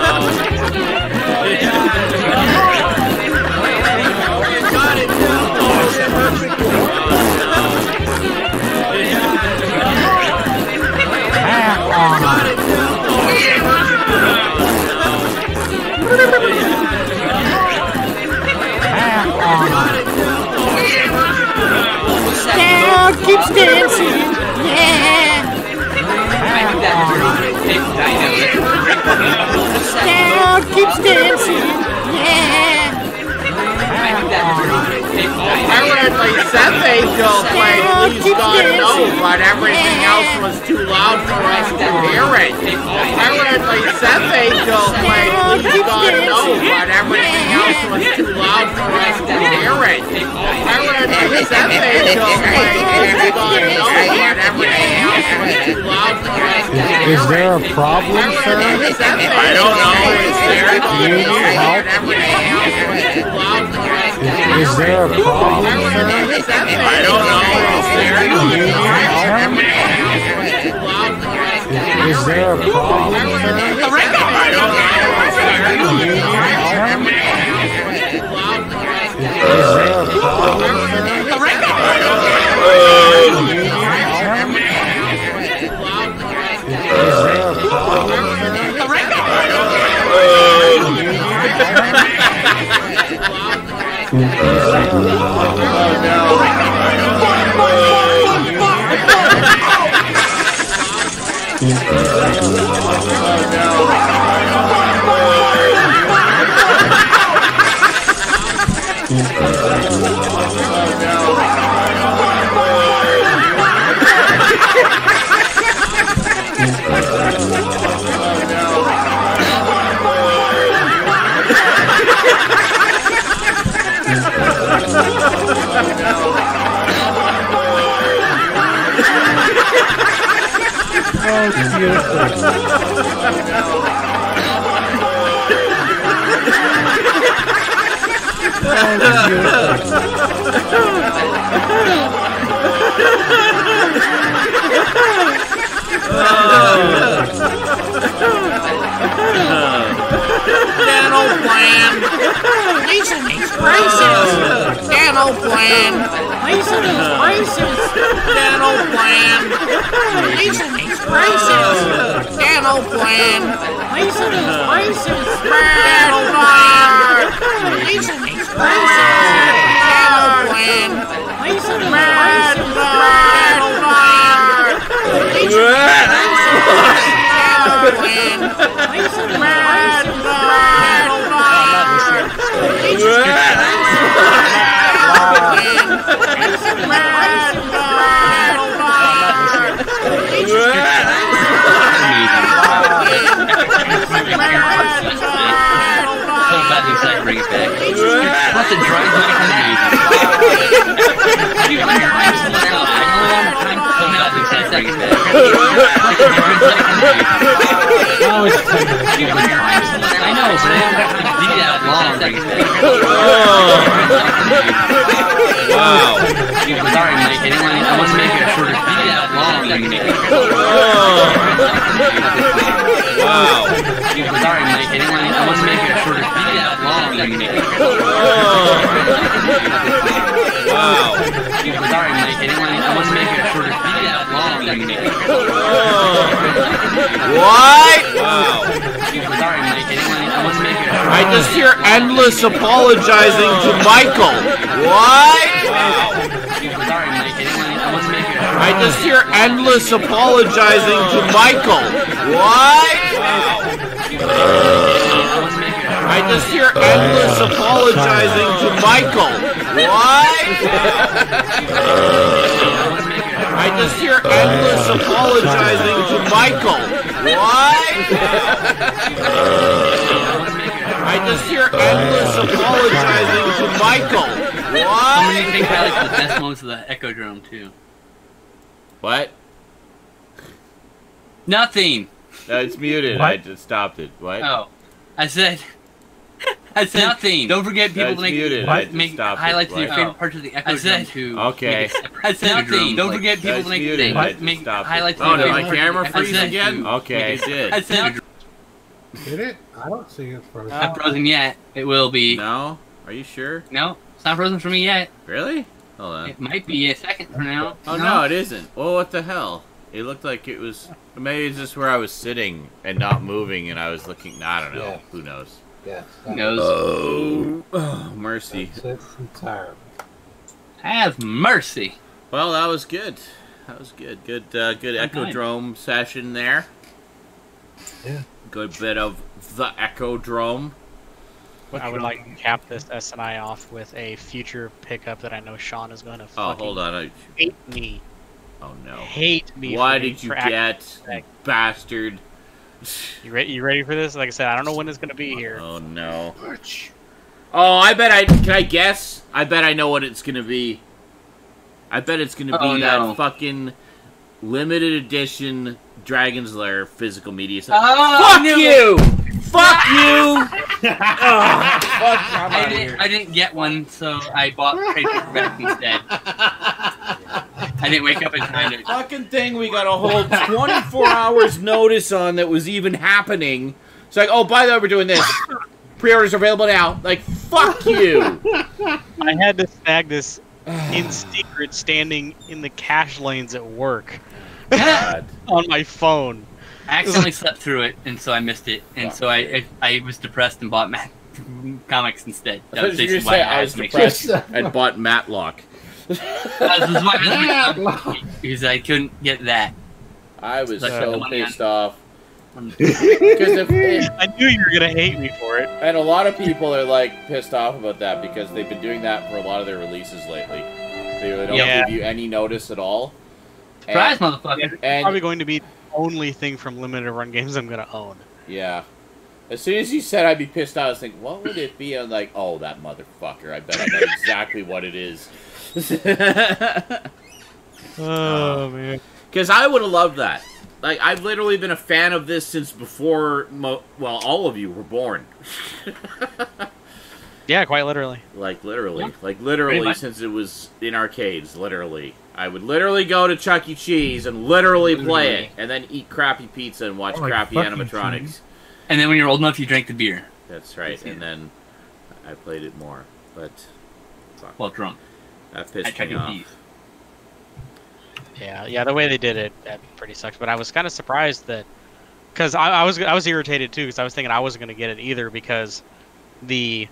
Dad keeps dancing, yeah. Dad keeps dancing, yeah. Apparently, Seth Angel played Please God No, but everything else was too loud for us to hear it. Apparently, Seth Angel played Please God No, but everything else was too loud for us to hear it. Apparently, Seth Angel played Please God No, but everything else Is there a problem, sir? I don't know. Is there? Do you need help? Is there a problem, sir? I don't know. Is there? Do you need help? Is there a problem, sir? I don't know. Is there? Do you need help? Is there a problem, sir? I don't know. Do you need help? Is there a problem, sir? I don't know. Do you need help? Is there a problem? Oh, it's Dental plan. Lisa needs braces. Dental plan. Lisa needs braces. Dental plan. Lisa needs braces. Dental plan. Lisa needs braces. Dental plan. Lisa needs braces. Dental plan. Lisa needs braces. Dental plan. Lisa needs braces. Wow. Sorry, Mike. I want to make it sort of be that long. Wow. Sorry, Mike. I want to make it sort of be that long. Wow. Sorry, Mike. I want to make it sort of be that long. What? Wow. Sorry, Mike. I want to make it. I just hear endless apologizing to Michael. What? Wow. Sorry, Mike. I want to make it. I just hear endless apologizing to Michael. What? I just hear endless apologizing to Michael. What? I just hear endless apologizing to Michael. What? I just hear endless apologizing to Michael. What? I think I like the best moments of the Echo Drone too. What? Nothing. No, it's muted. What? I just stopped it. What? Oh, I said nothing. Don't forget people to make highlights of your favorite parts of the Echo Drone too. Okay. I said nothing. Don't forget people to make highlights. Oh, did my camera freeze again? Okay, it did. I said. Did it? I don't see it frozen. Not frozen yet. It will be. No? Are you sure? No, it's not frozen for me yet. Really? Hold on. It might be a second from now. Oh, no, it isn't. Well, what the hell? It looked like it was... Maybe it's just where I was sitting and not moving, and I was looking... I don't know. Yeah. Who knows? Yes. Who knows? Oh, mercy. That's entirely. Have mercy. Well, that was good. That was good. Good Echodrome session there. Yeah. Good bit of the Echodrome. I would like to cap this SNI off with a future pickup that I know Sean is going to fucking hold on. hate me. Oh, no. Hate me. Why did you get, bastard? You ready for this? Like I said, I don't know when it's going to be here. Oh, no. Oh, I bet can I guess? I bet I know what it's going to be. I bet it's going to be that fucking limited edition Dragon's Lair physical media. Fuck you! Fuck you! I didn't get one, so I bought trade paperback instead. I didn't wake up in time to... Fucking thing we got a whole 24 hours notice on that was even happening. It's like, oh, by the way, we're doing this. Pre-orders are available now. Like, fuck you! I had to snag this in secret standing in the cash lanes at work. God. On my phone. I accidentally slept through it, and so I missed it. And so I was depressed and bought comics instead. That was basically why I was depressed and bought Matlock. Because I couldn't get that. I was so pissed off. I knew you were gonna hate me for it. And a lot of people are like pissed off about that because they've been doing that for a lot of their releases lately. They really don't give you any notice at all. Surprise, motherfucker! It's probably going to be the only thing from limited run games I'm gonna own. Yeah. As soon as you said I'd be pissed off, I was thinking, what would it be? I'm like, oh, that motherfucker. I bet I know exactly what it is. Oh, man. Because I would have loved that. Like, I've literally been a fan of this since before, all of you were born. Yeah, quite literally. Like, literally, since it was in arcades, literally. I would literally go to Chuck E. Cheese and literally play it, and then eat crappy pizza and watch crappy animatronics. Cheese. And then when you're old enough, you drank the beer. That's right, and then I played it more. But, fuck. Well, drunk. That pissed me off. Yeah, the way they did it, that pretty sucks. But I was kind of surprised that, because I was irritated too, because I was thinking I wasn't going to get it either because it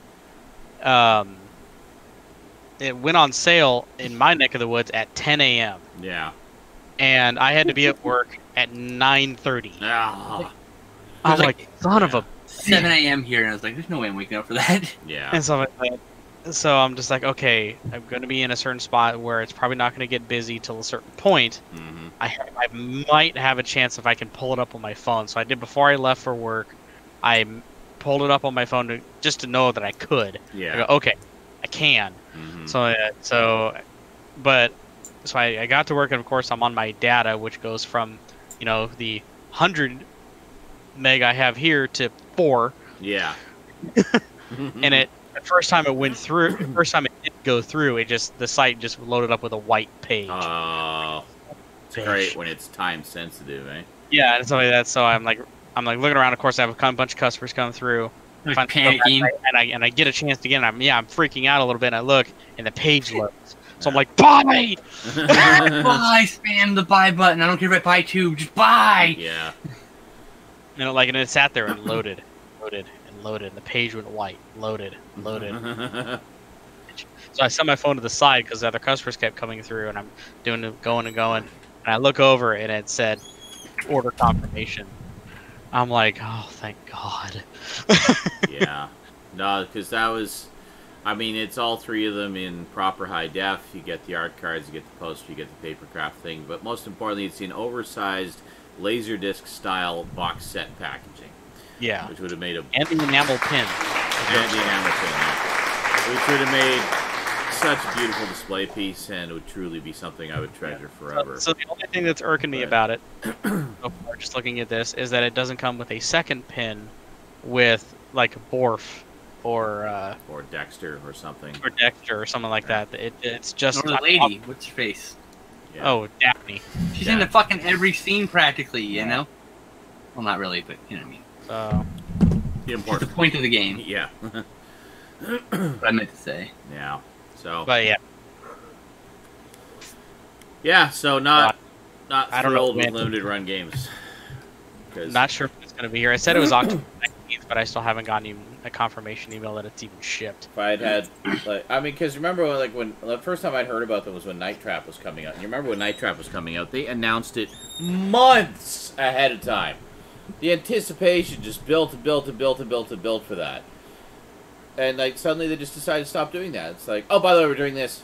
went on sale in my neck of the woods at 10 a.m. Yeah. And I had to be at work at 9:30. Ah. I was like, son of a... 7 a.m. here, and I was like, there's no way I'm waking up for that. Yeah. And so I'm just like, okay, I'm going to be in a certain spot where it's probably not going to get busy till a certain point. Mm-hmm. I might have a chance if I can pull it up on my phone. So I did before I left for work. I pulled it up on my phone just to know that I could. Yeah. I go, okay, I can. Mm-hmm. So I got to work, and of course I'm on my data, which goes from, the 100 meg I have here to 4. Yeah. And the first time it did go through, the site just loaded up with a white page. Oh, it's great when it's time sensitive, eh? Yeah, and so like that. So I'm like looking around. Of course, I have a bunch of customers come through. Panicking, and I get a chance to get. I'm freaking out a little bit. And I look, and the page loads. So I'm like, buy! Buy! Spam the buy button. I don't care if I buy 2. Just buy! Yeah. And it sat there and loaded. And the page went white. Loaded. So I set my phone to the side because the other customers kept coming through, and I'm going. And I look over, and it said, order confirmation. I'm like, oh, thank God. Yeah. No, because that was... I mean, it's all 3 of them in proper high def. You get the art cards, you get the poster, you get the paper craft thing. But most importantly, it's in oversized Laserdisc style box set packaging. Yeah. Which would have made and the enamel pin. Which would have made such a beautiful display piece, and it would truly be something I would treasure forever. So the only thing that's irking me about it, so far, just looking at this, is that it doesn't come with a second pin with, like, Borf or Dexter or something. Or Dexter or something like that. It's just... Or the lady. What's her face? Yeah. Oh, Daphne. She's in the fucking every scene practically, you know? Well, not really, but you know what I mean. She's the point of the game. Yeah. What I meant to say. Yeah. So. But yeah. Yeah. So not I don't know, thrilled with limited run games. Not sure if it's going to be here. I said it was October 19th, but I still haven't gotten even a confirmation email that it's even shipped. If I had, because remember when the first time I'd heard about them was when Night Trap was coming out. And you remember when Night Trap was coming out? They announced it months ahead of time. The anticipation just built for that. And suddenly they just decided to stop doing that. It's like, oh, by the way, we're doing this.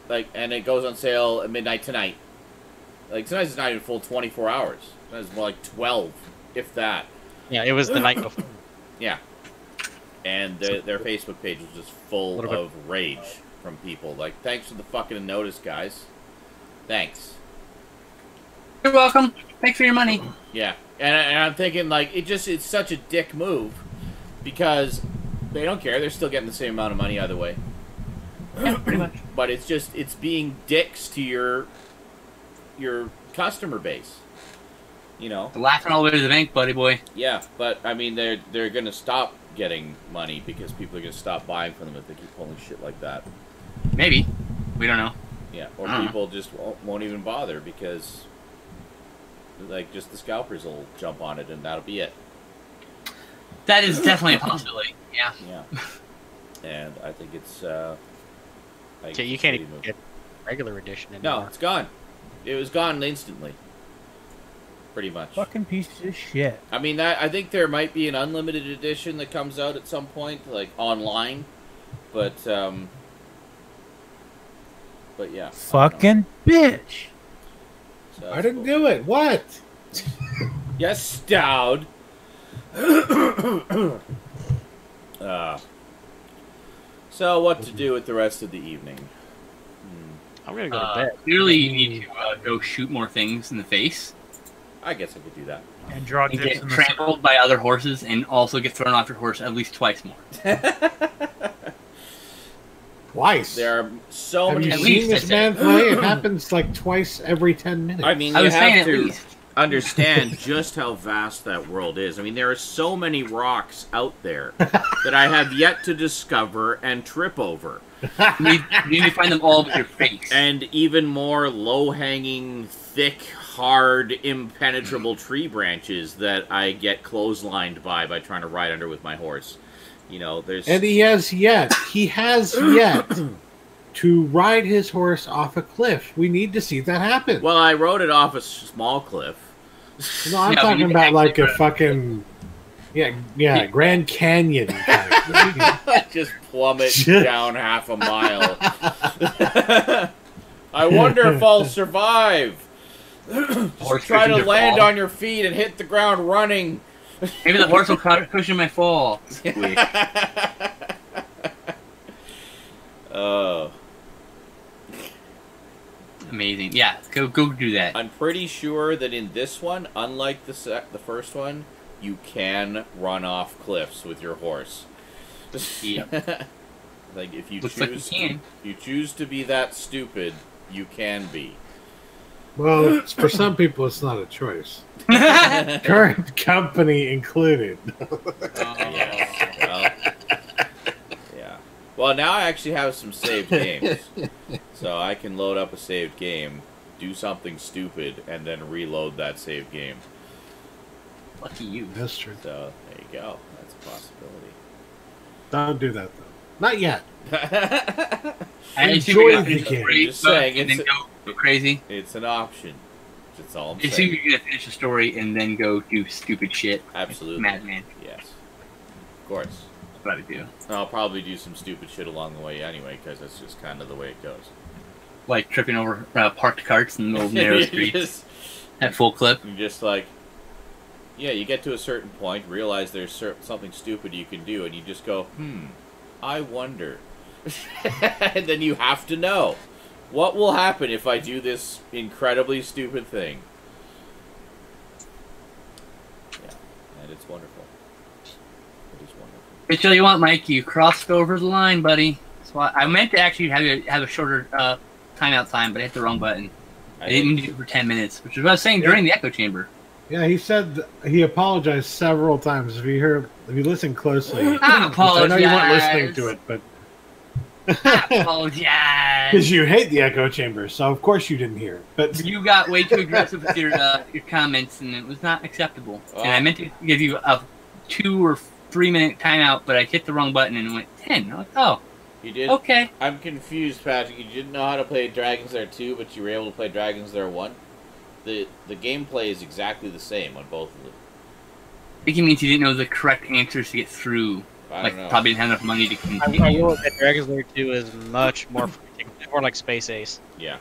And it goes on sale at midnight tonight. Tonight's not even full 24 hours. It's more like 12, if that. Yeah, it was the night before. Yeah. And their Facebook page was just full of rage from people. Thanks for the fucking notice, guys. Thanks. You're welcome. Thanks for your money. Yeah, and I'm thinking, like, it's such a dick move because they don't care. They're still getting the same amount of money either way. Yeah, pretty much. But it's being dicks to your customer base. You know, They're laughing all the way to the bank, buddy boy. Yeah, but I mean, they're going to stop getting money because people are going to stop buying from them if they keep pulling shit like that. Maybe. We don't know. Yeah, or people just won't even bother because, like, just the scalpers will jump on it and that'll be it. That is definitely a possibility. Yeah. Yeah. And I think it's. You can't even get regular edition anymore. No, it's gone. It was gone instantly. Pretty much. Fucking piece of shit. I mean, I think there might be an unlimited edition that comes out at some point, like online, but yeah. Fucking bitch. So I didn't do it. What? Yes, Stoud. So what to do with the rest of the evening? I'm gonna go to bed. Clearly, you need to go shoot more things in the face. I guess I could do that. And draw And dicks get in the trampled by other horses, and also get thrown off your horse at least twice more. Twice. There are so Have many. you seen this man play? It happens like twice every 10 minutes. I mean, you have to understand just how vast that world is. I mean, there are so many rocks out there that I have yet to discover and trip over. You need to find them all with your face. And even more low-hanging, thick, hard, impenetrable tree branches that I get clotheslined by trying to ride under with my horse. You know, there's... And he has yet to ride his horse off a cliff. We need to see that happen. Well, I rode it off a small cliff. No, I'm talking about like a fucking... Yeah, Grand Canyon. Just plummet down half a mile. I wonder if I'll survive. Just try to land on your feet and hit the ground running. Maybe the horse will cushion my fall. Oh. Amazing. Yeah, go do that. I'm pretty sure that in this one, unlike the first one, you can run off cliffs with your horse. Yep. Like if you Looks like you choose to be that stupid, you can be. Well, for some people, it's not a choice. Current company included. Yeah. Well, now I actually have some saved games, so I can load up a saved game, do something stupid, and then reload that saved game. Lucky you. That's true. So there you go. That's a possibility. Don't do that though. Not yet. I enjoy the game. Just saying, and then go crazy. It's an option. That's all I'm As saying. soon as you're gonna finish the story and then go do stupid shit. Absolutely. Madman. Yes. Of course. That's what I do. I'll probably do some stupid shit along the way anyway, because that's just kind of the way it goes. Like tripping over parked carts in the middle of narrow streets at full clip. You're just like, yeah, you get to a certain point, realize there's something stupid you can do, and you just go, I wonder. And then you have to know. What will happen if I do this incredibly stupid thing? Yeah, and it's wonderful. It is wonderful. I tell you what, Mike, you crossed over the line, buddy. So I meant to actually have a shorter timeout time, but I hit the wrong button. I didn't do it for 10 minutes, which is what I was saying during the echo chamber. Yeah, he said he apologized several times. If you listen closely, I apologize. I know you weren't listening to it, but I apologize. Because you hate the echo chamber, so of course you didn't hear it. But you got way too aggressive with your comments, and it was not acceptable. And I meant to give you a 2 or 3 minute timeout, but I hit the wrong button and it went 10. I'm like, oh, you did. Okay. I'm confused, Patrick. You didn't know how to play Dragon's Lair 2, but you were able to play Dragon's Lair 1. The gameplay is exactly the same on both of them. I think it means you didn't know the correct answers to get through. I don't know. Probably didn't have enough money to continue. I will admit Dragon's Lair 2 is much more more like Space Ace. Yeah.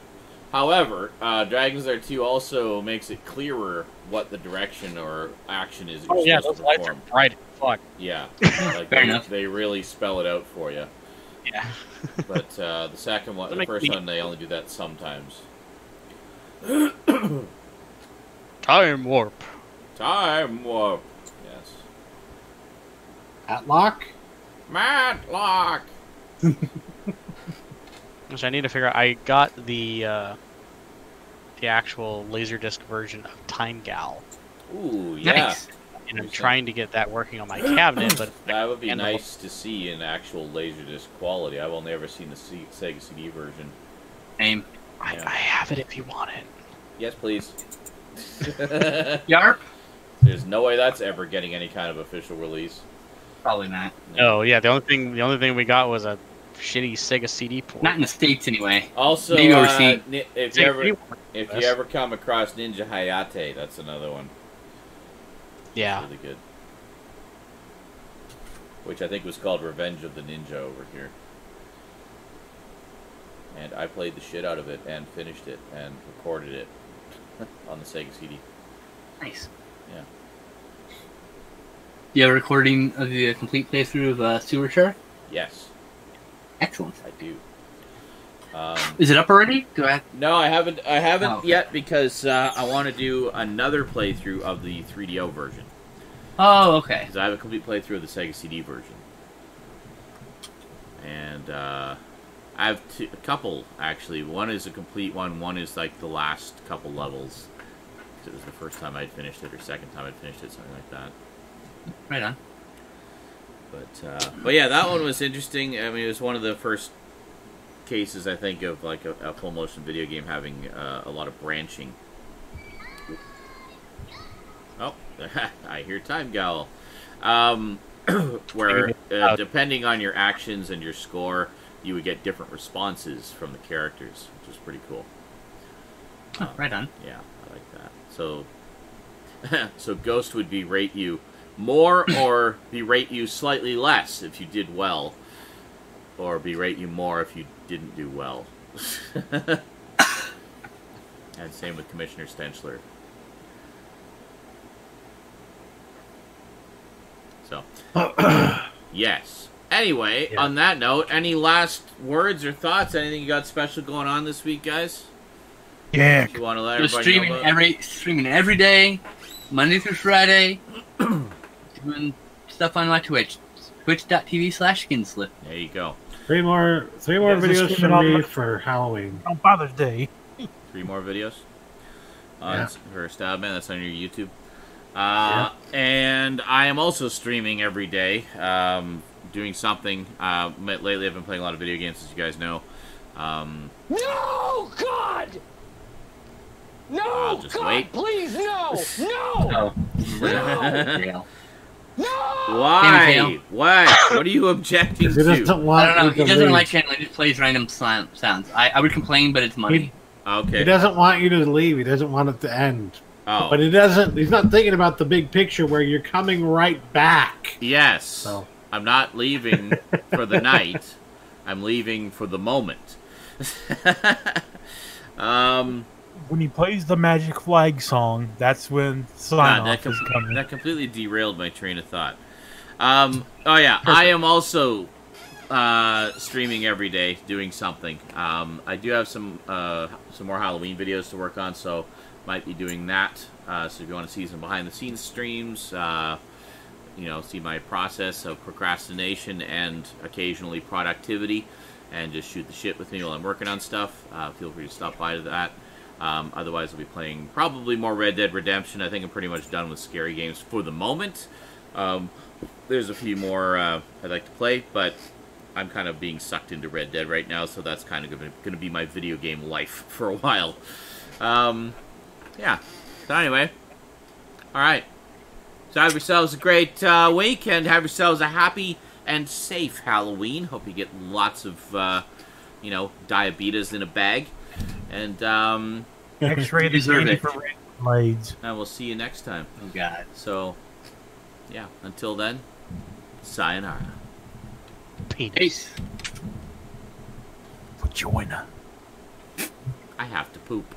However, Dragon's Lair 2 also makes it clearer what the direction or action is. Oh yeah, those lights are bright as fuck. Yeah. Like Fair enough. They really spell it out for you. Yeah. But the second one, the first one, they only do that sometimes. Time warp. Time warp. Yes. Matlock? Matlock. Which I need to figure out. I got the actual Laserdisc version of Time Gal. Ooh, yeah. Nice. And I'm trying to get that working on my cabinet, but that would be nice to see in actual Laserdisc quality. I've only ever seen the Sega CD version. Same. I have it if you want it. Yes, please. Yarp. There's no way that's ever getting any kind of official release. Probably not. No, yeah. The only thing we got was a shitty Sega CD port. Not in the States, anyway. Also, maybe overseas. if you ever come across Ninja Hayate, that's another one. Yeah. Really good. Which I think was called Revenge of the Ninja over here. And I played the shit out of it and finished it and recorded it on the Sega CD. Nice. Yeah. Do you have a recording of the complete playthrough of Sewer Shark? Yes. Excellent. I do. Is it up already? No, I haven't. Oh, okay. Yet because I want to do another playthrough of the 3DO version. Oh, okay. Because I have a complete playthrough of the Sega CD version, and I have a couple actually. One is a complete one. One is like the last couple levels. It was the first time I'd finished it, or second time I'd finished it, something like that. Right on. But yeah, that one was interesting. I mean, it was one of the first cases, I think, of like a full motion video game having a lot of branching. Oh, I hear Time Gal. Where depending on your actions and your score, you would get different responses from the characters, which was pretty cool. Right on. Yeah, I like that. So, so Ghost would berate you more or berate you slightly less if you did well, or berate you more if you didn't do well. And same with Commissioner Stenchler. So, yes. Anyway, Yeah. On that note, any last words or thoughts? Anything you got special going on this week, guys? Yeah. You want to let Just everybody know about? streaming every day, Monday through Friday. Doing stuff on my Twitch, twitch.tv/Skinslip. There you go. Three more videos from me for Halloween. On Father's Day. 3 more videos for Stoudman. That's on your YouTube. And I am also streaming every day, doing something. Lately, I've been playing a lot of video games, as you guys know. No, God! No, I'll just God, wait. please, no! No! Oh. No! No! Why? What? What are you objecting He to? doesn't want I don't know. you He to doesn't leave. like channel. He just plays random sounds. I would complain, but it's money. Okay. He doesn't want you to leave. He doesn't want it to end. Oh. But he doesn't. He's not thinking about the big picture where you're coming right back. Yes. So. I'm not leaving for the night. I'm leaving for the moment. When he plays the Magic Flag song, that's when sign-off is coming. That completely derailed my train of thought. Oh yeah, perfect. I am also streaming every day, doing something. I do have some more Halloween videos to work on, so might be doing that. So if you want to see some behind-the-scenes streams, see my process of procrastination and occasionally productivity, and just shoot the shit with me while I'm working on stuff, feel free to stop by to that. Otherwise, I'll be playing probably more Red Dead Redemption. I think I'm pretty much done with scary games for the moment. There's a few more I'd like to play, but I'm kind of being sucked into Red Dead right now, so that's kind of going to be my video game life for a while. Yeah. So anyway, all right. So have yourselves a great week, and have yourselves a happy and safe Halloween. Hope you get lots of, diabetes in a bag. And, X-ray the candy for red blades. And we'll see you next time. Oh, God. So, yeah, until then, sayonara. Peace. Vagina. I have to poop.